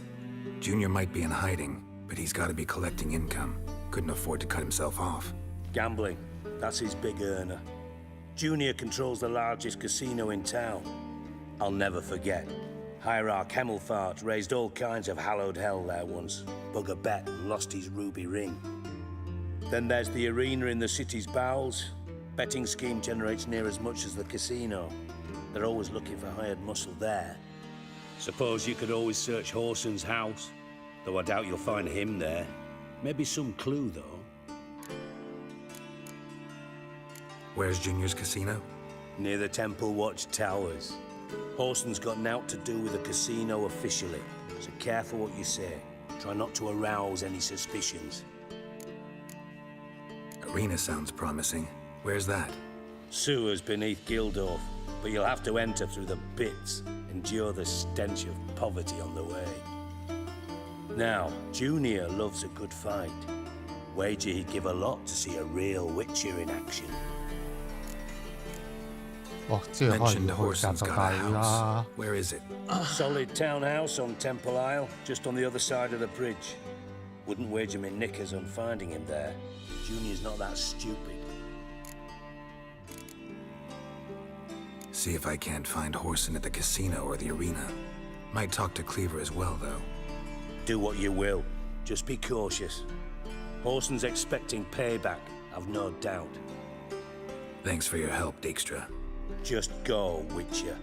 Junior might be in hiding, but he's got to be collecting income. Couldn't afford to cut himself off. Gambling. That's his big earner. Junior controls the largest casino in town. I'll never forget. Hierarch Hemmelfart raised all kinds of hallowed hell there once. Bug a bet and lost his ruby ring. Then there's the arena in the city's bowels. Betting scheme generates near as much as the casino. They're always looking for hired muscle there. Suppose you could always search Horson's house, though I doubt you'll find him there. Maybe some clue, though. Where's Junior's casino? Near the Temple Watch Towers. Horson's got naught to do with the casino officially, so careful what you say. Try not to arouse any suspicions. Arena sounds promising. Where's that? Sewers beneath Gildorf, but you'll have to enter through the bits, endure the stench of poverty on the way. Now, Junior loves a good fight. Wager he'd give a lot to see a real Witcher in action. 哦，即係可能 Mentioned 要去 Horson's 夾 got 大 a 會 house. 啦。 Where is it? Solid townhouse on Temple Isle, just on the other side of the bridge. Wouldn't wager me knickers on finding him there. Junior's not that stupid. See if I can't find Horson at the casino or the arena. Might talk to Cleaver as well, though. Do what you will. Just be cautious. Horson's expecting payback, I've no doubt. Thanks for your help, Dijkstra. Just go, Witcher.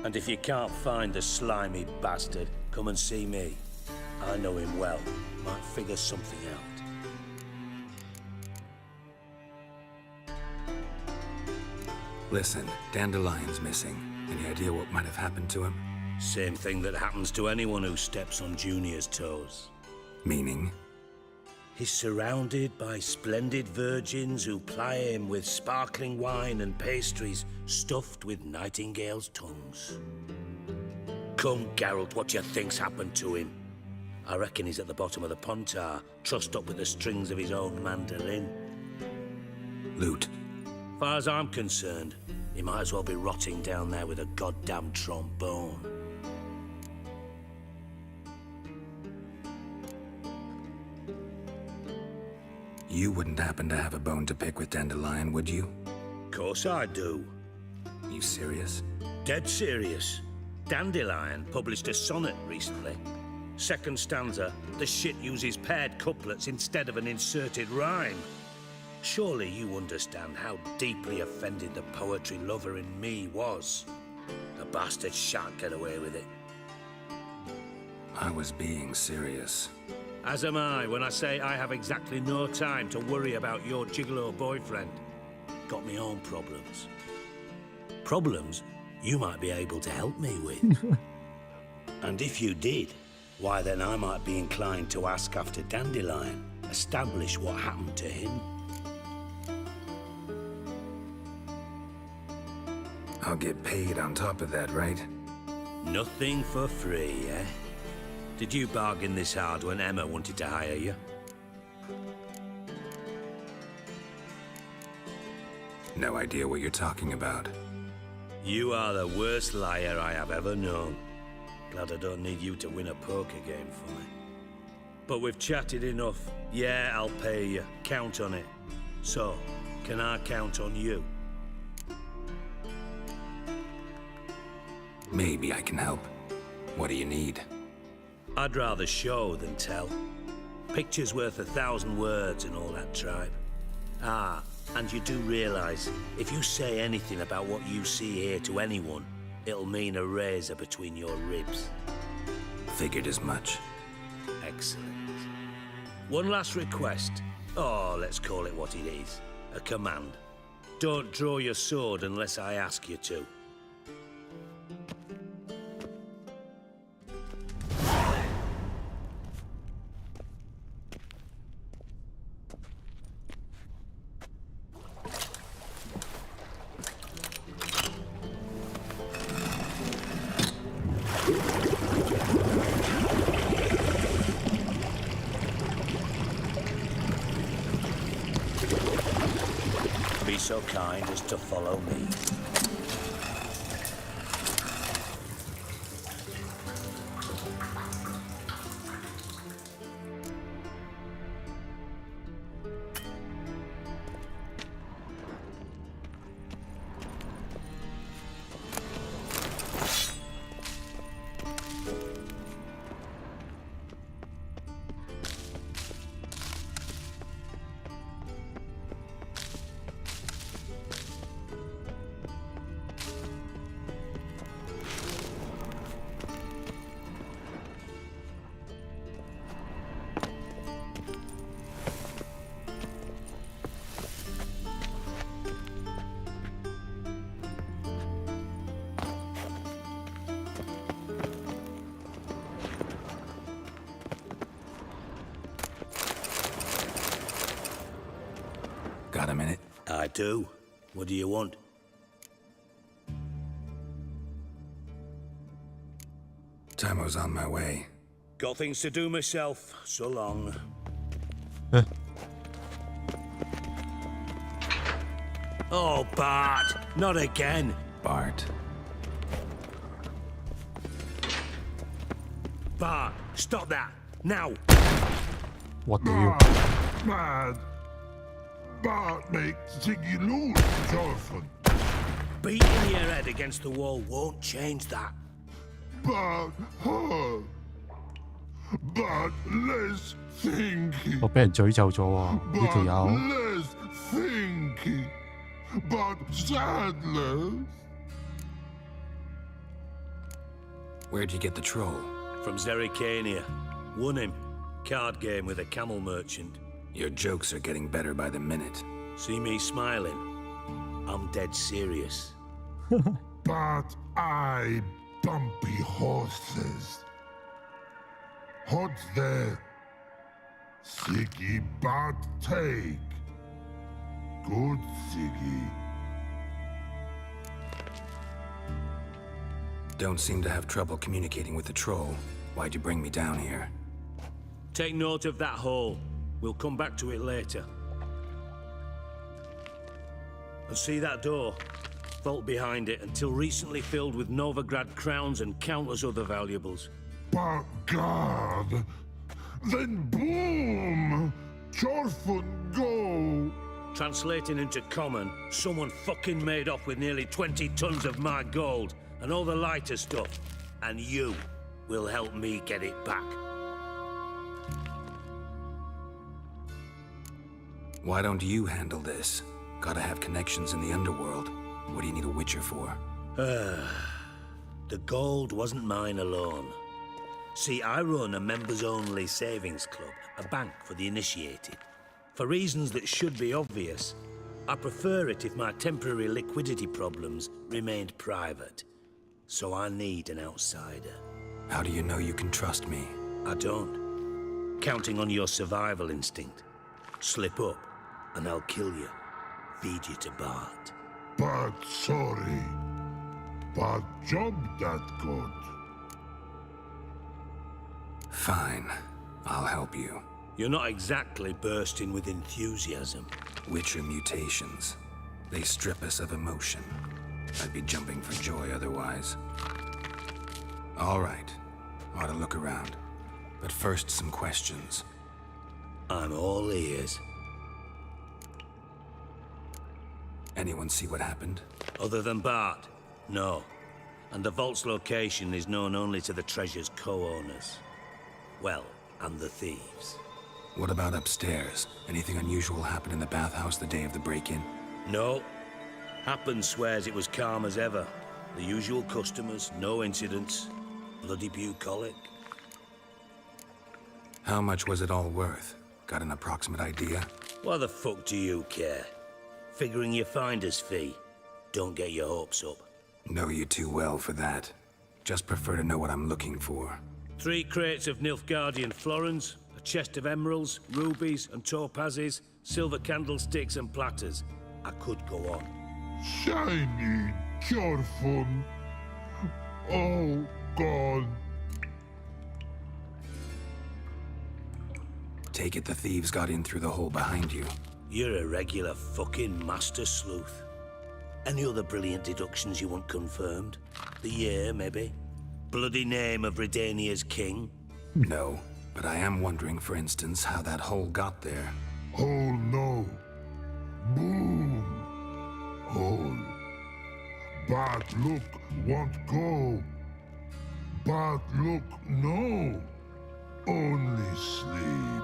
And if you can't find the slimy bastard, come and see me. I know him well. Might figure something out. Listen, Dandelion's missing. Any idea what might have happened to him? Same thing that happens to anyone who steps on Junior's toes. Meaning? He's surrounded by splendid virgins who ply him with sparkling wine and pastries stuffed with nightingales' tongues. Come, Geralt, what do you think's happened to him? I reckon he's at the bottom of the Pontar, trussed up with the strings of his own mandolin. Loot. Far as I'm concerned, he might as well be rotting down there with a goddamn trombone. You wouldn't happen to have a bone to pick with Dandelion, would you? Course I do. You serious? Dead serious. Dandelion published a sonnet recently. Second stanza, the shit uses paired couplets instead of an inserted rhyme. Surely you understand how deeply offended the poetry lover in me was. The bastard shan't get away with it. I was being serious. As am I when I say I have exactly no time to worry about your gigolo boyfriend. Got me own problems. Problems you might be able to help me with. And if you did, why then I might be inclined to ask after Dandelion, establish what happened to him. I'll get paid on top of that, right? Nothing for free, eh? Did you bargain this hard when Emma wanted to hire you? No idea what you're talking about. You are the worst liar I have ever known. Glad I don't need you to win a poker game for me. But we've chatted enough. Yeah, I'll pay you. Count on it. So, can I count on you? Maybe I can help. What do you need? I'd rather show than tell. Picture's worth 1,000 words and all that tribe. Ah, and you do realize, if you say anything about what you see here to anyone, it'll mean a razor between your ribs. Figured as much. Excellent. One last request. Oh, let's call it what it is. A command. Don't draw your sword unless I ask you to. Be so kind as to follow me. Got a minute? I do. What do you want? Time's on my way. Got things to do myself. So long. Oh, Bart! Not again! Bart. Bart, stop that! Now! What do you... Mad. Bart makes Ziggy lose, Jonathan. Beating your head against the wall won't change that. But her. But less thinking. 我俾人詛咒咗喎，呢條友。 Less thinking. But sadness. Where'd you get the troll? From Zerrikania. Won him. Card game with a camel merchant. Your jokes are getting better by the minute. See me smiling? I'm dead serious. But I bumpy horses. What's there? Siggy but take. Good Siggy. Don't seem to have trouble communicating with the troll. Why'd you bring me down here? Take note of that hole. We'll come back to it later. And see that door? Vault behind it, until recently filled with Novigrad crowns and countless other valuables. But God, then boom! Chorfun go! Translating into common, someone fucking made off with nearly 20 tons of my gold and all the lighter stuff. And you will help me get it back. Why don't you handle this? Gotta have connections in the underworld. What do you need a witcher for? The gold wasn't mine alone. See, I run a members-only savings club, a bank for the initiated. For reasons that should be obvious, I prefer it if my temporary liquidity problems remained private. So I need an outsider. How do you know you can trust me? I don't. Counting on your survival instinct. Slip up, and I'll kill you. Feed you to Bart. But sorry. But job that good. Fine. I'll help you. You're not exactly bursting with enthusiasm. Witcher mutations. They strip us of emotion. I'd be jumping for joy otherwise. All right. Ought to look around. But first, some questions. I'm all ears. Anyone see what happened? Other than Bart? No. And the vault's location is known only to the treasure's co-owners. Well, and the thieves. What about upstairs? Anything unusual happen in the bathhouse the day of the break-in? No. Happen swears it was calm as ever. The usual customers, no incidents. Bloody bucolic. How much was it all worth? Got an approximate idea? Why the fuck do you care? Figuring your finder's fee. Don't get your hopes up. Know you too well for that. Just prefer to know what I'm looking for. 3 crates of Nilfgaardian florins, a chest of emeralds, rubies and topazes, silver candlesticks and platters. I could go on. Shiny, Chorfun. Oh, God. Take it the thieves got in through the hole behind you. You're a regular fucking master sleuth. Any other brilliant deductions you want confirmed? The year, maybe? Bloody name of Redania's king? No, but I am wondering, for instance, how that hole got there. Hole no. Boom. Hole. But look, won't go. But look, no. Only sleep.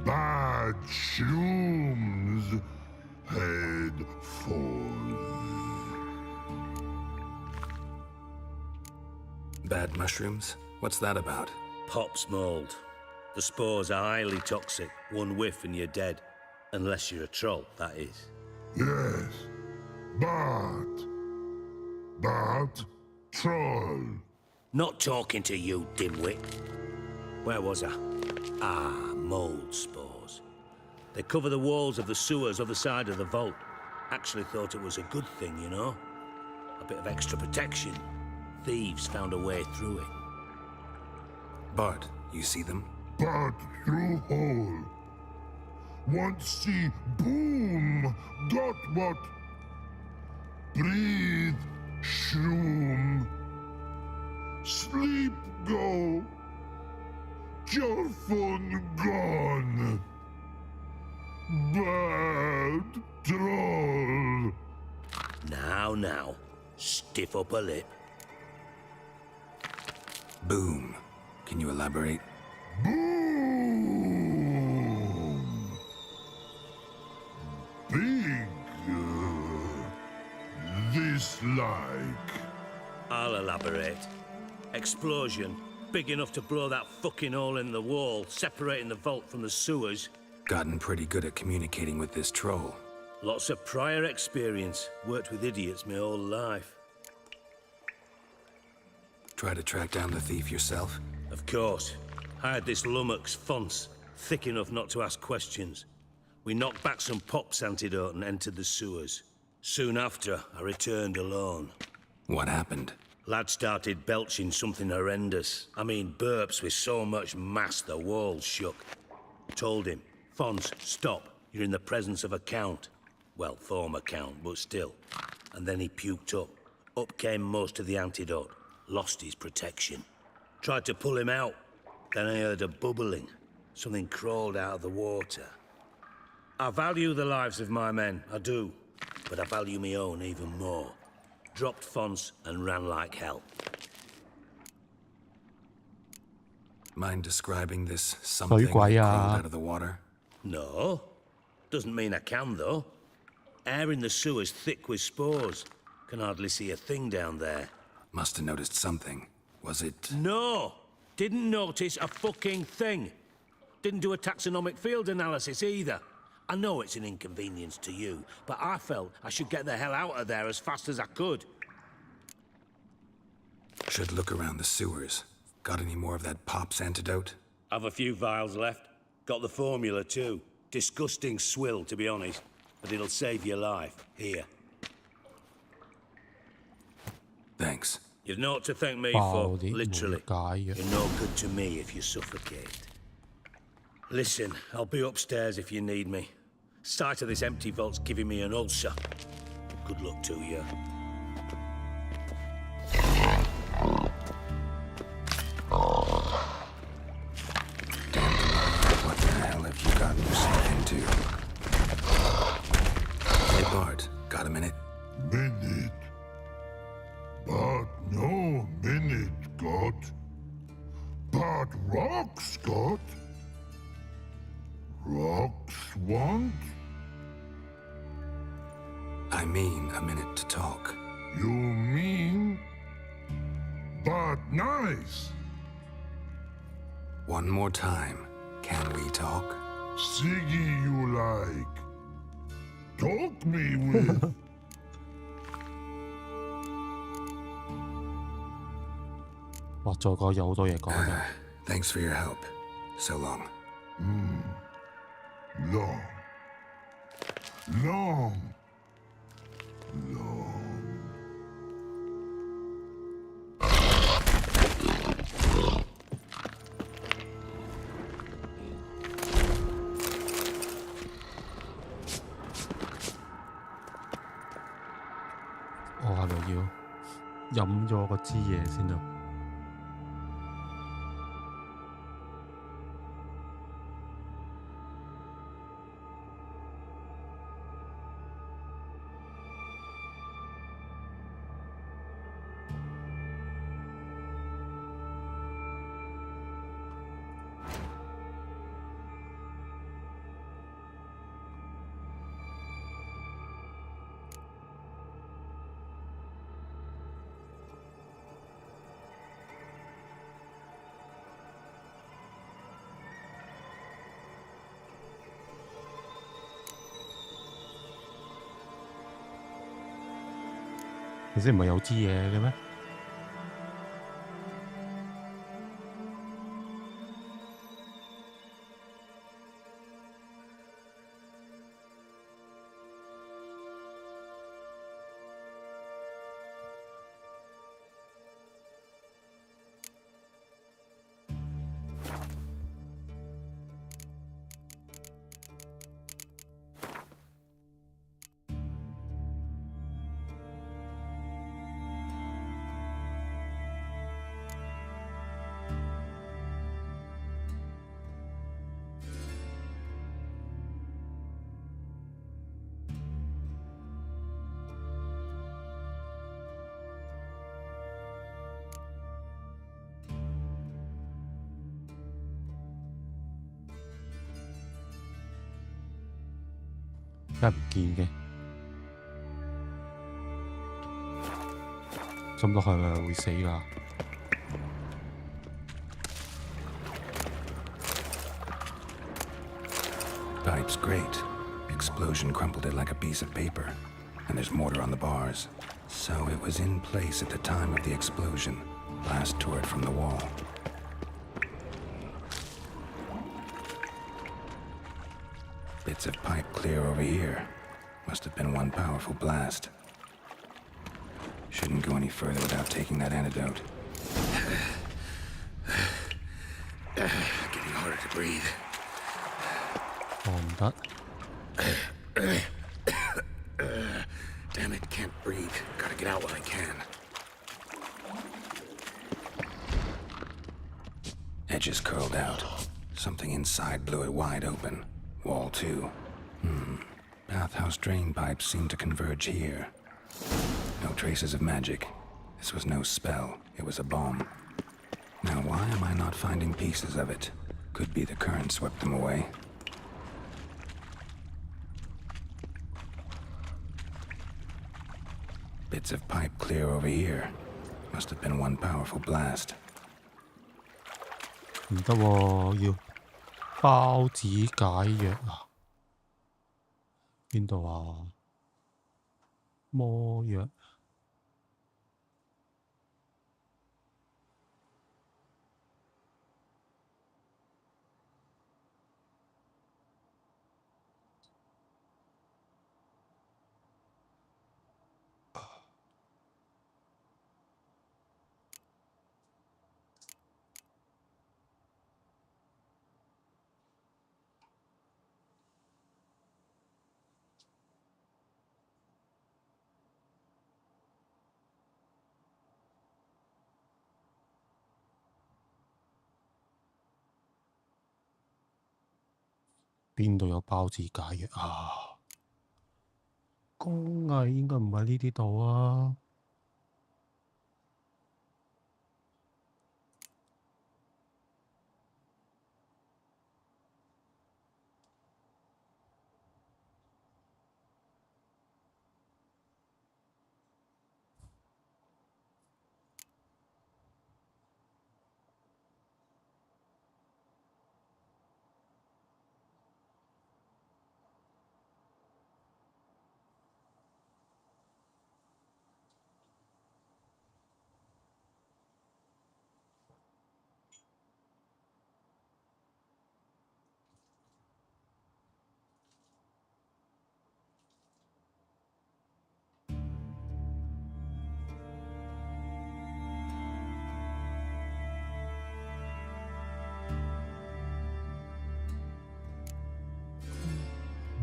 Bad shrooms. Head forth. Bad mushrooms? What's that about? Pop's mold. The spores are highly toxic. One whiff and you're dead. Unless you're a troll, that is. Yes. But troll. Not talking to you, dimwit. Where was I? Ah, mold spores. They cover the walls of the sewers other side of the vault. Actually thought it was a good thing, you know? A bit of extra protection. Thieves found a way through it. Bart, you see them? But through hole. Want see boom, got what? Breathe, shroom. Sleep go. Your fun gone. Bad troll. Now, stiff upper lip. Boom. Can you elaborate? Boom. Big. This like. I'll elaborate. Explosion, big enough to blow that fucking hole in the wall, separating the vault from the sewers. Gotten pretty good at communicating with this troll. Lots of prior experience. Worked with idiots my whole life. Try to track down the thief yourself? Of course. Hired this lummox, Fonce, thick enough not to ask questions. We knocked back some Pop's antidote and entered the sewers. Soon after, I returned alone. What happened? Lad started belching something horrendous. I mean, burps with so much mass the walls shook. Told him, Fonce, stop. You're in the presence of a count. Well, former count, but still. And then he puked up. Up came most of the antidote. Lost his protection. Tried to pull him out. Then I heard a bubbling. Something crawled out of the water. I value the lives of my men, I do. But I value my own even more. Dropped Fonce and ran like hell. Mind describing this something that crawled out of the water? No. Doesn't mean I can, though. Air in the sewer's thick with spores. Can hardly see a thing down there. Must have noticed something. Was it... No! Didn't notice a fucking thing. Didn't do a taxonomic field analysis either. I know it's an inconvenience to you, but I felt I should get the hell out of there as fast as I could. Should look around the sewers. Got any more of that Pop's antidote? I've a few vials left. Got the formula too. Disgusting swill, to be honest. But it'll save your life. Here. Thanks. You've naught to thank me for, literally. You're no good to me if you suffocate. Listen, I'll be upstairs if you need me. Sight of this empty vault's giving me an ulcer. Good luck to you. What the hell have you gotten yourself into? Hey Bart, got a minute? Minute. But no minute got. But rocks got. Rocks want? I mean a minute to talk. You mean? But nice. One more time. Can we talk? Siggy you like. Talk me with. Thanks for your help. So long. Long. Long. Long. 我係咪要飲咗個支嘢先啊？你先唔係有支嘢嘅咩？梗係唔見嘅。浸落去係會死㗎。Pipe's great. Explosion crumpled it like a piece of paper. And there's mortar on the bars. So it was in place at the time of the explosion. Blast tore it from the wall. Bits of pipe clear over here. Must have been one powerful blast. Shouldn't go any further without taking that antidote. Getting harder to breathe. 唔得。Damn it, can't breathe. Gotta get out while I can. Edges curled out. Something inside blew it wide open. Wall too. Bathhouse drain pipes seem to converge here. No traces of magic. This was no spell. It was a bomb. Now why am I not finding pieces of it? Could be the current swept them away. Bits of pipe clear over here. Must have been one powerful blast. 唔得喎，要包子解藥啊！邊度啊？魔藥。邊度有包子解藥啊？工藝應該唔喺呢啲度啊。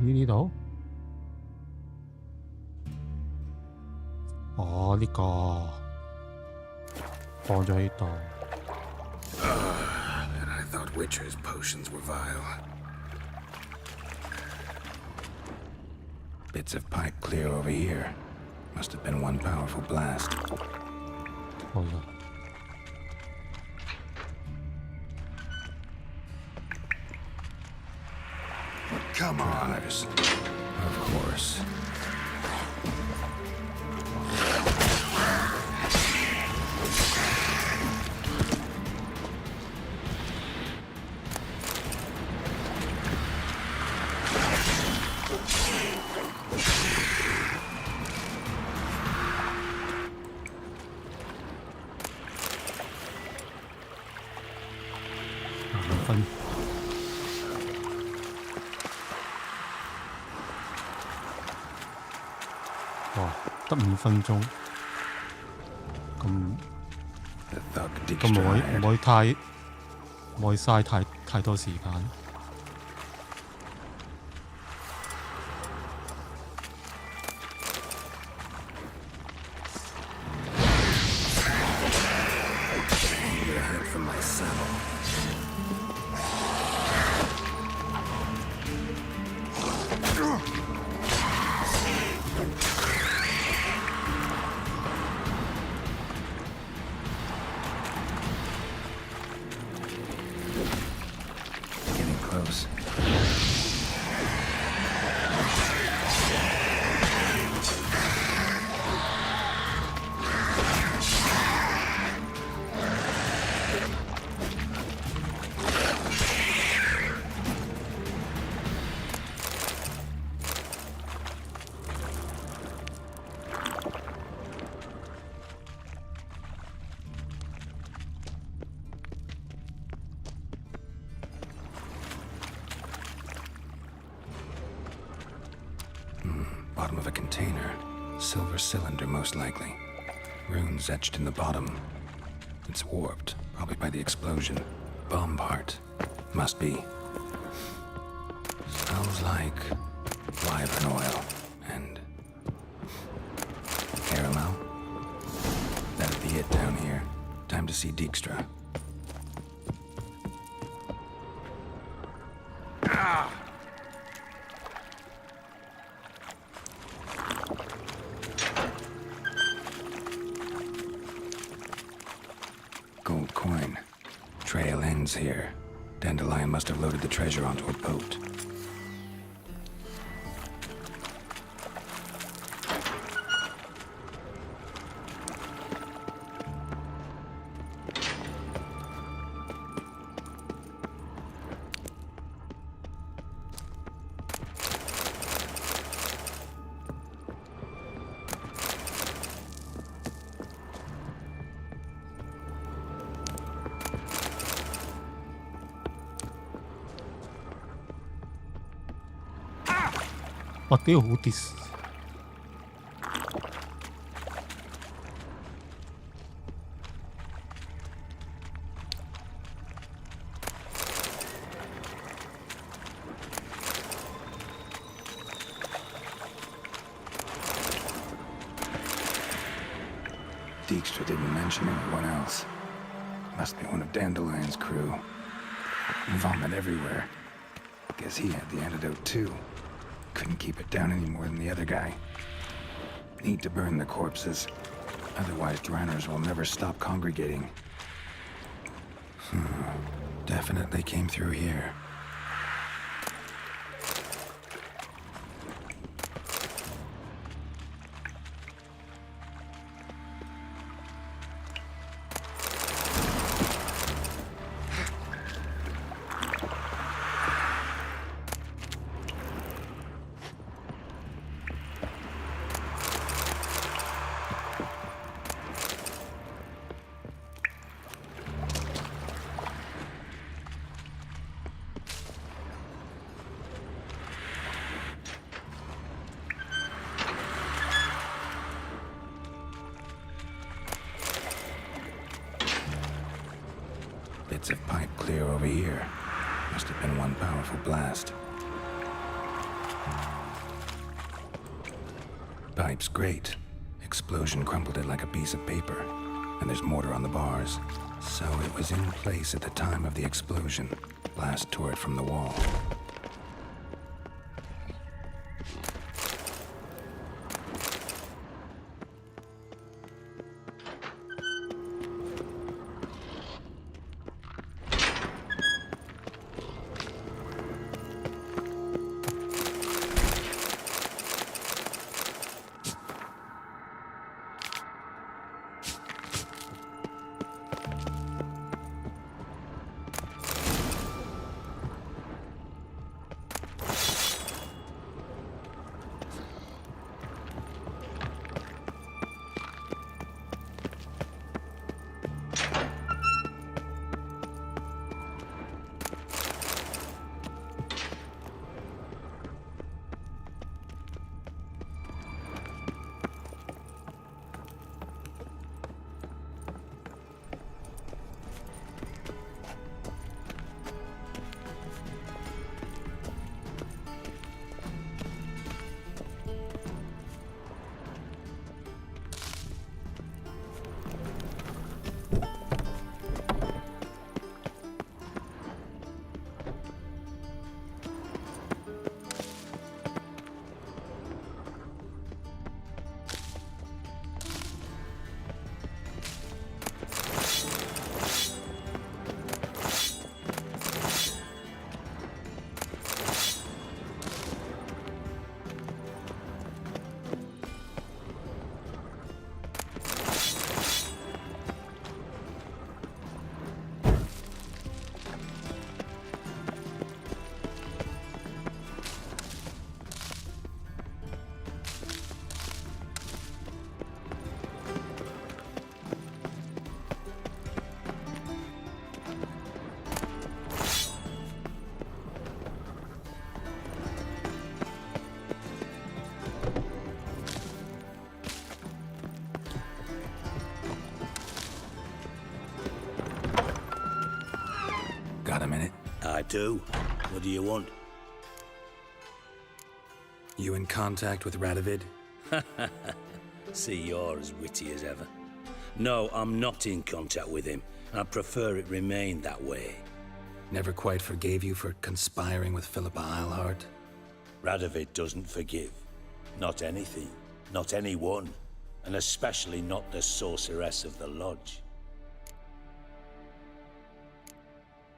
呢度？哦，呢個放咗喺度。And I thought Witcher's potions were vile. Bits of pipe clear over here. Must have been one powerful blast. 好啦。Come on. Of course.得5分鐘，咁唔可以嘥太多時間。Bottom of a container. Silver cylinder, most likely. Runes etched in the bottom. It's warped, probably by the explosion. Bomb part. Must be. Smells like wyvern oil and caramel. That'd be it down here. Time to see Dijkstra. Gold coin. Trail ends here. Dandelion must have loaded the treasure onto a boat.哇！屌好 dis。Dijkstra didn't mention anyone else. Must be one of Dandelion's crew. Vomit everywhere. Guess he had the antidote too. Couldn't keep it down any more than the other guy. Need to burn the corpses. Otherwise, Dranners will never stop congregating. Definitely came through here. Bits of pipe clear over here. Must have been one powerful blast. Pipe's great. Explosion crumpled it like a piece of paper. And there's mortar on the bars. So it was in place at the time of the explosion. Blast tore it from the wall. do. What do you want? You in contact with Radovid? See, you're as witty as ever. No, I'm not in contact with him. I prefer it remained that way. Never quite forgave you for conspiring with Philippa Eilhart? Radovid doesn't forgive. Not anything. Not anyone. And especially not the sorceress of the lodge.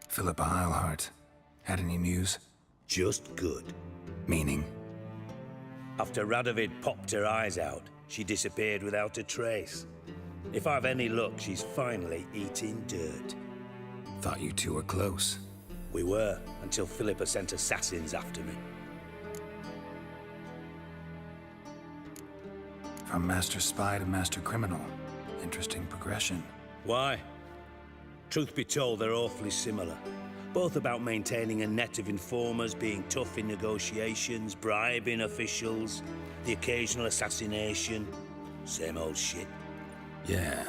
Philippa Eilhart. Had any news? Just good. Meaning? After Radovid popped her eyes out, she disappeared without a trace. If I've any luck, she's finally eating dirt. Thought you two were close. We were, until Philippa sent assassins after me. From master spy to master criminal. Interesting progression. Why? Truth be told, they're awfully similar. Both about maintaining a net of informers, being tough in negotiations, bribing officials, the occasional assassination. Same old shit. Yeah,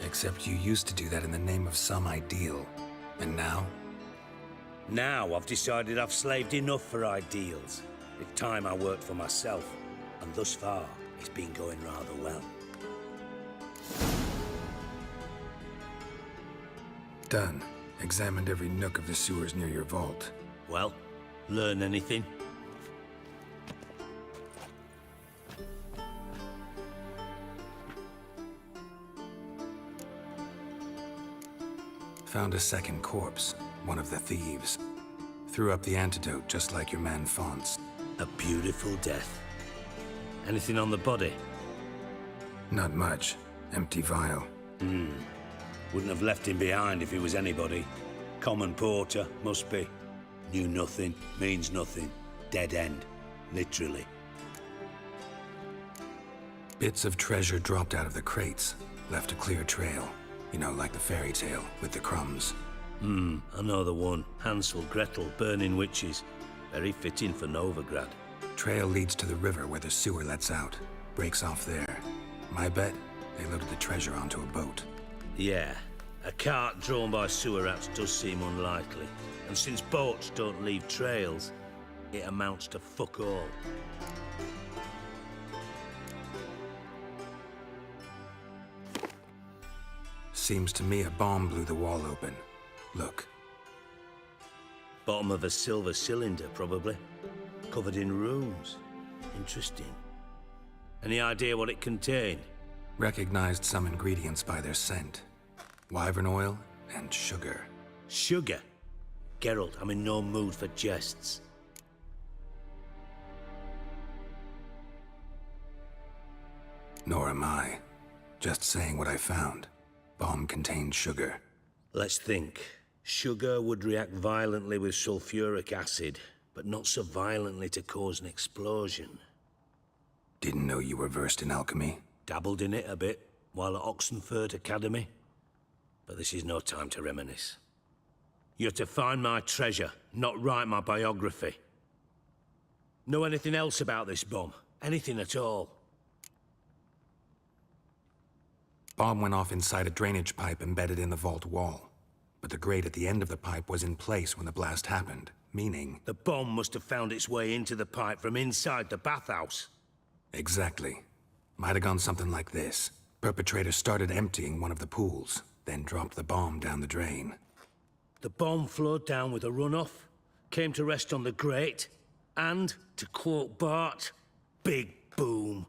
except you used to do that in the name of some ideal. And now? Now I've decided I've slaved enough for ideals. It's time I worked for myself. And thus far, it's been going rather well. Done. Examined every nook of the sewers near your vault. Well, learn anything? Found a second corpse, one of the thieves. Threw up the antidote just like your man Fonz. A beautiful death. Anything on the body? Not much. Empty vial. Wouldn't have left him behind if he was anybody. Common porter, must be. Knew nothing, means nothing. Dead end. Literally. Bits of treasure dropped out of the crates. Left a clear trail. You know, like the fairy tale, with the crumbs. I know the one. Hansel, Gretel, burning witches. Very fitting for Novigrad. Trail leads to the river where the sewer lets out. Breaks off there. My bet, they loaded the treasure onto a boat. Yeah. A cart drawn by sewer rats does seem unlikely. And since boats don't leave trails, it amounts to fuck all. Seems to me a bomb blew the wall open. Look. Bottom of a silver cylinder, probably. Covered in runes. Interesting. Any idea what it contained? Recognized some ingredients by their scent. Wyvern oil and sugar. Sugar? Geralt, I'm in no mood for jests. Nor am I. Just saying what I found. Bomb contained sugar. Let's think. Sugar would react violently with sulfuric acid, but not so violently to cause an explosion. Didn't know you were versed in alchemy. Dabbled in it a bit, while at Oxenford Academy. But this is no time to reminisce. You're to find my treasure, not write my biography. Know anything else about this bomb? Anything at all? Bomb went off inside a drainage pipe embedded in the vault wall. But the grate at the end of the pipe was in place when the blast happened, meaning... The bomb must have found its way into the pipe from inside the bathhouse. Exactly. Might have gone something like this. Perpetrator started emptying one of the pools, then dropped the bomb down the drain. The bomb flowed down with a runoff, came to rest on the grate, and, to quote Bart, big boom.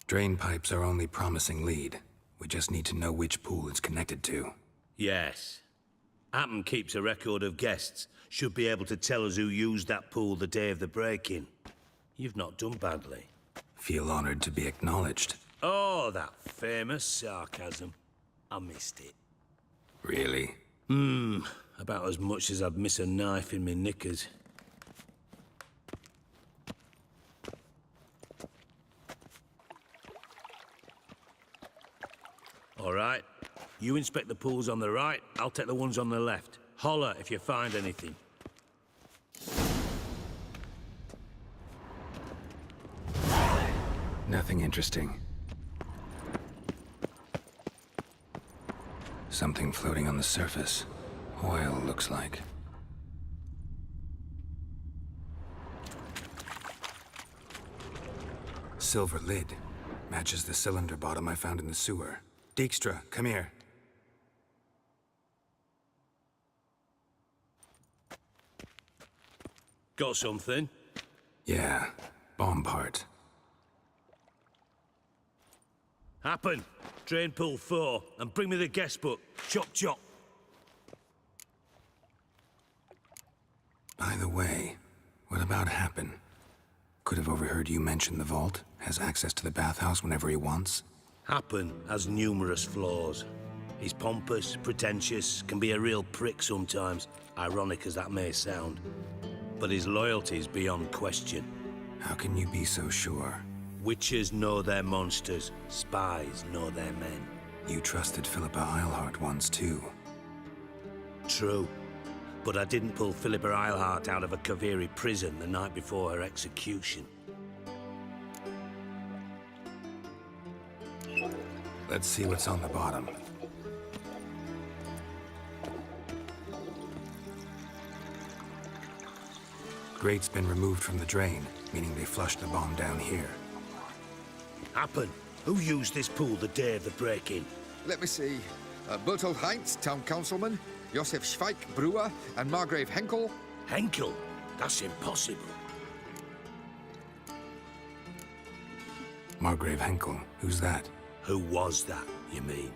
Drain pipes are only promising lead. We just need to know which pool it's connected to. Yes. Appen keeps a record of guests. Should be able to tell us who used that pool the day of the break-in. You've not done badly. Feel honored to be acknowledged. Oh, that famous sarcasm. I missed it. Really? About as much as I'd miss a knife in me knickers. All right. You inspect the pools on the right, I'll take the ones on the left. Holler if you find anything. Nothing interesting. Something floating on the surface. Oil, looks like. Silver lid. Matches the cylinder bottom I found in the sewer. Dijkstra, come here. Got something? Yeah, bomb part. Happen. Drain pool 4, and bring me the guest book. Chop chop. By the way, what about Happen? Could have overheard you mention the vault. Has access to the bathhouse whenever he wants. Happen has numerous flaws. He's pompous, pretentious, can be a real prick sometimes, ironic as that may sound. But his loyalty's beyond question. How can you be so sure? Witches know their monsters, spies know their men. You trusted Philippa Eilhart once too. True. But I didn't pull Philippa Eilhart out of a Kaviri prison the night before her execution. Let's see what's on the bottom. Grate's been removed from the drain, meaning they flushed the bomb down here. Happen. Who used this pool the day of the break-in? Let me see. Bertold Heinz, town councilman, Josef Schweik, brewer, and Margrave Henkel. Henkel? That's impossible. Margrave Henkel? Who's that? Who was that, you mean?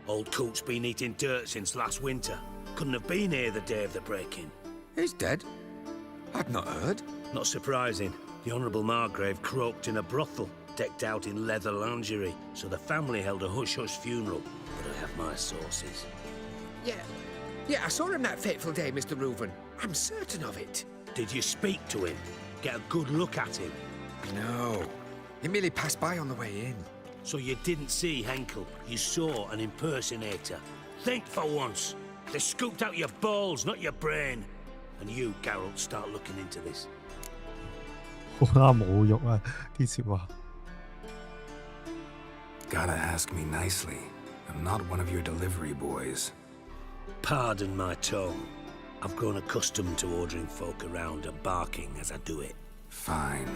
Old Coot's been eating dirt since last winter. Couldn't have been here the day of the break-in. He's dead? I'd not heard. Not surprising. The Honourable Margrave croaked in a brothel, decked out in leather lingerie, so the family held a hush-hush funeral. But I have my sources. Yeah, I saw him that fateful day, Mr. Reuven. I'm certain of it. Did you speak to him? Get a good look at him? No. He merely passed by on the way in. So you didn't see Henkel, you saw an impersonator. Think for once. They scooped out your balls, not your brain. And you, Geralt, start looking into this. 好啦，侮辱啊！啲説話。Gotta ask me nicely. I'm not one of your delivery boys. Pardon my tone. I've grown accustomed to ordering folk around and barking as I do it. Fine.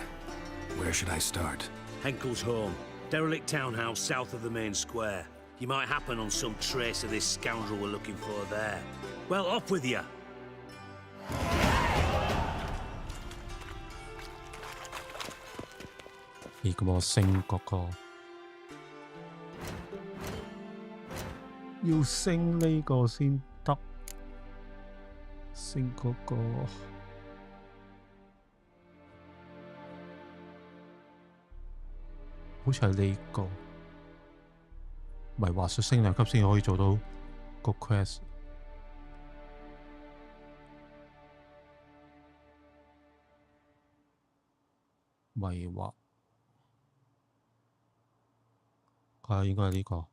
Where should I start? Henkel's home. Derelict townhouse south of the main square. You might happen on some trace of this scoundrel we're looking for there. Well, off with you. 咦，咁我升嗰個，要升呢個先得，升嗰個，好似係呢個，唔係話術升2級先可以做到個 quest。迷惑，應該係呢個。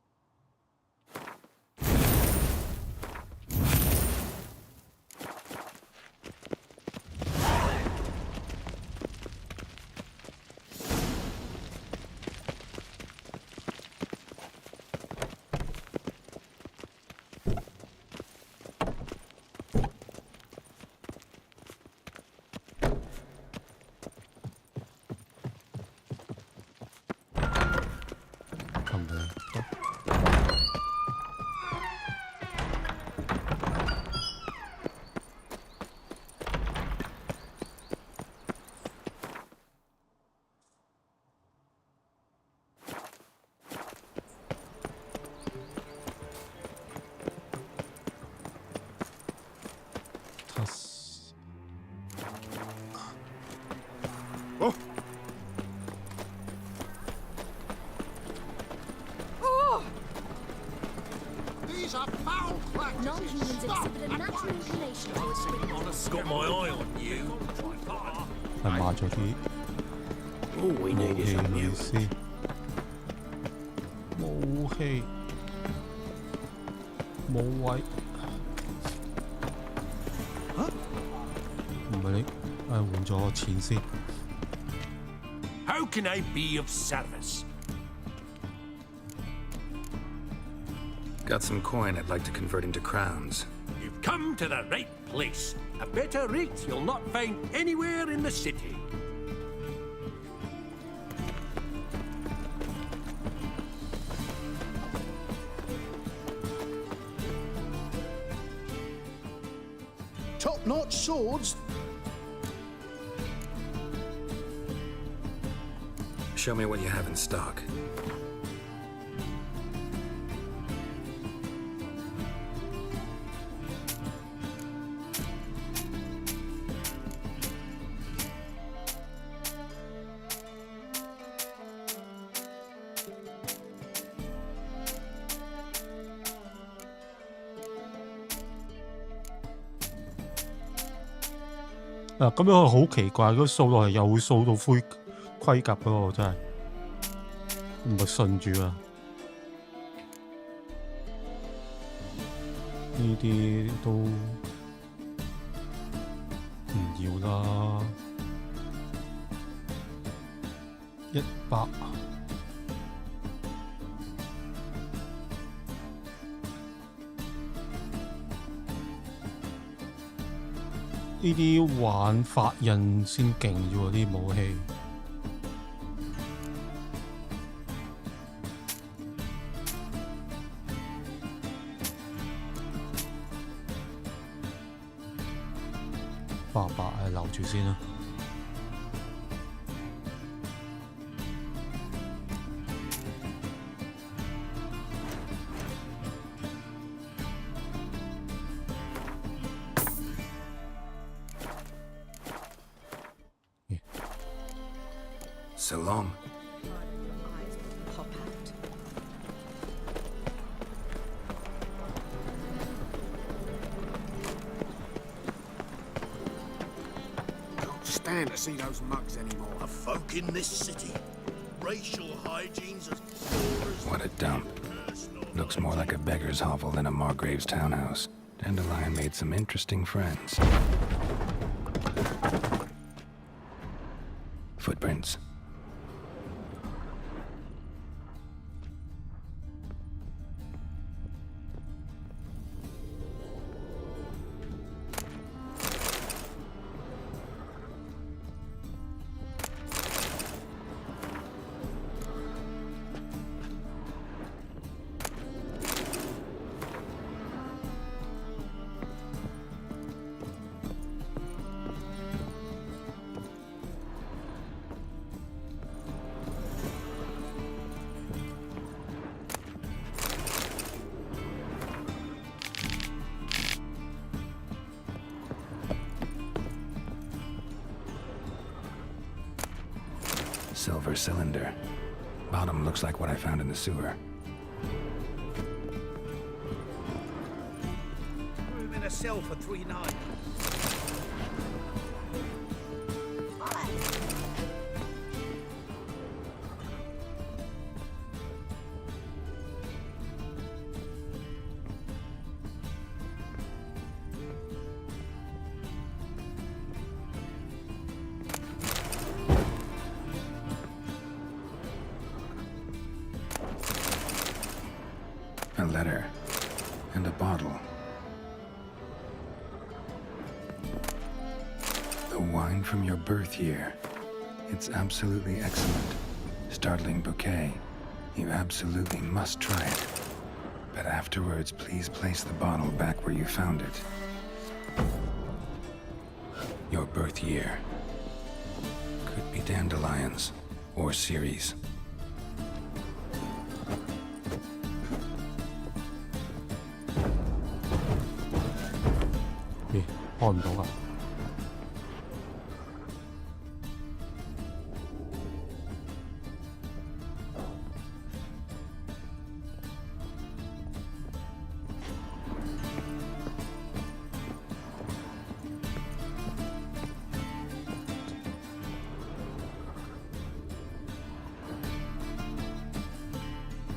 Non-humans exhibit a natural inclination towards spring. Got my eye on you. 係買咗啲 All we need is a 武 mute. 器先，武器冇位，唔係你換咗錢先。How can I be of service? Got some coin I'd like to convert into crowns. You've come to the right place. A better rate you'll not find anywhere in the city. Top-notch swords. Show me what you have in stock.嗱，咁樣好奇怪，嗰掃落嚟又會掃到盔甲嗰個，真係唔係順住啊！呢啲都唔要啦，100。呢啲玩法印先勁啫喎，啲武器。800留住先啦。So long. Pop out. Can't stand to see those mugs anymore. A folk in this city. Racial hygiene's as poor as... What a dump. Looks more like a beggar's hovel than a Margrave's townhouse. Dandelion made some interesting friends. Footprints. Silver cylinder. Bottom looks like what I found in the sewer. Room in a cell for 3 nights. A letter. And a bottle. The wine from your birth year. It's absolutely excellent. Startling bouquet. You absolutely must try it. But afterwards, please place the bottle back where you found it. Your birth year. Could be dandelions. Or Ceres. Yeah, 開唔到啊！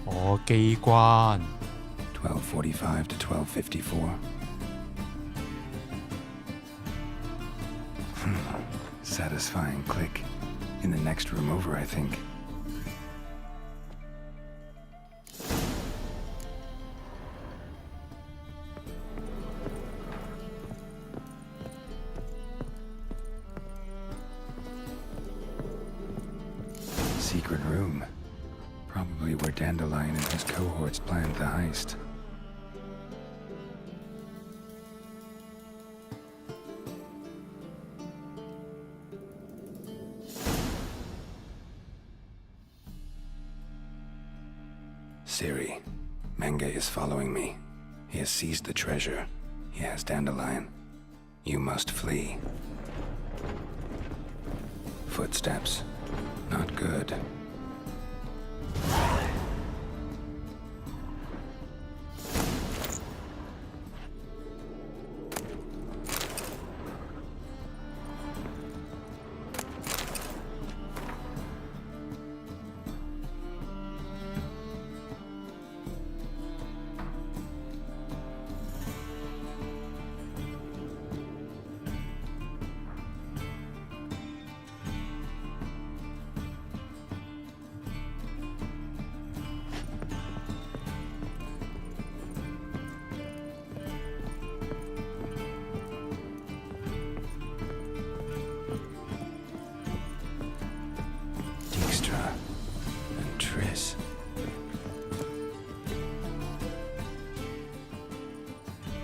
哦，機關。1245 to 1254. Satisfying click. In the next room over, I think. secret room. Probably where Dandelion and his cohorts planned the heist. Siri, Menge is following me. He has seized the treasure. He has Dandelion. You must flee. Footsteps. Not good.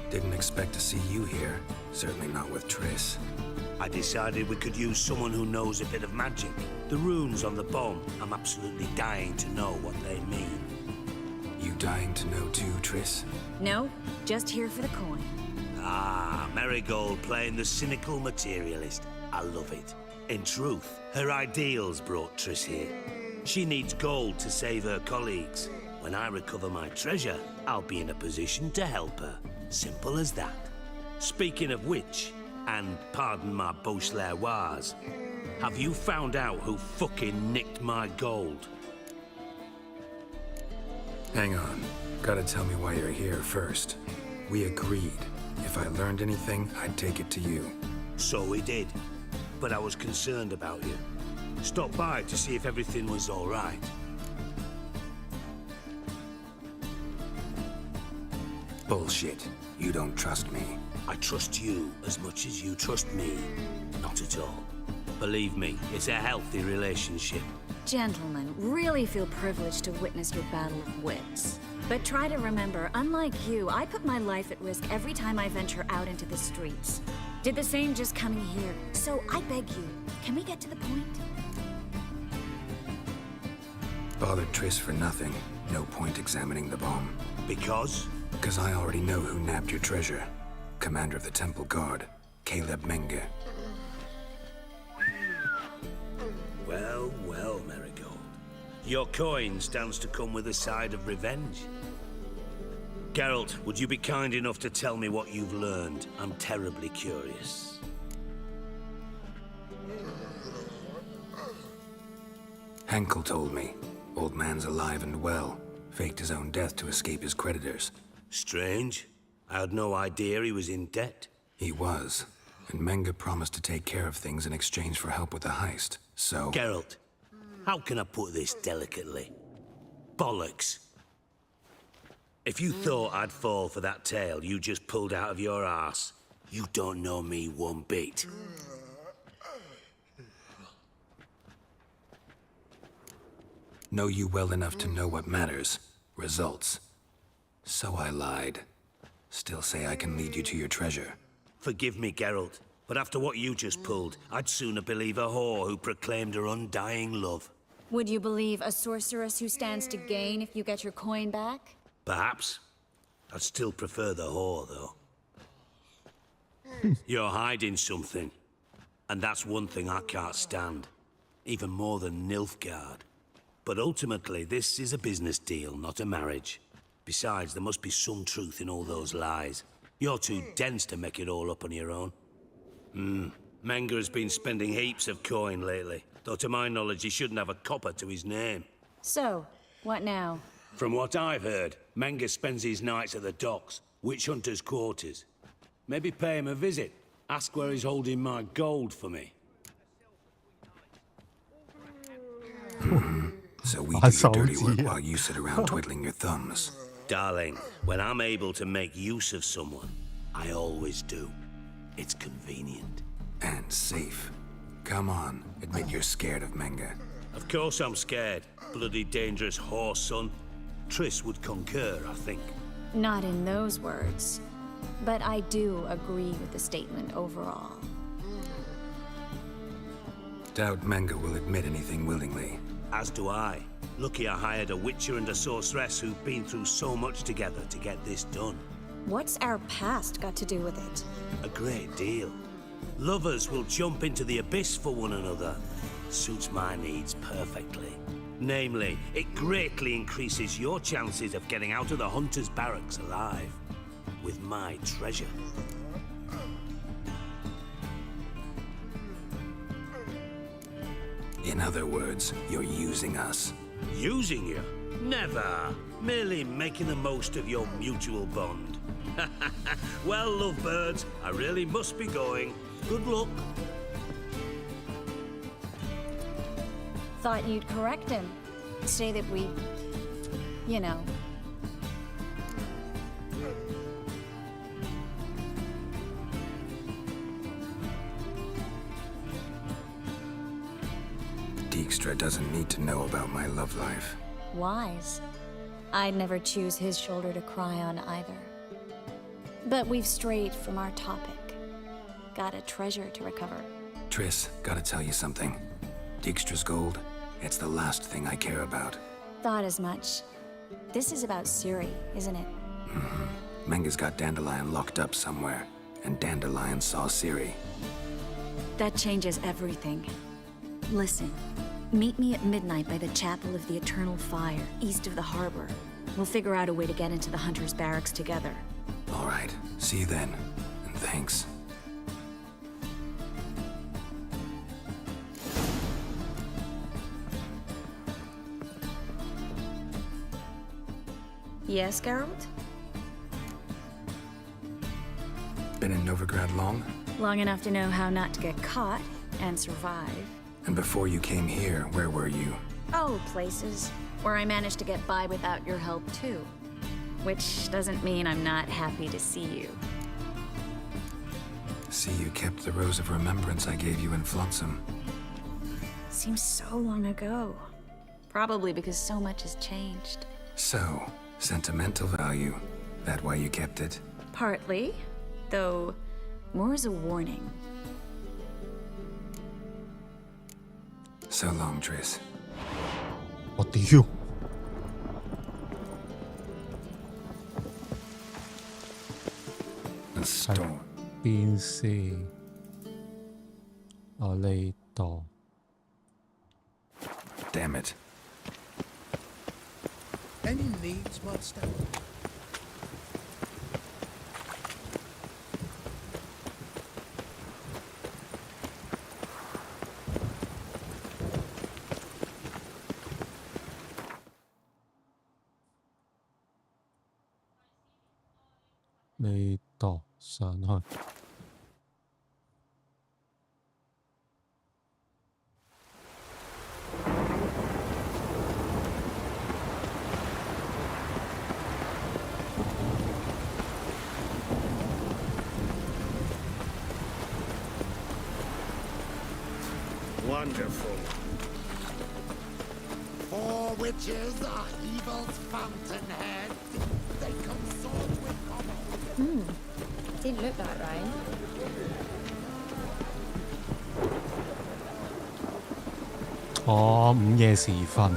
Didn't expect to see you here. Certainly not with Triss. I decided we could use someone who knows a bit of magic. The runes on the bomb, I'm absolutely dying to know what they mean. You dying to know too, Triss? No, just here for the coin. Ah, Marigold playing the cynical materialist. I love it. In truth, her ideals brought Triss here. She needs gold to save her colleagues. When I recover my treasure, I'll be in a position to help her. Simple as that. Speaking of which, and pardon my Beauclervoise, have you found out who fucking nicked my gold? Hang on. Gotta tell me why you're here first. We agreed. If I learned anything, I'd take it to you. So we did. But I was concerned about you. Stopped by to see if everything was all right. Bullshit. You don't trust me. I trust you as much as you trust me. Not at all. Believe me, it's a healthy relationship. Gentlemen, really feel privileged to witness your battle of wits. But try to remember, unlike you, I put my life at risk every time I venture out into the streets. Did the same just coming here. So I beg you, can we get to the point? Bothered Triss for nothing. No point examining the bomb. Because? Because I already know who nabbed your treasure. Commander of the Temple Guard, Caleb Menge. Well, well, Marigold. Your coin stands to come with a side of revenge. Geralt, would you be kind enough to tell me what you've learned? I'm terribly curious. Henkel told me. Old man's alive and well. Faked his own death to escape his creditors. Strange. I had no idea he was in debt. He was. And Menge promised to take care of things in exchange for help with the heist. So... Geralt, how can I put this delicately? Bollocks. If you thought I'd fall for that tale you just pulled out of your arse, you don't know me one bit. Know you well enough to know what matters. Results. So I lied. Still say I can lead you to your treasure. Forgive me, Geralt, but after what you just pulled, I'd sooner believe a whore who proclaimed her undying love. Would you believe a sorceress who stands to gain if you get your coin back? Perhaps. I'd still prefer the whore, though. You're hiding something. And that's one thing I can't stand. Even more than Nilfgaard. But ultimately, this is a business deal, not a marriage. Besides, there must be some truth in all those lies. You're too dense to make it all up on your own. Menge has been spending heaps of coin lately. Though to my knowledge, he shouldn't have a copper to his name. So, what now? From what I've heard, Menge spends his nights at the docks, witch hunters' quarters. Maybe pay him a visit. Ask where he's holding my gold for me. So we do your dirty work while you sit around twiddling your thumbs. Darling, when I'm able to make use of someone, I always do. It's convenient. And safe. Come on, admit you're scared of Menge. Of course I'm scared. Bloody dangerous horse, son. Triss would concur, I think. Not in those words, but I do agree with the statement overall. Doubt Manga will admit anything willingly. As do I. Lucky I hired a witcher and a sorceress who've been through so much together to get this done. What's our past got to do with it? A great deal. Lovers will jump into the abyss for one another. Suits my needs perfectly. Namely, it greatly increases your chances of getting out of the hunter's barracks alive. With my treasure. In other words, you're using us. Using you? Never. Merely making the most of your mutual bond. Well, lovebirds, I really must be going. Good luck. Thought you'd correct him. Say that we, you know. Dijkstra doesn't need to know about my love life. Wise. I'd never choose his shoulder to cry on either. But we've strayed from our topic. Got a treasure to recover. Triss, gotta tell you something. Dijkstra's gold, it's the last thing I care about. Thought as much. This is about Ciri, isn't it? Mm-hmm. Manga's got Dandelion locked up somewhere, and Dandelion saw Ciri. That changes everything. Listen, meet me at midnight by the Chapel of the Eternal Fire, east of the harbor. We'll figure out a way to get into the Hunter's Barracks together. All right, see you then, and thanks. Yes, Geralt? Been in Novigrad long? Long enough to know how not to get caught and survive. And before you came here, where were you? Oh, places where I managed to get by without your help, too. Which doesn't mean I'm not happy to see you. See, you kept the Rose of Remembrance I gave you in Flotsam. Seems so long ago. Probably because so much has changed. So, sentimental value. That why you kept it? Partly, though more as a warning. So long, Triss. What do you? A storm. 邊先？哦，呢度。Damn it. Any needs, Master?呢度上去。Wonderful. 4 witches are evil's fountainhead. They consort with common. Didn't look that right. Oh, 午夜時分。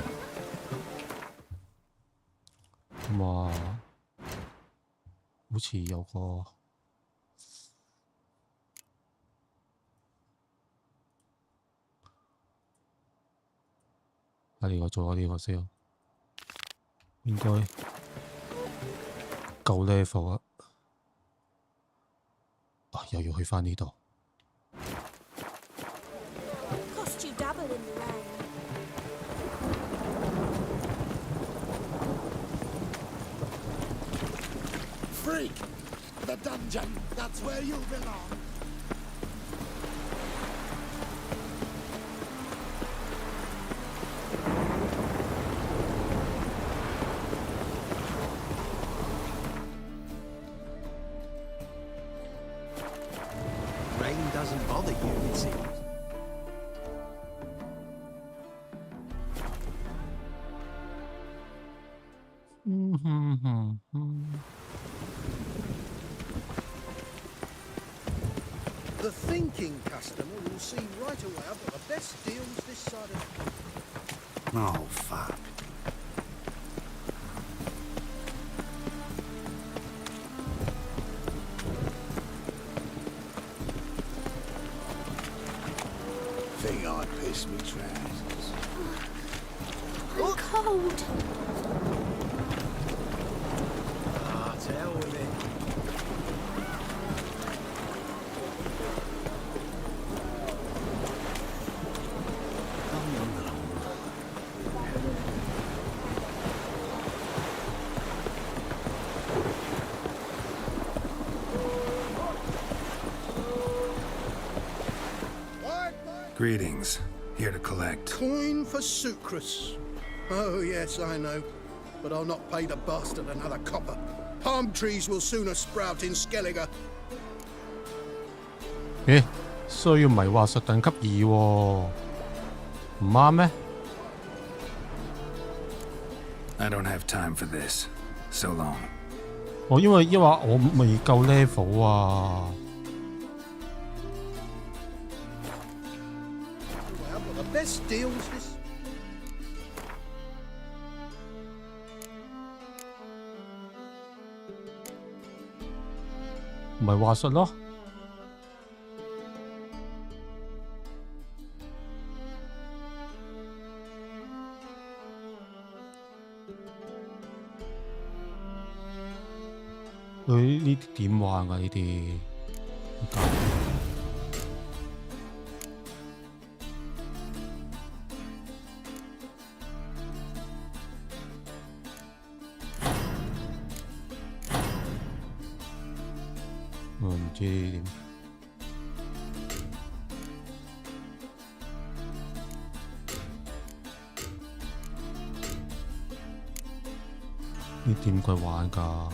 哇，好似有個。呢個做咗呢個先，應該夠 level 啊！啊，又要去返呢度。Cost you double in the rain. Freak! The dungeon, that's where you belong. Rain doesn't bother you, it seems. The thinking customer will see right away I've got the best deals this side of... Oh, fuck. Think I pissed me trousers. I'm cold. Ah, to hell with it. Greetings. Here to collect. Coin for Sucrus. Oh, yes, I know. But I'll not pay the bastard another copper. Palm trees will sooner sprout in Skelliger. 咦？需要迷惑術等級2喎，唔啱咩？ I don't have time for this. So long. 因為我未夠 level 啊。 Best deals this... 唔係話術咯。佢呢啲點玩㗎？呢啲？我唔知點。呢點佢玩㗎？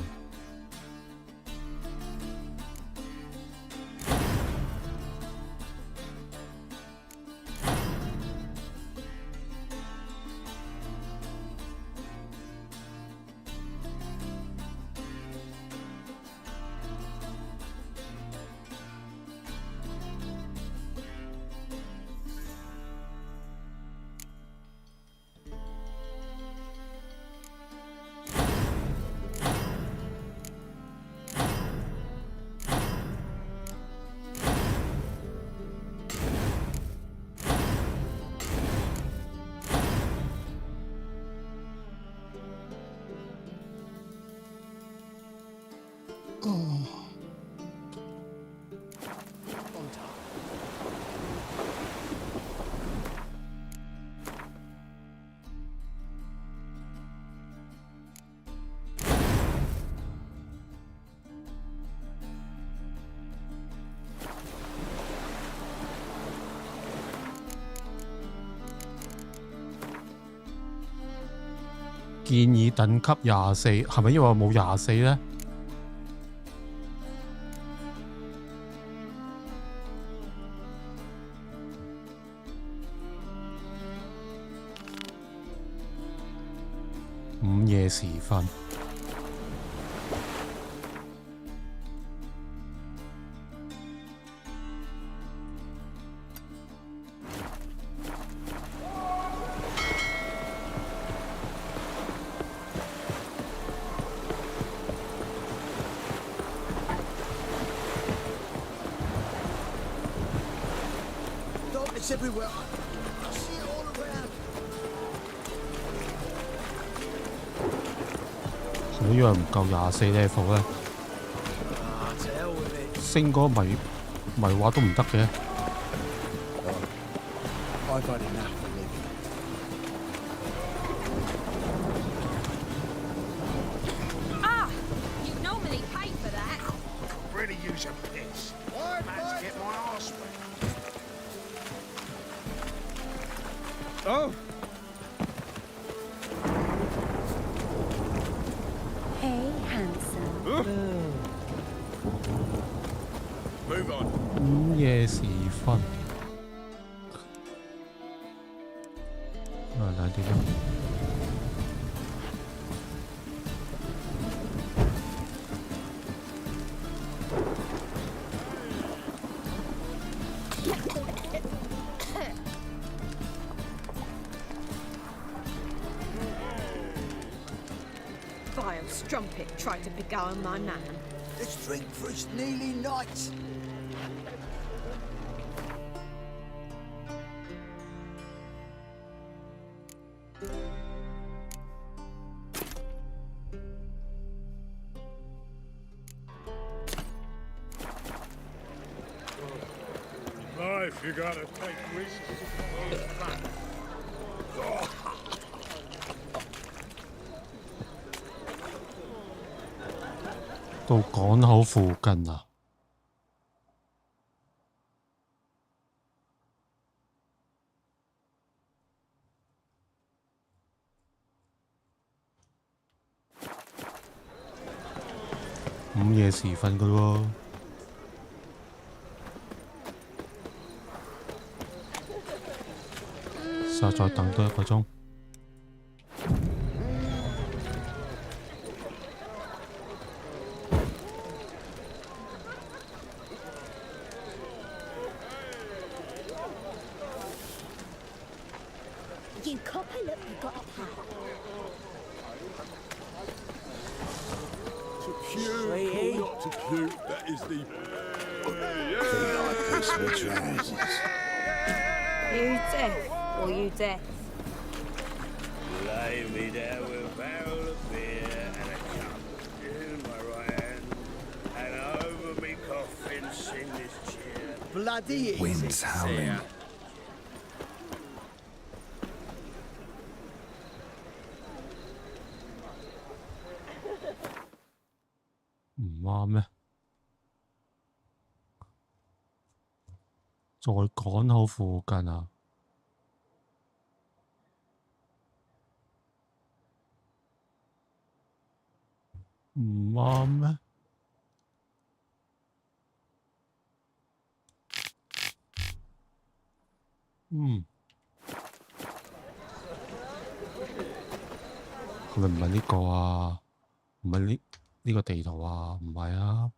建議等級24，係咪因為我冇24呢？午夜時分。 It's everywhere. I see it all around. 係咪因為唔夠24 level 咧？升嗰個迷畫都唔得嘅。I've had enough for living. Ah! You normally pay for that. Could really use a piss. Man's get my arse wet. Oh! Hey, handsome. Move on. 午夜時分。2點啦。strumpet tried to beguile my man. Let's drink for it's nearly night. Life, you gotta take risks. 到港口附近啊！午夜時分噶喎，實在等多1個鐘。You copper, look, you got a pal. To cute, not to cute. That is the. You deaf or you deaf? Lay me down with a barrel of beer and a cup in my right hand, and over me coffin sing this cheer. Bloody easy. Wind's howling.唔啱咩？在港口附近啊！唔啱咩？係咪唔係呢個啊？唔係呢個地圖啊？唔係啊！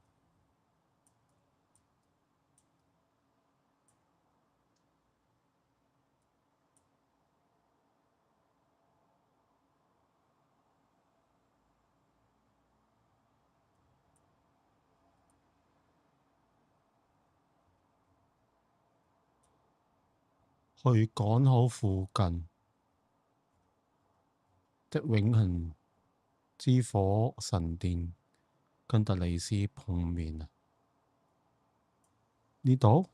去港口附近的永恆之火神殿跟特里斯碰面啊！呢度？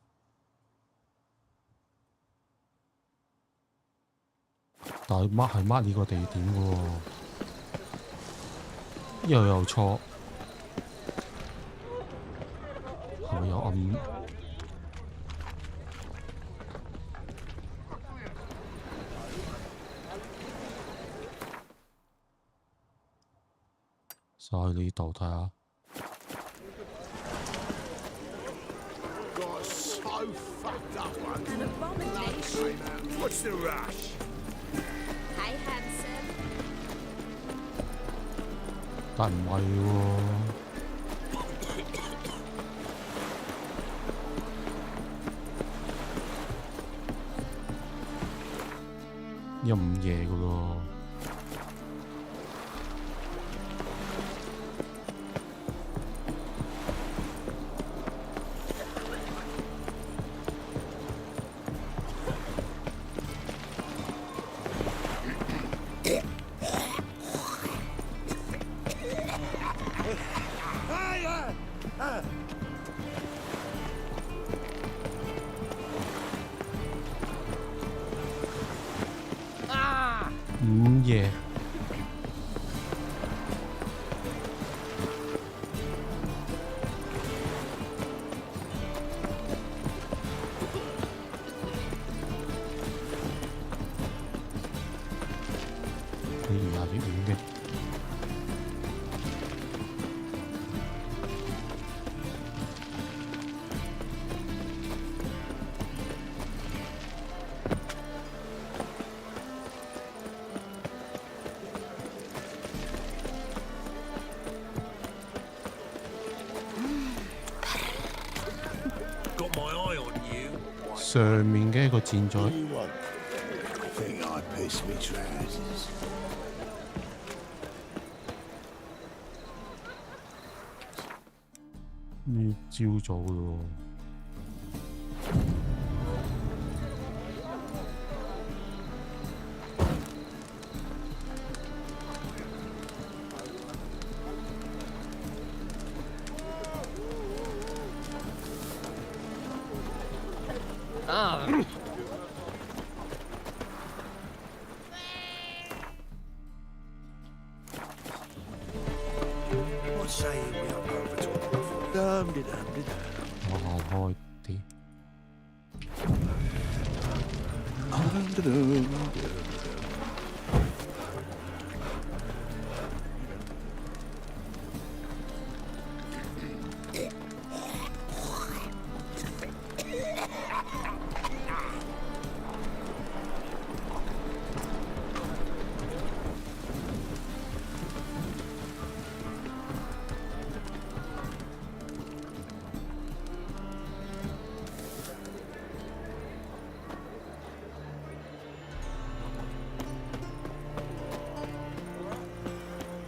但係係 mark 呢個地點嘅喎，又錯，係咪有暗？喺呢度睇下。Got so fucked up. An abomination. What's the rush? Hey, handsome. 但唔係喎。又唔夜㗎喎。午夜。越嚟越遠嘅。上面嘅一個箭嘴。要朝早嘅喎。What say we hop over to a coffee? Dum-de-dum-de-dum. 我行開啲。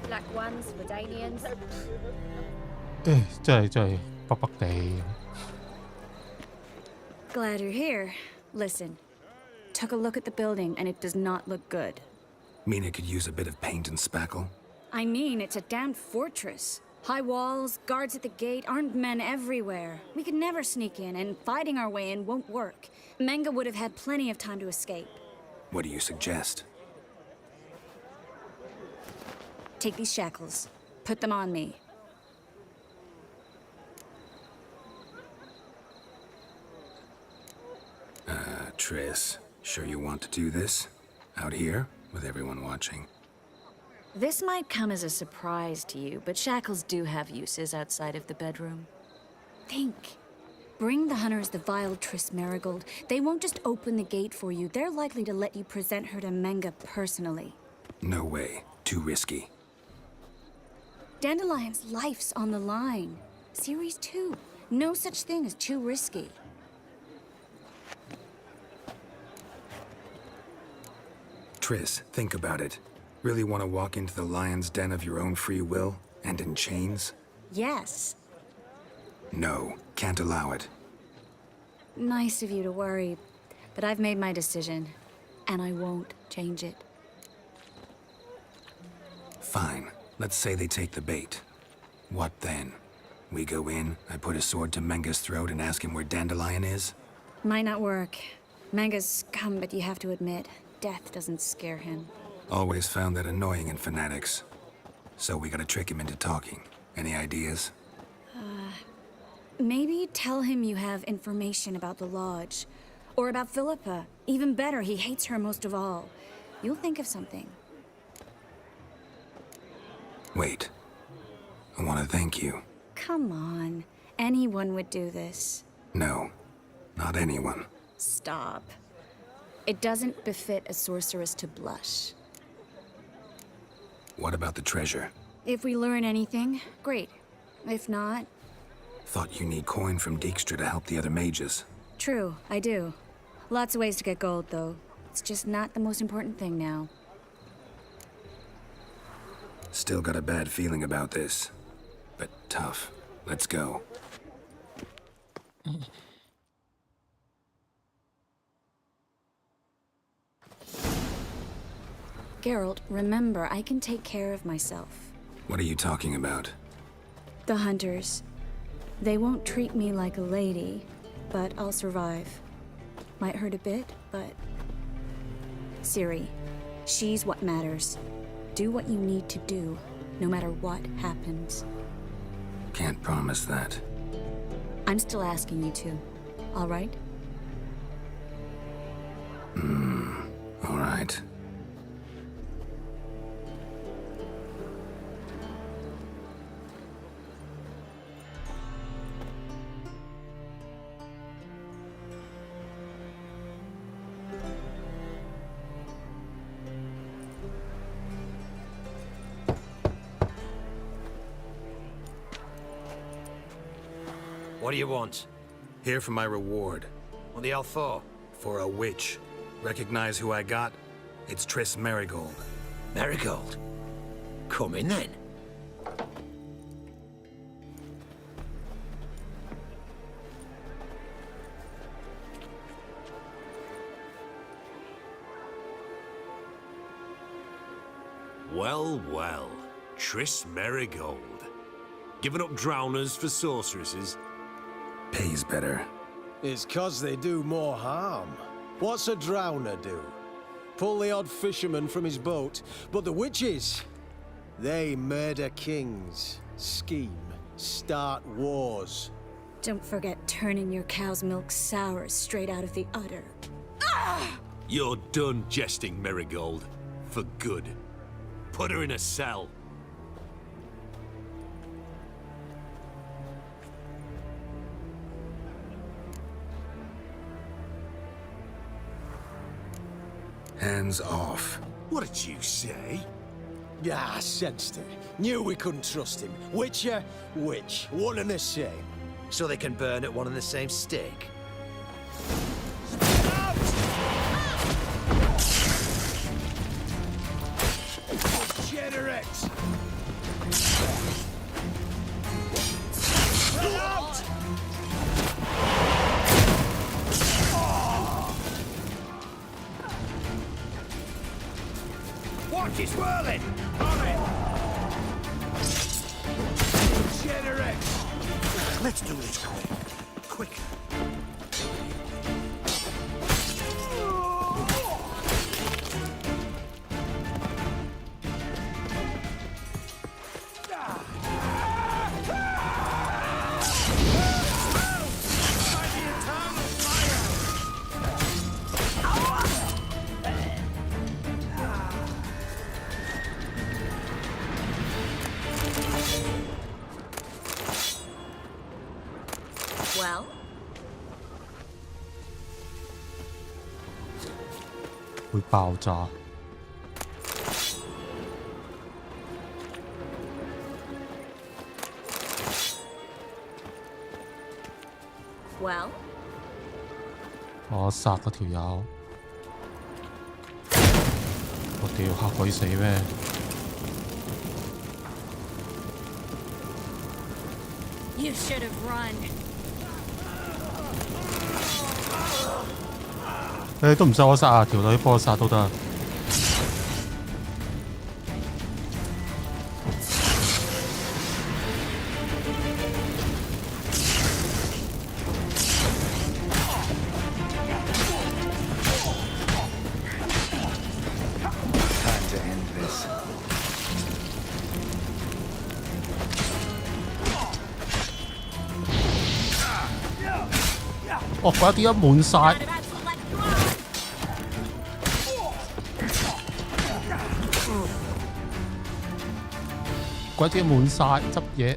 Black ones, Redanians. 真係北北地。Glad you're here. Listen, took a look at the building and it does not look good. Mean it could use a bit of paint and spackle? I mean, it's a damn fortress. High walls, guards at the gate, armed men everywhere. We could never sneak in, and fighting our way in won't work. Menga would have had plenty of time to escape. What do you suggest? Take these shackles. Put them on me. Triss, sure you want to do this? Out here, with everyone watching? This might come as a surprise to you, but shackles do have uses outside of the bedroom. Think. Bring the hunters the vile Triss Marigold. They won't just open the gate for you. They're likely to let you present her to Menga personally. No way. Too risky. Dandelion's life's on the line. Series 2. No such thing as too risky. Triss, think about it. Really want to walk into the lion's den of your own free will, and in chains? Yes. No, can't allow it. Nice of you to worry, but I've made my decision, and I won't change it. Fine. Let's say they take the bait. What then? We go in, I put a sword to Menga's throat and ask him where Dandelion is? Might not work. Menga's scum, but you have to admit, death doesn't scare him. Always found that annoying in fanatics. So we gotta trick him into talking. Any ideas? Maybe tell him you have information about the Lodge. Or about Philippa. Even better, he hates her most of all. You'll think of something. Wait. I want to thank you. Come on. Anyone would do this. No. Not anyone. Stop. It doesn't befit a sorceress to blush. What about the treasure? If we learn anything, great. If not... Thought you need coin from Dijkstra to help the other mages. True, I do. Lots of ways to get gold, though. It's just not the most important thing now. Still got a bad feeling about this. But tough. Let's go. Geralt, remember, I can take care of myself. What are you talking about? The hunters. They won't treat me like a lady, but I'll survive. Might hurt a bit, but... Ciri, she's what matters. Do what you need to do, no matter what happens. Can't promise that. I'm still asking you to, all right? All right. What do you want? Here for my reward. What the hell for? For a witch. Recognize who I got? It's Triss Marigold. Marigold? Come in then. Well, well. Triss Merigold. Giving up drowners for sorceresses? Pays better. It's 'cause they do more harm. What's a drowner do? Pull the odd fisherman from his boat. But the witches, they murder kings, scheme, start wars. Don't forget turning your cow's milk sour straight out of the udder. You're done jesting, Merigold. For good. Put her in a cell. Hands off. What did you say? Yeah, I sensed it. Knew we couldn't trust him. Witcher, witch, one and the same. So they can burn at one and the same stake. Generex! Watch it swirling! On it! Generex! Let's do this quick. Well?會爆炸。Well? 我殺嗰條友，我屌嚇鬼死咩？ You should have run. 都唔使我殺啊，條女幫我殺都得。哦，嗰啲一滿晒。 鬼啲滿晒，執嘢。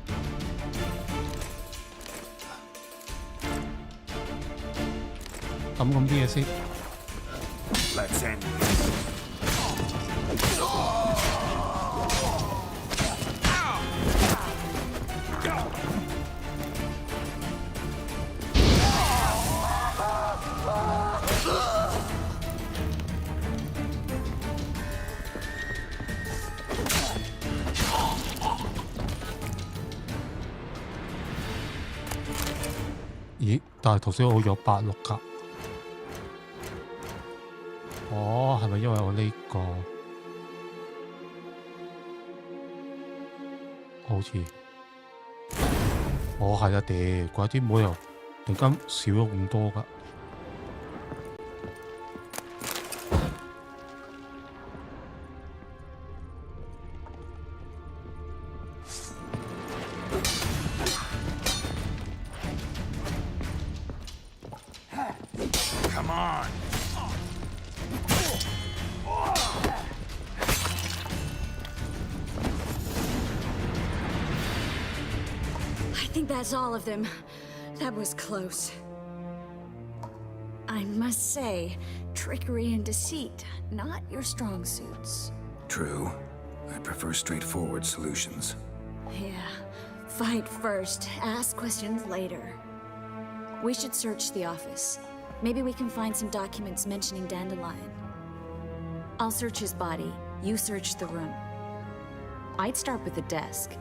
抌咁啲嘢先。Let's end this. 咦？但係頭先我有86格。哦，係咪因為我呢個？好似，哦係啊，屌，嗰啲冇又突然間少咗咁多㗎。Come on. I think that's all of them. That was close. I must say, trickery and deceit, not your strong suits. True. I prefer straightforward solutions. Yeah. Fight first, ask questions later. We should search the office. Maybe we can find some documents mentioning Dandelion. I'll search his body. You search the room. I'd start with the desk.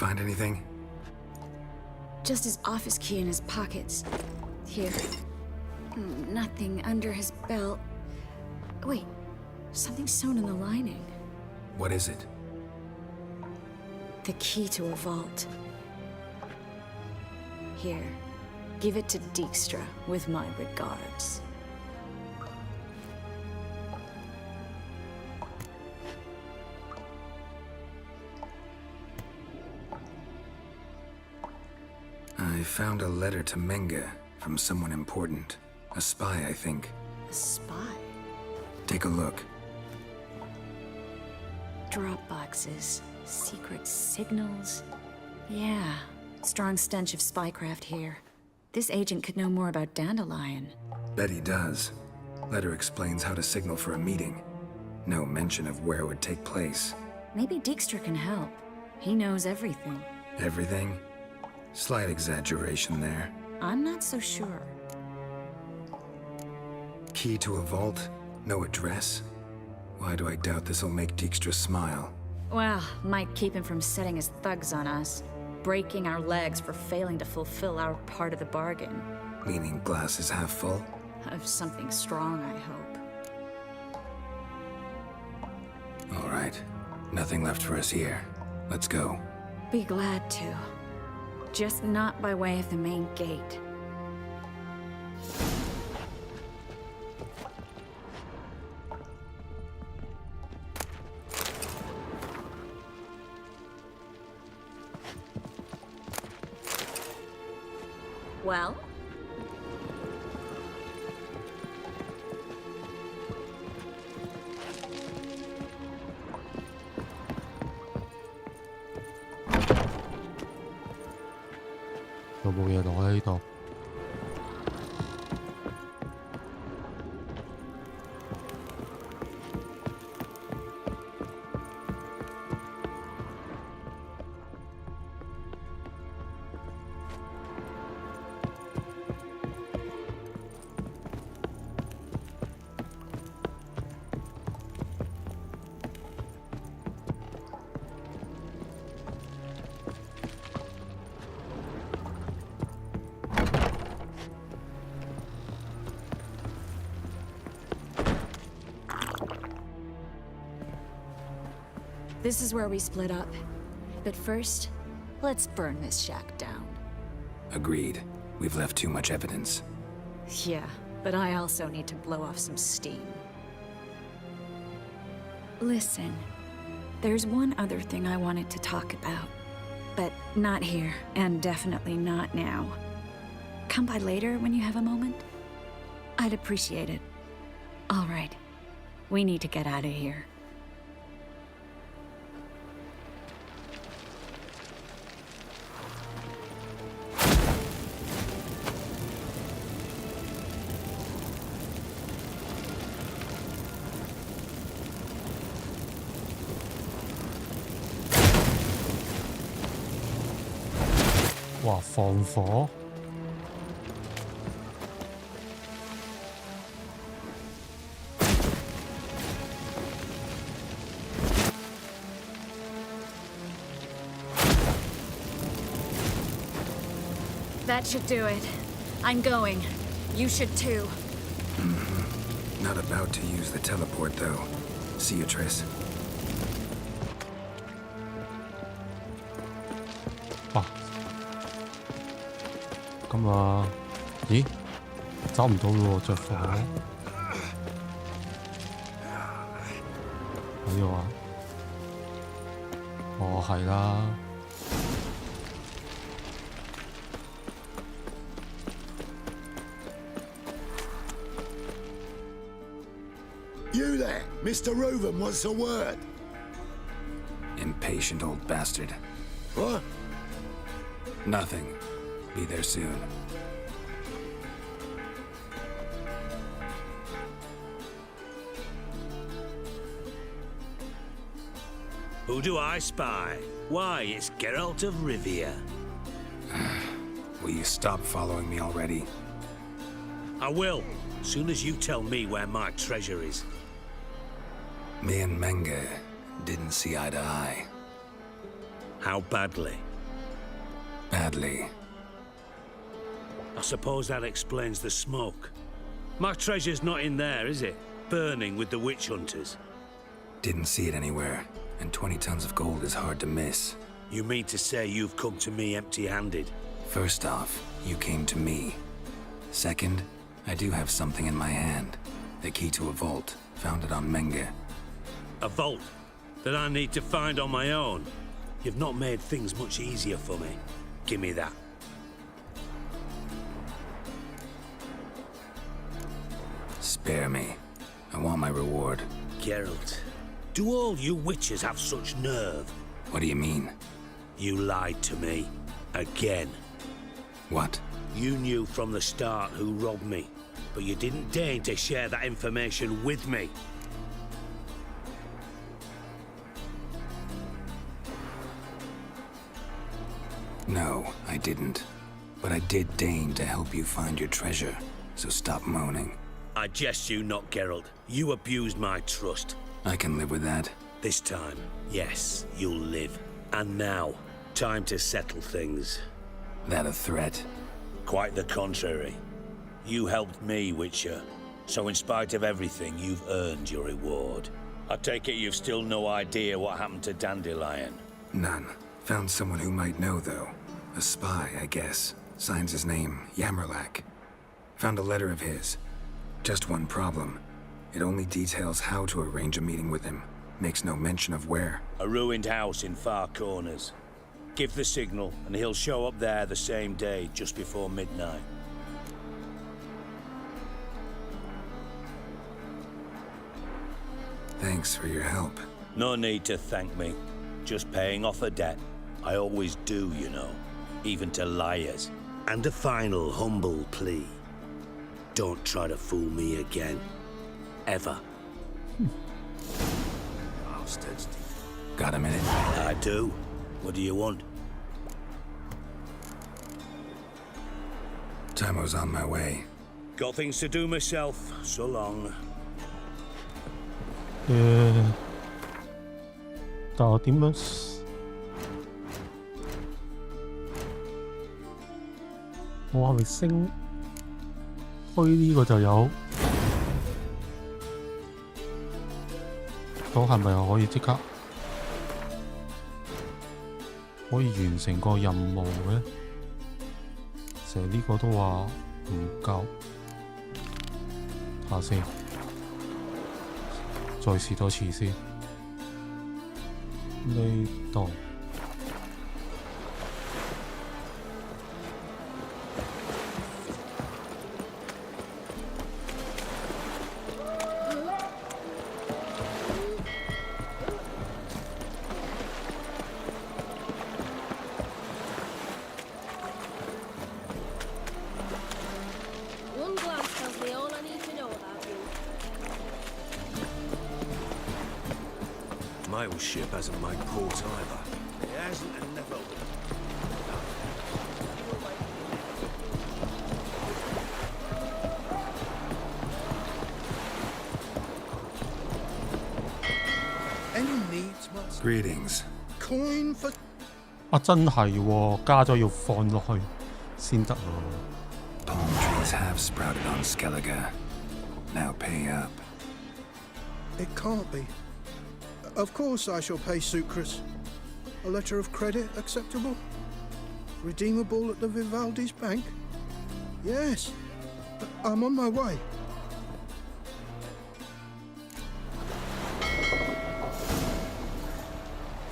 find anything? Just his office key in his pockets. Here. Nothing under his belt. Wait, something sewn in the lining. What is it? The key to a vault. Here, give it to Dijkstra with my regards. I found a letter to Menga from someone important. A spy, I think. A spy? Take a look. Drop boxes, secret signals. Yeah, strong stench of spycraft here. This agent could know more about Dandelion. Bet he does. Letter explains how to signal for a meeting. No mention of where it would take place. Maybe Dijkstra can help. He knows everything. Everything? Slight exaggeration there. I'm not so sure. Key to a vault? No address? Why do I doubt this'll make Dijkstra smile? Well, might keep him from setting his thugs on us. Breaking our legs for failing to fulfill our part of the bargain. Meaning glass is half full? Of something strong, I hope. All right. Nothing left for us here. Let's go. Be glad to. Just not by way of the main gate. Well?有冇嘢落喺呢度？This is where we split up. But first, let's burn this shack down. Agreed. We've left too much evidence. Yeah, but I also need to blow off some steam. Listen, there's one other thing I wanted to talk about. But not here, and definitely not now. Come by later when you have a moment? I'd appreciate it. All right. We need to get out of here.哇！放火！ That should do it. I'm going. You should too. Not about to use the teleport, though. See you, Triss. 哇！咁啊？咦？走唔到咯喎，着火。喺度啊？哦，係啦。 You there, Mr. Reuven wants a word. Impatient old bastard. What? Nothing. Be there soon. Who do I spy? Why, it's Geralt of Rivia. Will you stop following me already? I will, soon as you tell me where my treasure is. Me and Menga didn't see eye to eye. How badly? Badly. I suppose that explains the smoke. My treasure's not in there, is it? Burning with the witch hunters. Didn't see it anywhere, and 20 tons of gold is hard to miss. You mean to say you've come to me empty-handed? First off, you came to me. Second, I do have something in my hand. The key to a vault, found it on Menge. A vault that I need to find on my own? You've not made things much easier for me. Give me that. Spare me. I want my reward. Geralt, do all you witches have such nerve? What do you mean? You lied to me. Again. What? You knew from the start who robbed me, but you didn't deign to share that information with me. No, I didn't. But I did deign to help you find your treasure, so stop moaning. I jest you not, Geralt. You abused my trust. I can live with that. This time, yes, you'll live. And now, time to settle things. That a threat? Quite the contrary. You helped me, Witcher. So in spite of everything, you've earned your reward. I take it you've still no idea what happened to Dandelion? None. Found someone who might know, though. A spy, I guess. Signs his name, Yamerlak. Found a letter of his. Just one problem. It only details how to arrange a meeting with him. Makes no mention of where. A ruined house in Far Corners. Give the signal, and he'll show up there the same day, just before midnight. Thanks for your help. No need to thank me. Just paying off a debt. I always do, you know. Even to liars. And a final humble plea. Don't try to fool me again. Ever. Bastards. Got a minute? I do. What do you want? Tamo's on my way. Got things to do myself. So long. 但我點樣？我係咪升開呢個就有？咁係咪可以即刻可以完成個任務嘅？成日呢個都話唔夠，睇下先，再試多次先。呢度。One glance tells me all I need to know about you. Mail ship hasn't made port either. It hasn't and never will. Any needs, Master? Greetings. Coin for 啊，真係喎，加咗要放落去先得喎。 Palm trees have sprouted on Skellige. Now pay up. It can't be. Of course I shall pay Sucrus. A letter of credit acceptable? Redeemable at the Vivaldi's bank? Yes. I'm on my way.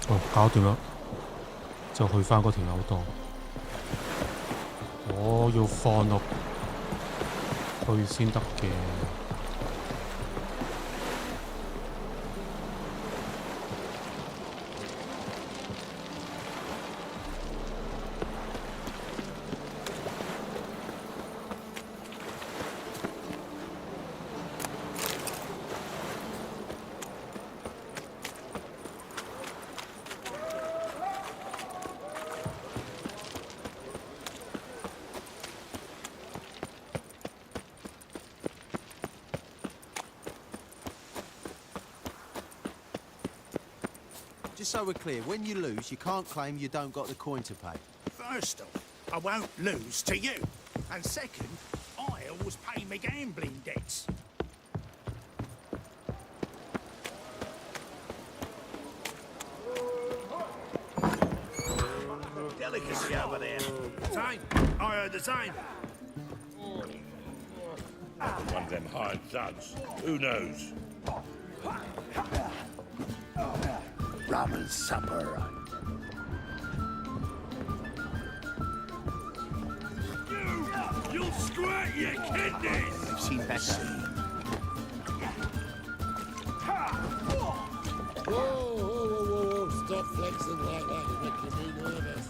哦，搞掂啦，就去返嗰條友度。我要放落去先得嘅。Just so we're clear, when you lose, you can't claim you don't got the coin to pay. First off, I won't lose to you. And second, I always pay my gambling debts. Delicacy over there. Same. I heard the same. One of them hired thugs. Who knows? Rum and supper. You'll squirt your kidneys! I've seen better. Whoa. Stop flexing like that. You're making me nervous.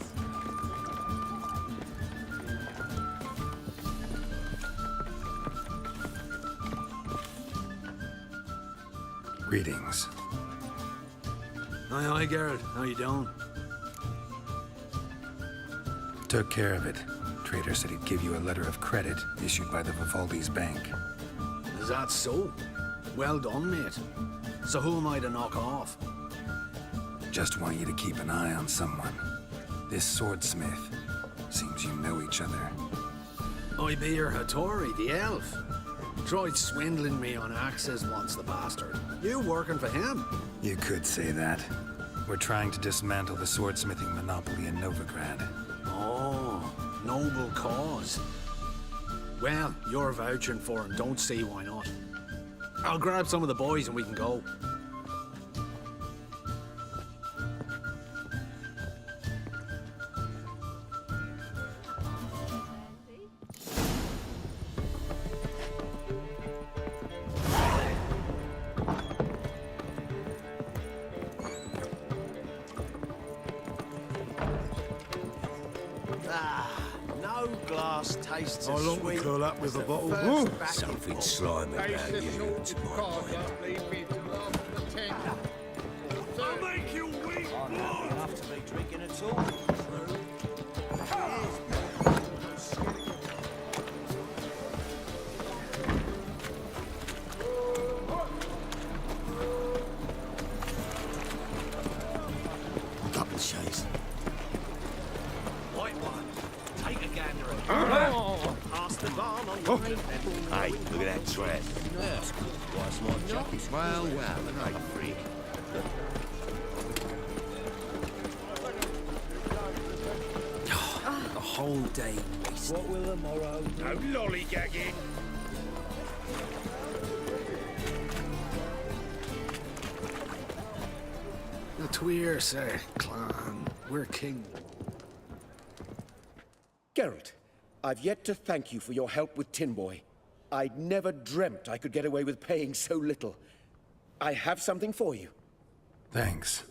Greetings. Aye, Geralt. How you doing? Took care of it. Trader said he'd give you a letter of credit issued by the Vivaldi's bank. Is that so? Well done, mate. So who am I to knock off? Just want you to keep an eye on someone. This swordsmith. Seems you know each other. I be your Hattori, the elf. Tried swindling me on axes once, the bastard. You working for him? You could say that. We're trying to dismantle the swordsmithing monopoly in Novigrad. Oh, noble cause. Well, you're vouching for him. Don't see why not. I'll grab some of the boys and we can go. No glass tastes How as long we sweet curl up as with a the bottle? first Ooh. vacuum. Something slimy about you, to my mind. I'll make you weep, boy! Enough to be drinking at all. Couple shades. White one. Take a gander at Pass the barn on Hey, look at that trap. What's my jacket? Well, another freak. The whole day wasted. What will the morrow do? No lollygagging. The Tweer, sir, clan. We're king. Geralt, I've yet to thank you for your help with Tin Boy. I'd never dreamt I could get away with paying so little. I have something for you. Thanks.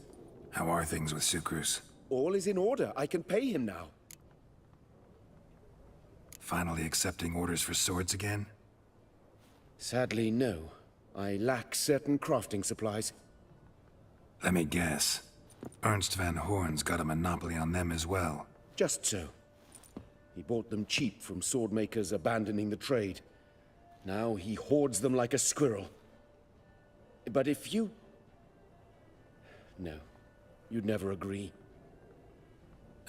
How are things with Sucrus? All is in order. I can pay him now. Finally accepting orders for swords again? Sadly, no. I lack certain crafting supplies. Let me guess. Ernst van Horn's got a monopoly on them as well. Just so. He bought them cheap from sword makers abandoning the trade. Now he hoards them like a squirrel. But if you... No. You'd never agree.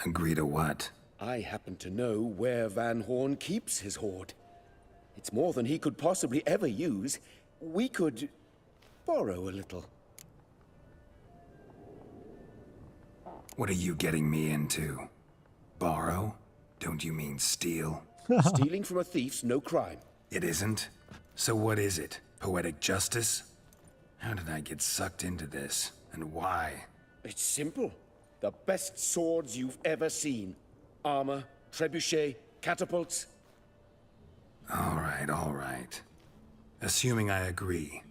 Agree to what? I happen to know where Van Horn keeps his hoard. It's more than he could possibly ever use. We could... borrow a little. What are you getting me into? Borrow? Don't you mean steal? Stealing from a thief's no crime. It isn't? So what is it? Poetic justice? How did I get sucked into this? And why? It's simple. The best swords you've ever seen. Armor, trebuchet, catapults. All right. Assuming I agree,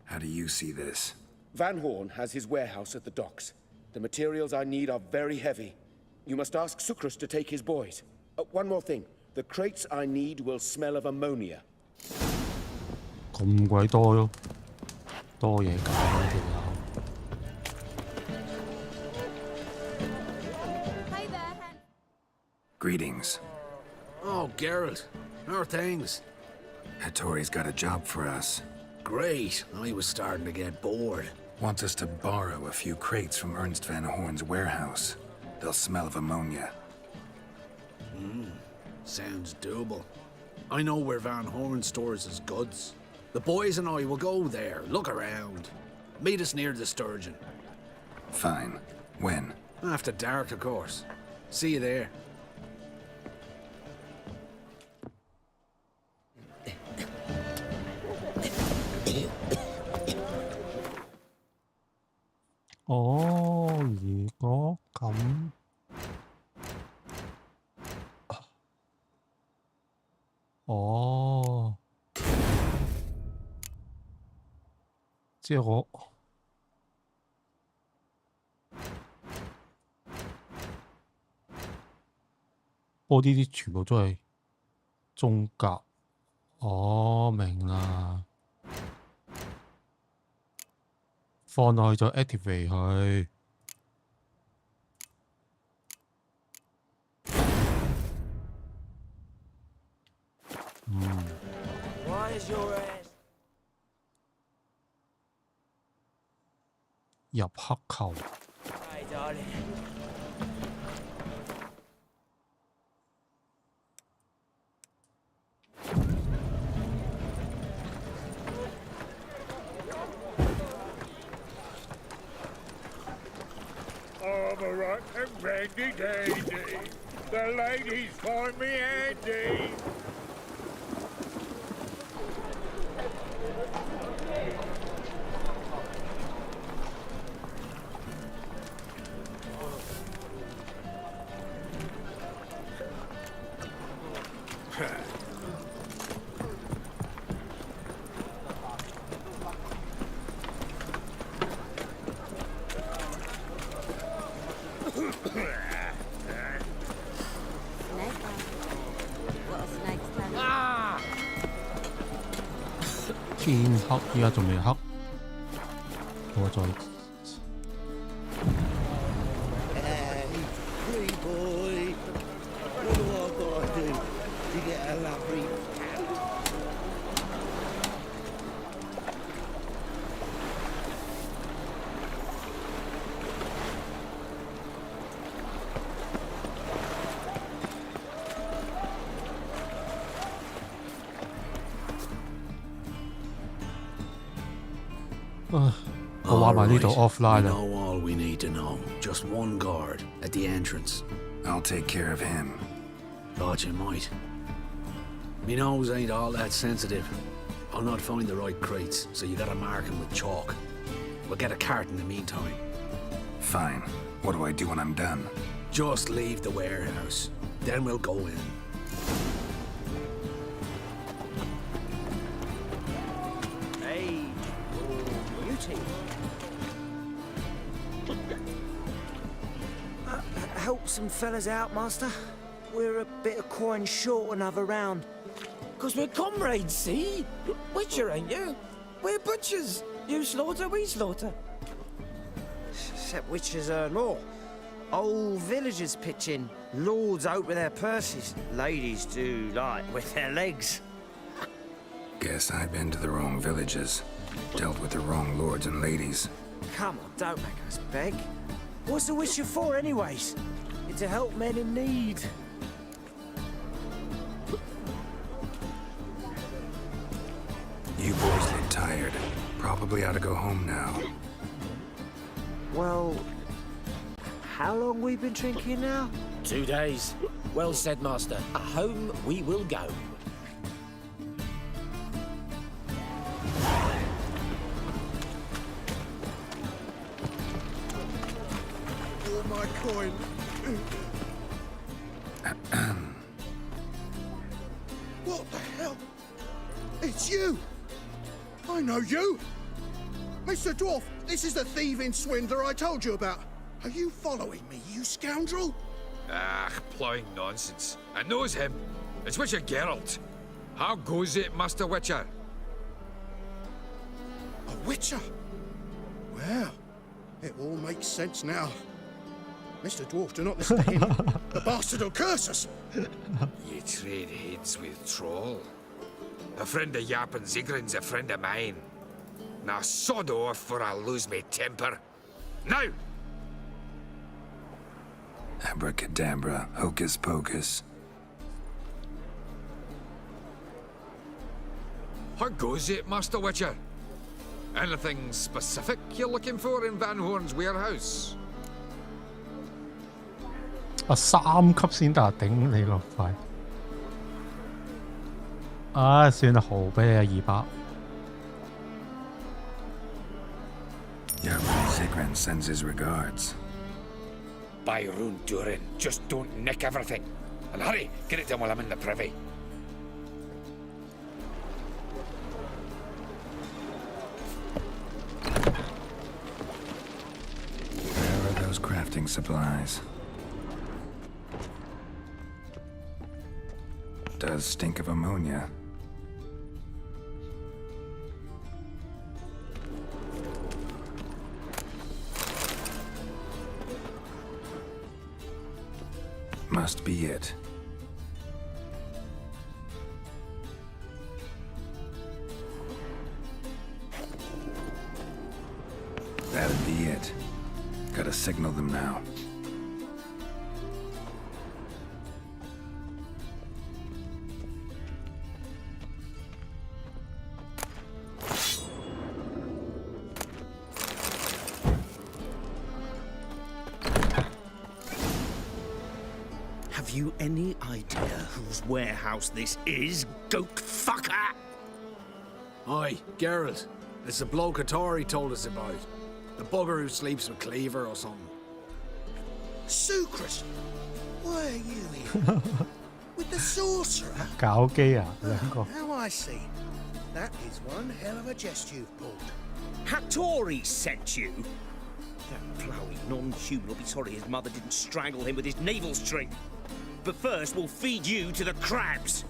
how do you see this? Van Horn has his warehouse at the docks. The materials I need are very heavy. You must ask Sucrus to take his boys. One more thing. The crates I need will smell of ammonia. 咁鬼多咯，多嘢搞呢條友。Greetings. Oh, Geralt. How are things? Hattori's got a job for us. Great. I was starting to get bored. Wants us to borrow a few crates from Ernst van Horn's warehouse. They'll smell of ammonia. Sounds doable. I know where Van Horn stores his goods. The boys and I will go there, look around. Meet us near the Sturgeon. Fine. When? After dark, of course. See you there.哦，如果咁，哦，即係我呢啲全部都係中甲。哦，明啦。放落去就 activate 佢。入黑球。I'm a rotten randy dandy. The ladies find me handy. Ah! 天黑，依家仲未黑，我再。Hey, boy. What do I gotta do to get a lovely Alright, offline we know all we need to know. Just one guard at the entrance. I'll take care of him. Thought you might. Me nose ain't all that sensitive. I'll not find the right crates, so you gotta mark them with chalk. We'll get a cart in the meantime. Fine. What do I do when I'm done? Just leave the warehouse. Then we'll go in. Hey, beauty. Help some fellas out, master. We're a bit of coin short another round. 'Cause we're comrades, see? Witcher, ain't you? We're butchers. You slaughter, we slaughter. Except witchers earn more. Old villagers pitch in. Lords out with their purses. Ladies do like with their legs. Guess I've been to the wrong villages. Dealt with the wrong lords and ladies. Come on, don't make us beg. What's the witcher for, anyways? It's to help men in need. You boys look tired. Probably ought to go home now. Well, how long we been drinking now? 2 days. Well said, master. Home we will go. All my coin. What the hell? It's you! I know you! Mr. Dwarf, this is the thieving swindler I told you about. Are you following me, you scoundrel? Ah, ploughing nonsense. I knows him. It's Witcher Geralt. How goes it, Master Witcher? A witcher? Well, it all makes sense now. Mr. Dwarf, do not listen to him. The bastard will curse us. You trade heads with Troll. A friend of Yap and Zigrin's a friend of mine. Now sod off or I'll lose my temper. Now! Abracadabra, hocus pocus. How goes it, Master Witcher? Anything specific you're looking for in Van Horn's warehouse? 3級先得，頂你個肺！算啦，豪俾你200。Zigran sends his regards. Byron Durin, just don't nick everything. And hurry, get it done while I'm in the privy. Where are those crafting supplies? Does stink of ammonia. Must be it. That'd be it. Gotta signal them now. Have you any idea whose warehouse this is, goat fucker? Aye, Geralt. It's the bloke Atari told us about. The bugger who sleeps with Cleaver or something. Sucrus, why are you here? With the sorcerer? 搞基啊，兩個。 Now I see. That is one hell of a jest you've pulled. Hattori sent you? That ploughy non-human will be sorry his mother didn't strangle him with his navel string. But first, we'll feed you to the crabs.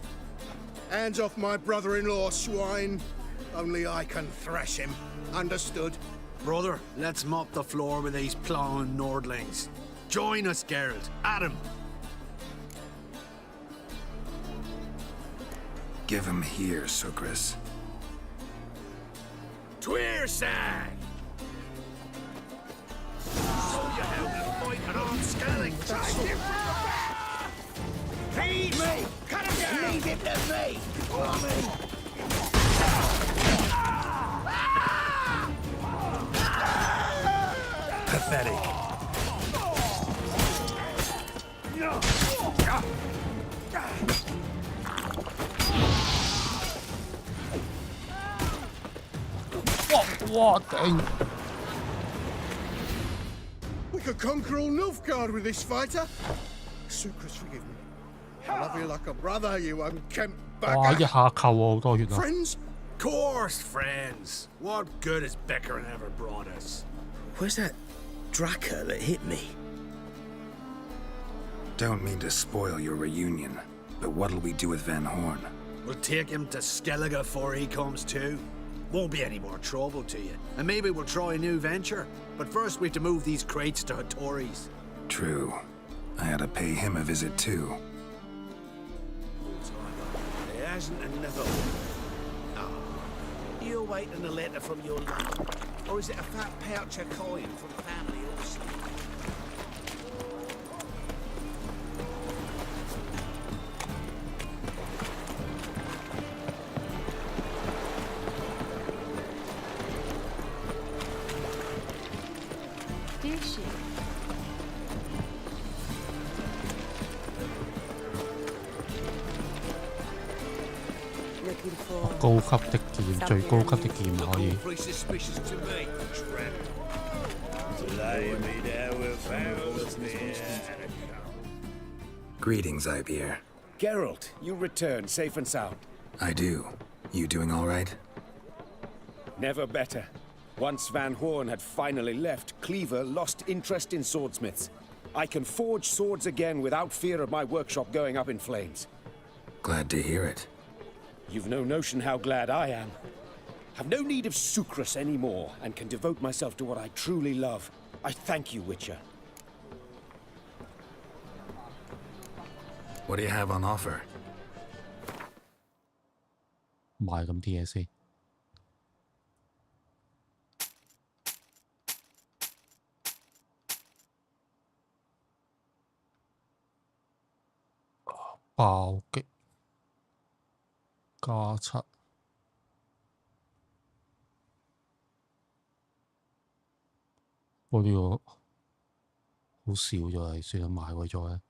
Hands off my brother-in-law, swine. Only I can thrash him. Understood? Brother, let's mop the floor with these plowing Nordlings. Join us, Geralt. Adam. Give him here, Sucrus. Tweersag! So you held him fight an arm scaling. Take him from the back! Feed me! Cut him down! Leave him to me! For me! Pathetic. What thing? We could conquer all Nilfgaard with this fighter. Sucrus, forgive me. I love you like a brother, you unkempt 哇！一 bugger. 下扣我好多血啊！ Friends? Course, friends. What good has Beckering ever brought us? Where's that Draka that hit me? Don't mean to spoil your reunion, but what'll we do with Van Horn? We'll take him to Skellige before he comes too. Won't be any more trouble to you. And maybe we'll try a new venture. But first we have to move these crates to Hattori's. True. I ought to pay him a visit too. There hasn't another one. Oh. You're waiting a letter from your love. Or is it a fat pouch of coin from family or something? Did she? 高級的劍，最高級的劍可以。 Pretty suspicious to me, tramp. Lay me down with fowls, Greetings, Ibeer. Geralt, you return safe and sound. I do. You doing all right? Never better. Once Van Horn had finally left, Cleaver lost interest in swordsmiths. I can forge swords again without fear of my workshop going up in flames. Glad to hear it. You've no notion how glad I am. Have no need of Sucrus anymore, and can devote myself to what I truly love. I thank you, Witcher. What do you have on offer? 買咁啲嘢先。爆擊加7。我呢個好少就係算係買位咗咧。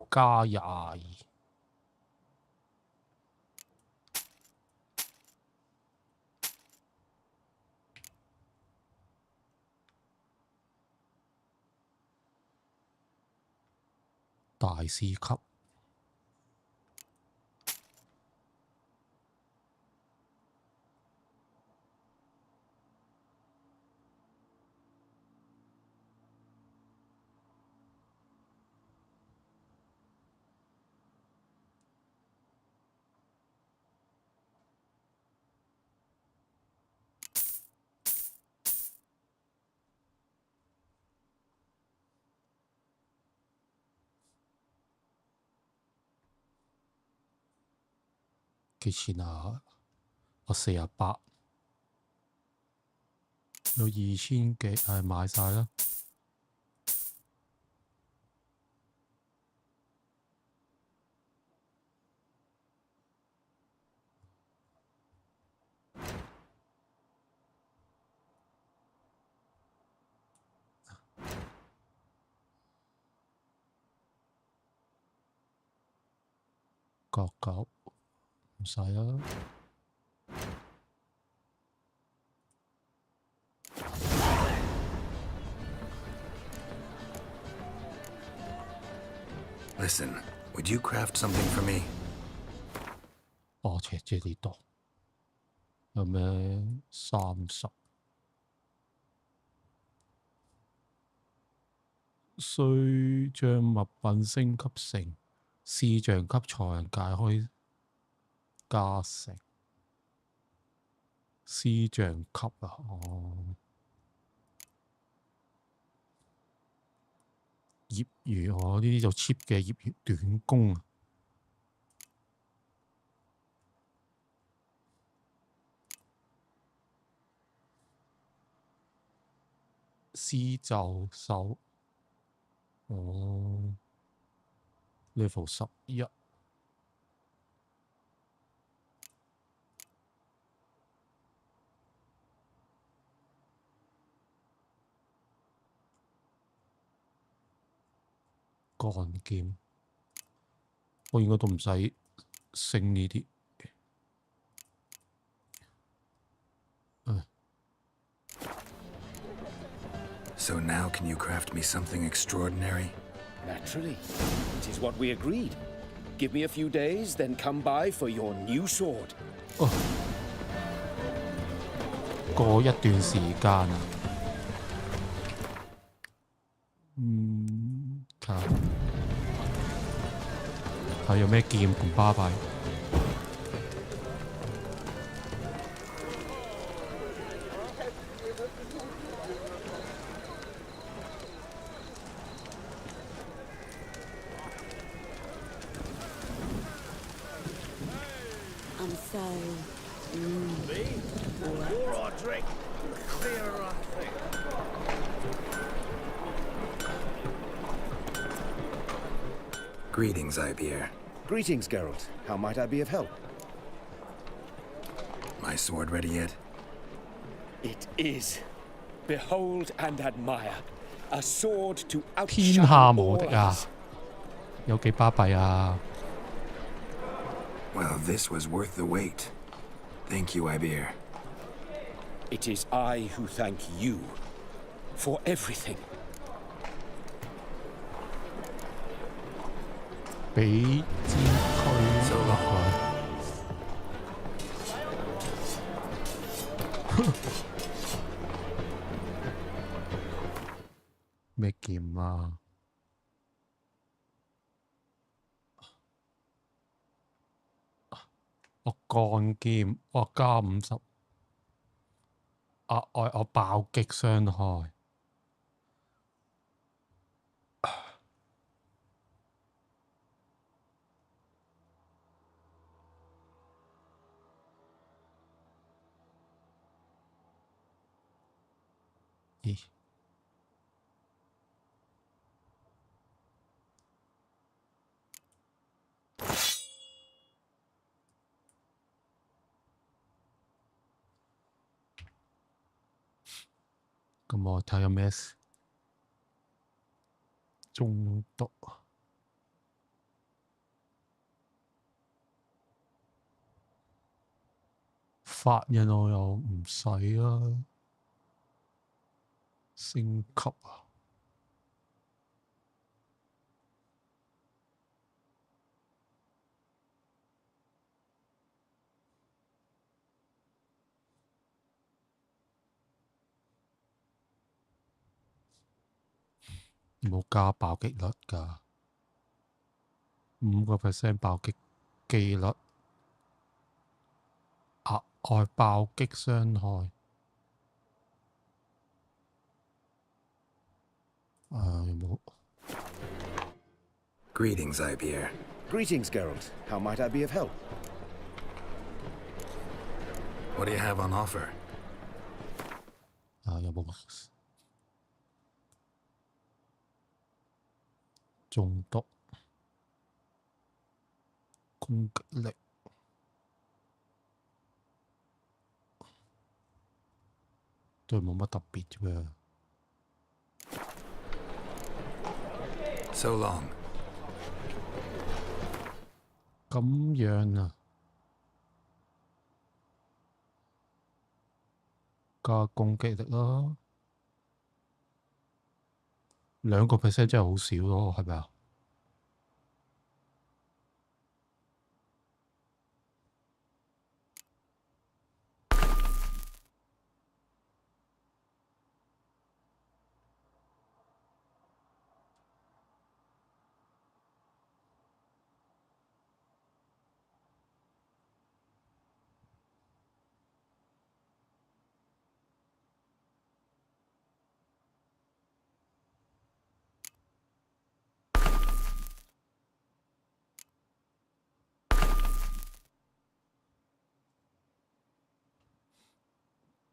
加22。大師級。幾錢啊？我48，有2000幾，係買晒啦。99唔使啦。Listen, would you craft something for me? 哦，即呢度有咩30？需將物品升級成視像級才能解開加成。視像級啊，哦。業餘呢啲就 cheap 嘅業餘短工啊。施咒手，哦 ，level 11。幹劍，我應該都唔使升呢啲。So now can you craft me something extraordinary? Naturally. It is what we agreed. Give me a few days, then come by for your new sword. 哦，過一段時間啊。睇有咩劍咁巴閉。I'm so. Me? More I drink, the clearer I think. Greetings, Ibeer. Greetings, Geralt. How might I be of help? My sword ready yet? It is. Behold and admire. A sword to 天下 outshine 無敵 all 啊！ others. 有幾巴閉啊！ Well, this was worth the wait. Thank you, Ibeer. It is I who thank you for everything. 俾支驅落去。咩劍啊？我幹劍，我加50，額外我爆擊傷害。咦？咁我睇下咩事？中毒。發印我又唔使啦，升級啊！冇加爆擊率㗎，5% 爆擊機率，額外爆擊傷害。有冇 Greetings, Ibeer. Greetings, Geralt. How might I be of help? What do you have on offer? 有冇中毒攻擊力？都冇乜特別嘅。So long. 咁樣啊？加攻擊力啦，2% 真係好少咯，係咪啊？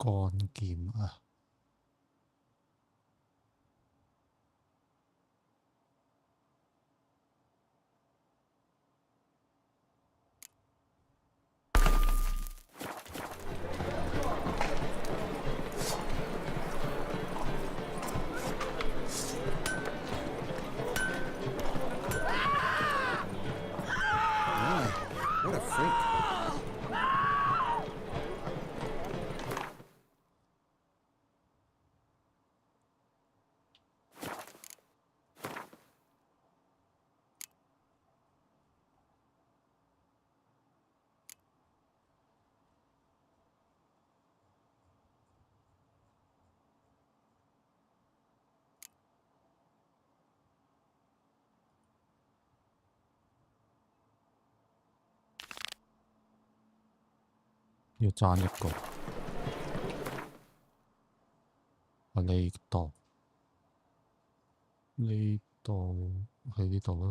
幹劍啊！What a freak. 要爭一個，呢度喺呢度啦。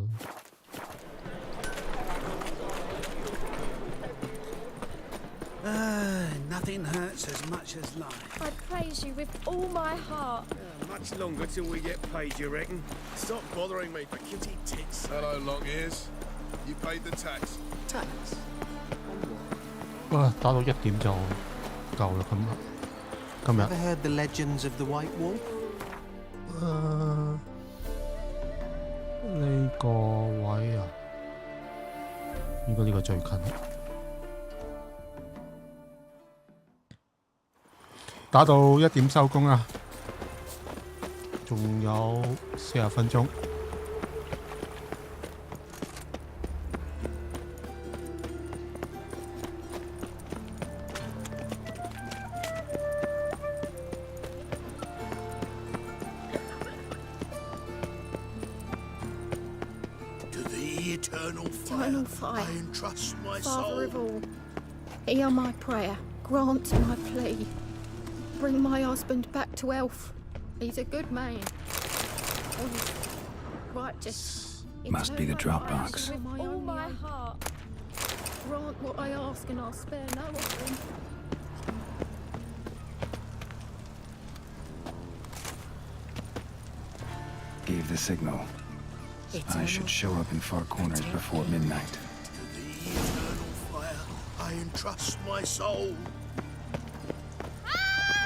Nothing hurts as much as life. I praise you with all my heart. Much longer till we get paid, you reckon? Stop bothering me for kitty tits. Hello, long ears. You paid the tax. Tax? 打到1點就夠啦，今日。 Ever heard the legends of the White Wolf? 呢個位啊，應該呢個最近。打到1點收工啊，仲有40分鐘。Eternal fire, I entrust my Father of soul. all, hear my prayer, grant my plea. Bring my husband back to health. He's a good man. Righteous. Must be the Dropbox. With all my heart. Grant what I ask and I'll spare no offering. Gave the signal. I should show up in far corners before midnight. To the eternal fire, I entrust my soul.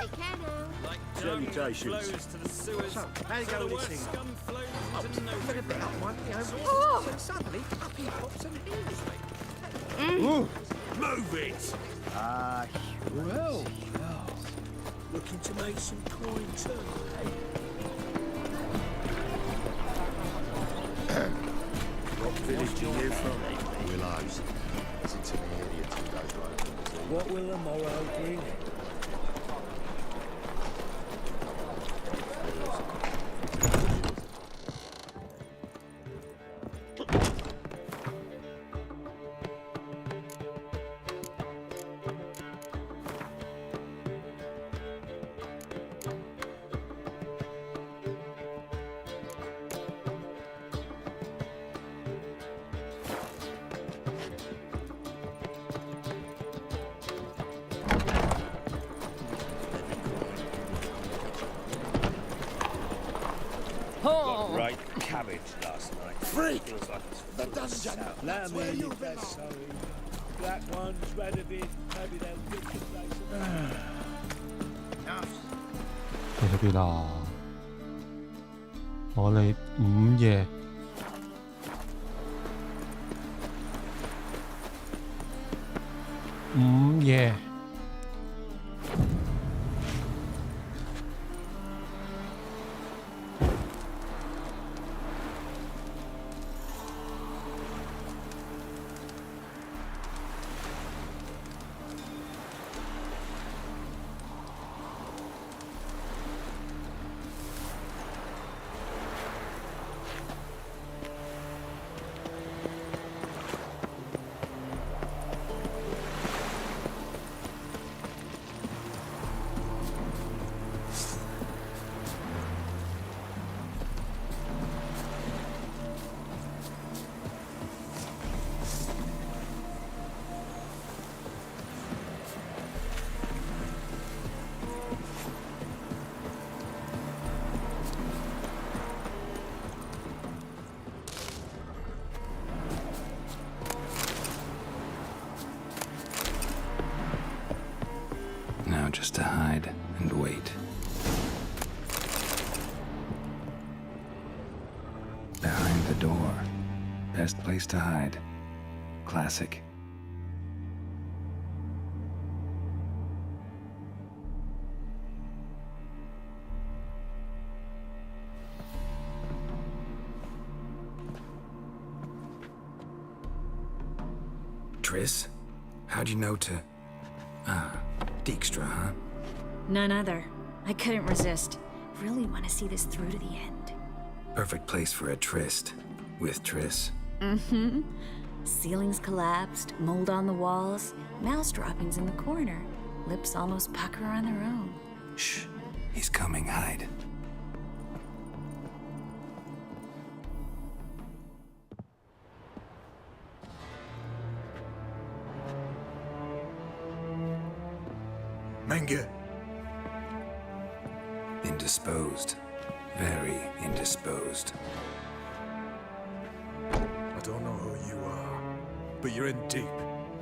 Take care now. Like Salutations. So, how you going this thing? I was having a bit up one, when suddenly up he pops and heals me. Move it! Well. Looking to make some coin too, What village do you from? Willows. It's into the area 2 days later. What will the morrow bring? Got right cabbage last night. Freak! Feels like it's That doesn't sour. That's where you belong. Black ones, red a bit. Maybe they'll get the place. 去咗邊啊？我哋午夜。午夜。Now just to hide and wait. Behind the door. Best place to hide. Classic. Triss? How'd you know to... Dijkstra, huh? None other. I couldn't resist. Really want to see this through to the end. Perfect place for a tryst. With Triss. Mm-hmm. Ceilings collapsed, mold on the walls, mouse droppings in the corner. Lips almost pucker on their own. Shh. He's coming. Hide. Manga. Indisposed. Very indisposed. I don't know who you are, but you're in deep.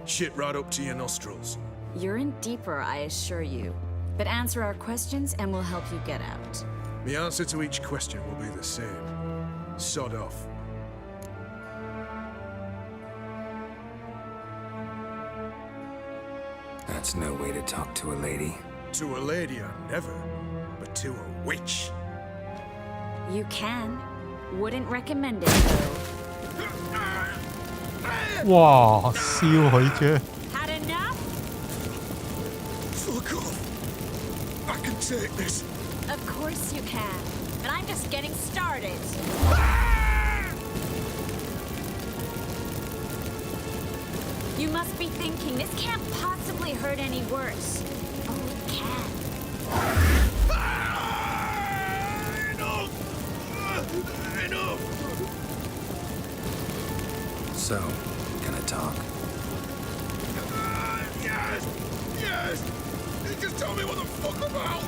Shit right up to your nostrils. You're in deeper, I assure you. But answer our questions and we'll help you get out. The answer to each question will be the same. Sod off. That's no way to talk to a lady. To a lady, I never. But to a witch. You can. Wouldn't recommend it, though. 哇！燒佢啫！ Had enough? Fuck off! I can take this. Of course you can. But I'm just getting started. You must be thinking, this can't possibly hurt any worse. Oh, it can. Enough! So, gonna talk? Yes! Yes! Just tell me what the fuck about!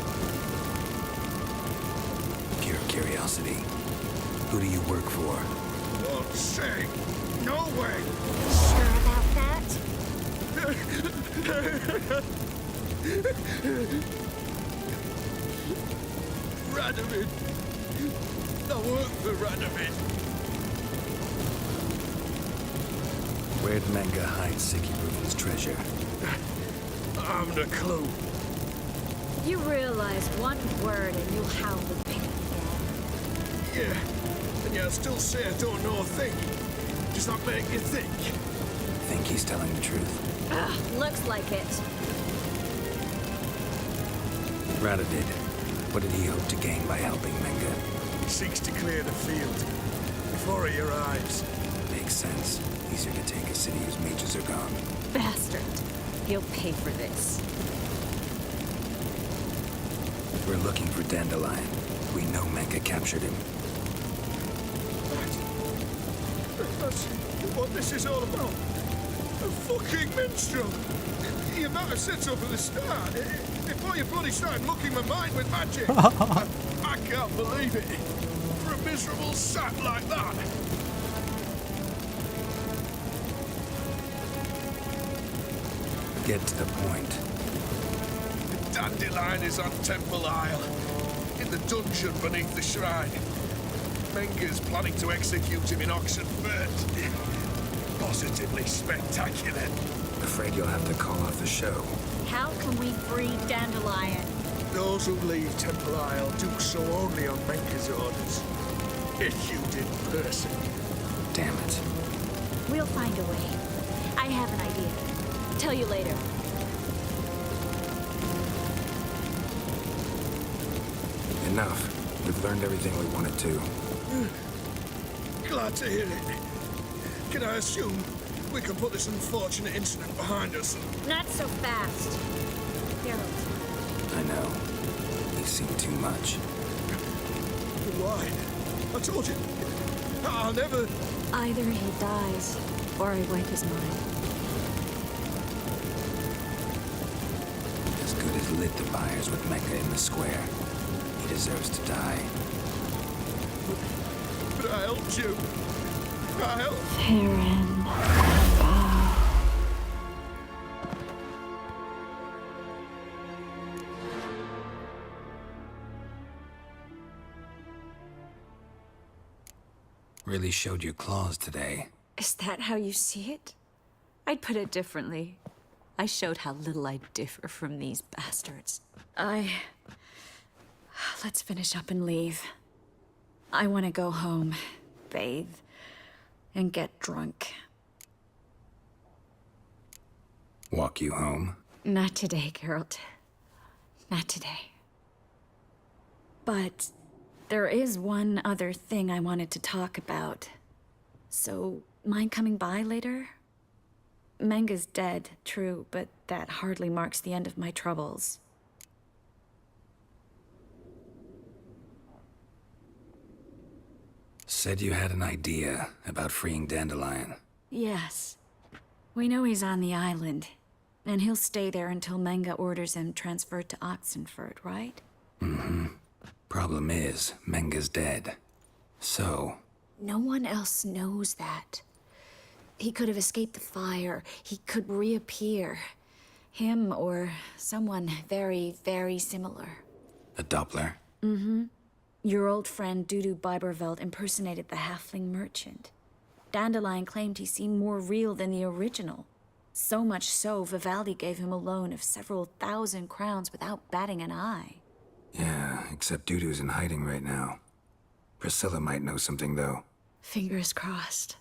Pure curiosity. Who do you work for? Fuck's sake! No way! Sure about that? Radovid. I work for Radovid. Where'd Manga hide Sicky Ruben's treasure? I haven't a clue. You realize one word and you'll howl the pit again. Yeah, and yet I still say I don't know a thing. Does that make you think? Think he's telling the truth? Ugh, looks like it. Radovid, what did he hope to gain by helping Manga? He seeks to clear the field before he arrives. Makes sense. Easier to take a city whose mages are gone. Bastard. He'll pay for this. We're looking for Dandelion. We know Manga captured him. That's what this is all about. A fucking minstrel. You might have said so from the start. Before you bloody started mucking my mind with magic. I can't believe it. For a miserable sap like that. Get to the point. The Dandelion is on Temple Isle, in the dungeon beneath the shrine. Menga's planning to execute him in Oxenfurt. Positively spectacular. Afraid you'll have to call off the show. How can we free Dandelion? Those who leave Temple Isle do so only on Menga's orders. Issued in person. Damn it. We'll find a way. I have an idea. Tell you later. Enough. We've learned everything we wanted to. Glad to hear it. Can I assume we can put this unfortunate incident behind us? Not so fast. Geralt. I know. You've seen too much. Why? I told you. I'll never... Either he dies, or I wipe his mind. As good as lit the fires with Manga in the square. He deserves to die. But I helped you. I helped. Farron. Really showed your claws today. Is that how you see it? I'd put it differently. I showed how little I differ from these bastards. Let's finish up and leave. I want to go home, bathe, and get drunk. Walk you home? Not today, Geralt. Not today. But there is one other thing I wanted to talk about. So, mind coming by later? Manga's dead, true, but that hardly marks the end of my troubles. Said you had an idea about freeing Dandelion. Yes. We know he's on the island, and he'll stay there until Manga orders him transferred to Oxenfurt, right? Mm-hmm. Problem is, Manga's dead. So... No one else knows that. He could have escaped the fire. He could reappear. Him or someone very, very similar. A Doppler? Mm-hmm. Your old friend Dudu Biberveld impersonated the halfling merchant. Dandelion claimed he seemed more real than the original. So much so, Vivaldi gave him a loan of several thousand crowns without batting an eye. Yeah, except Dudu's in hiding right now. Priscilla might know something, though. Fingers crossed.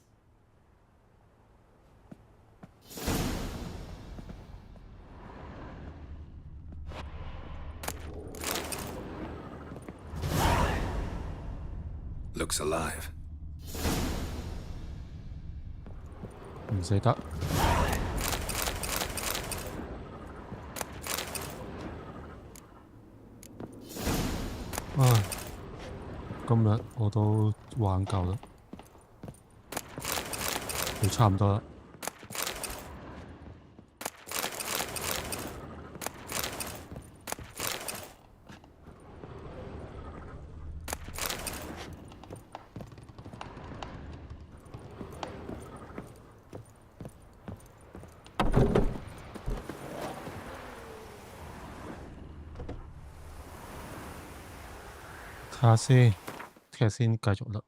Looks alive. 唔捨得。唉，今日我都玩夠啦，都差唔多啦。睇下先，聽日先繼續啦。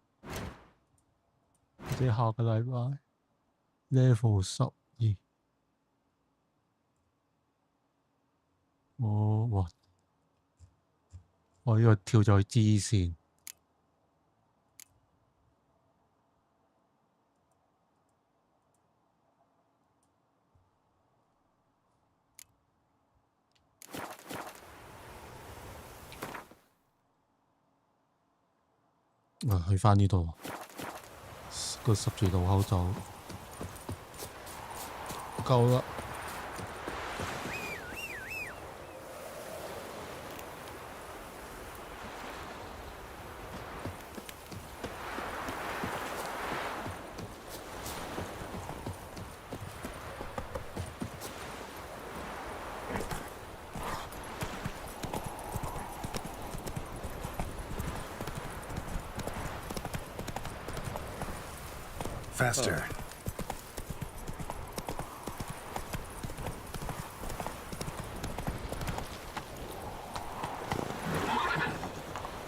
或者下個禮拜 level 12。哇！我呢個跳咗去支線。去返呢度，個十字路口就夠啦。Faster.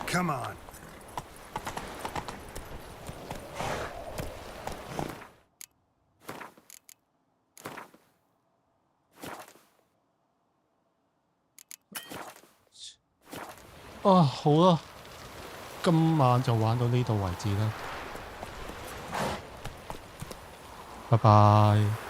Come on. 好啦，今晚就玩到呢度為止啦。拜拜。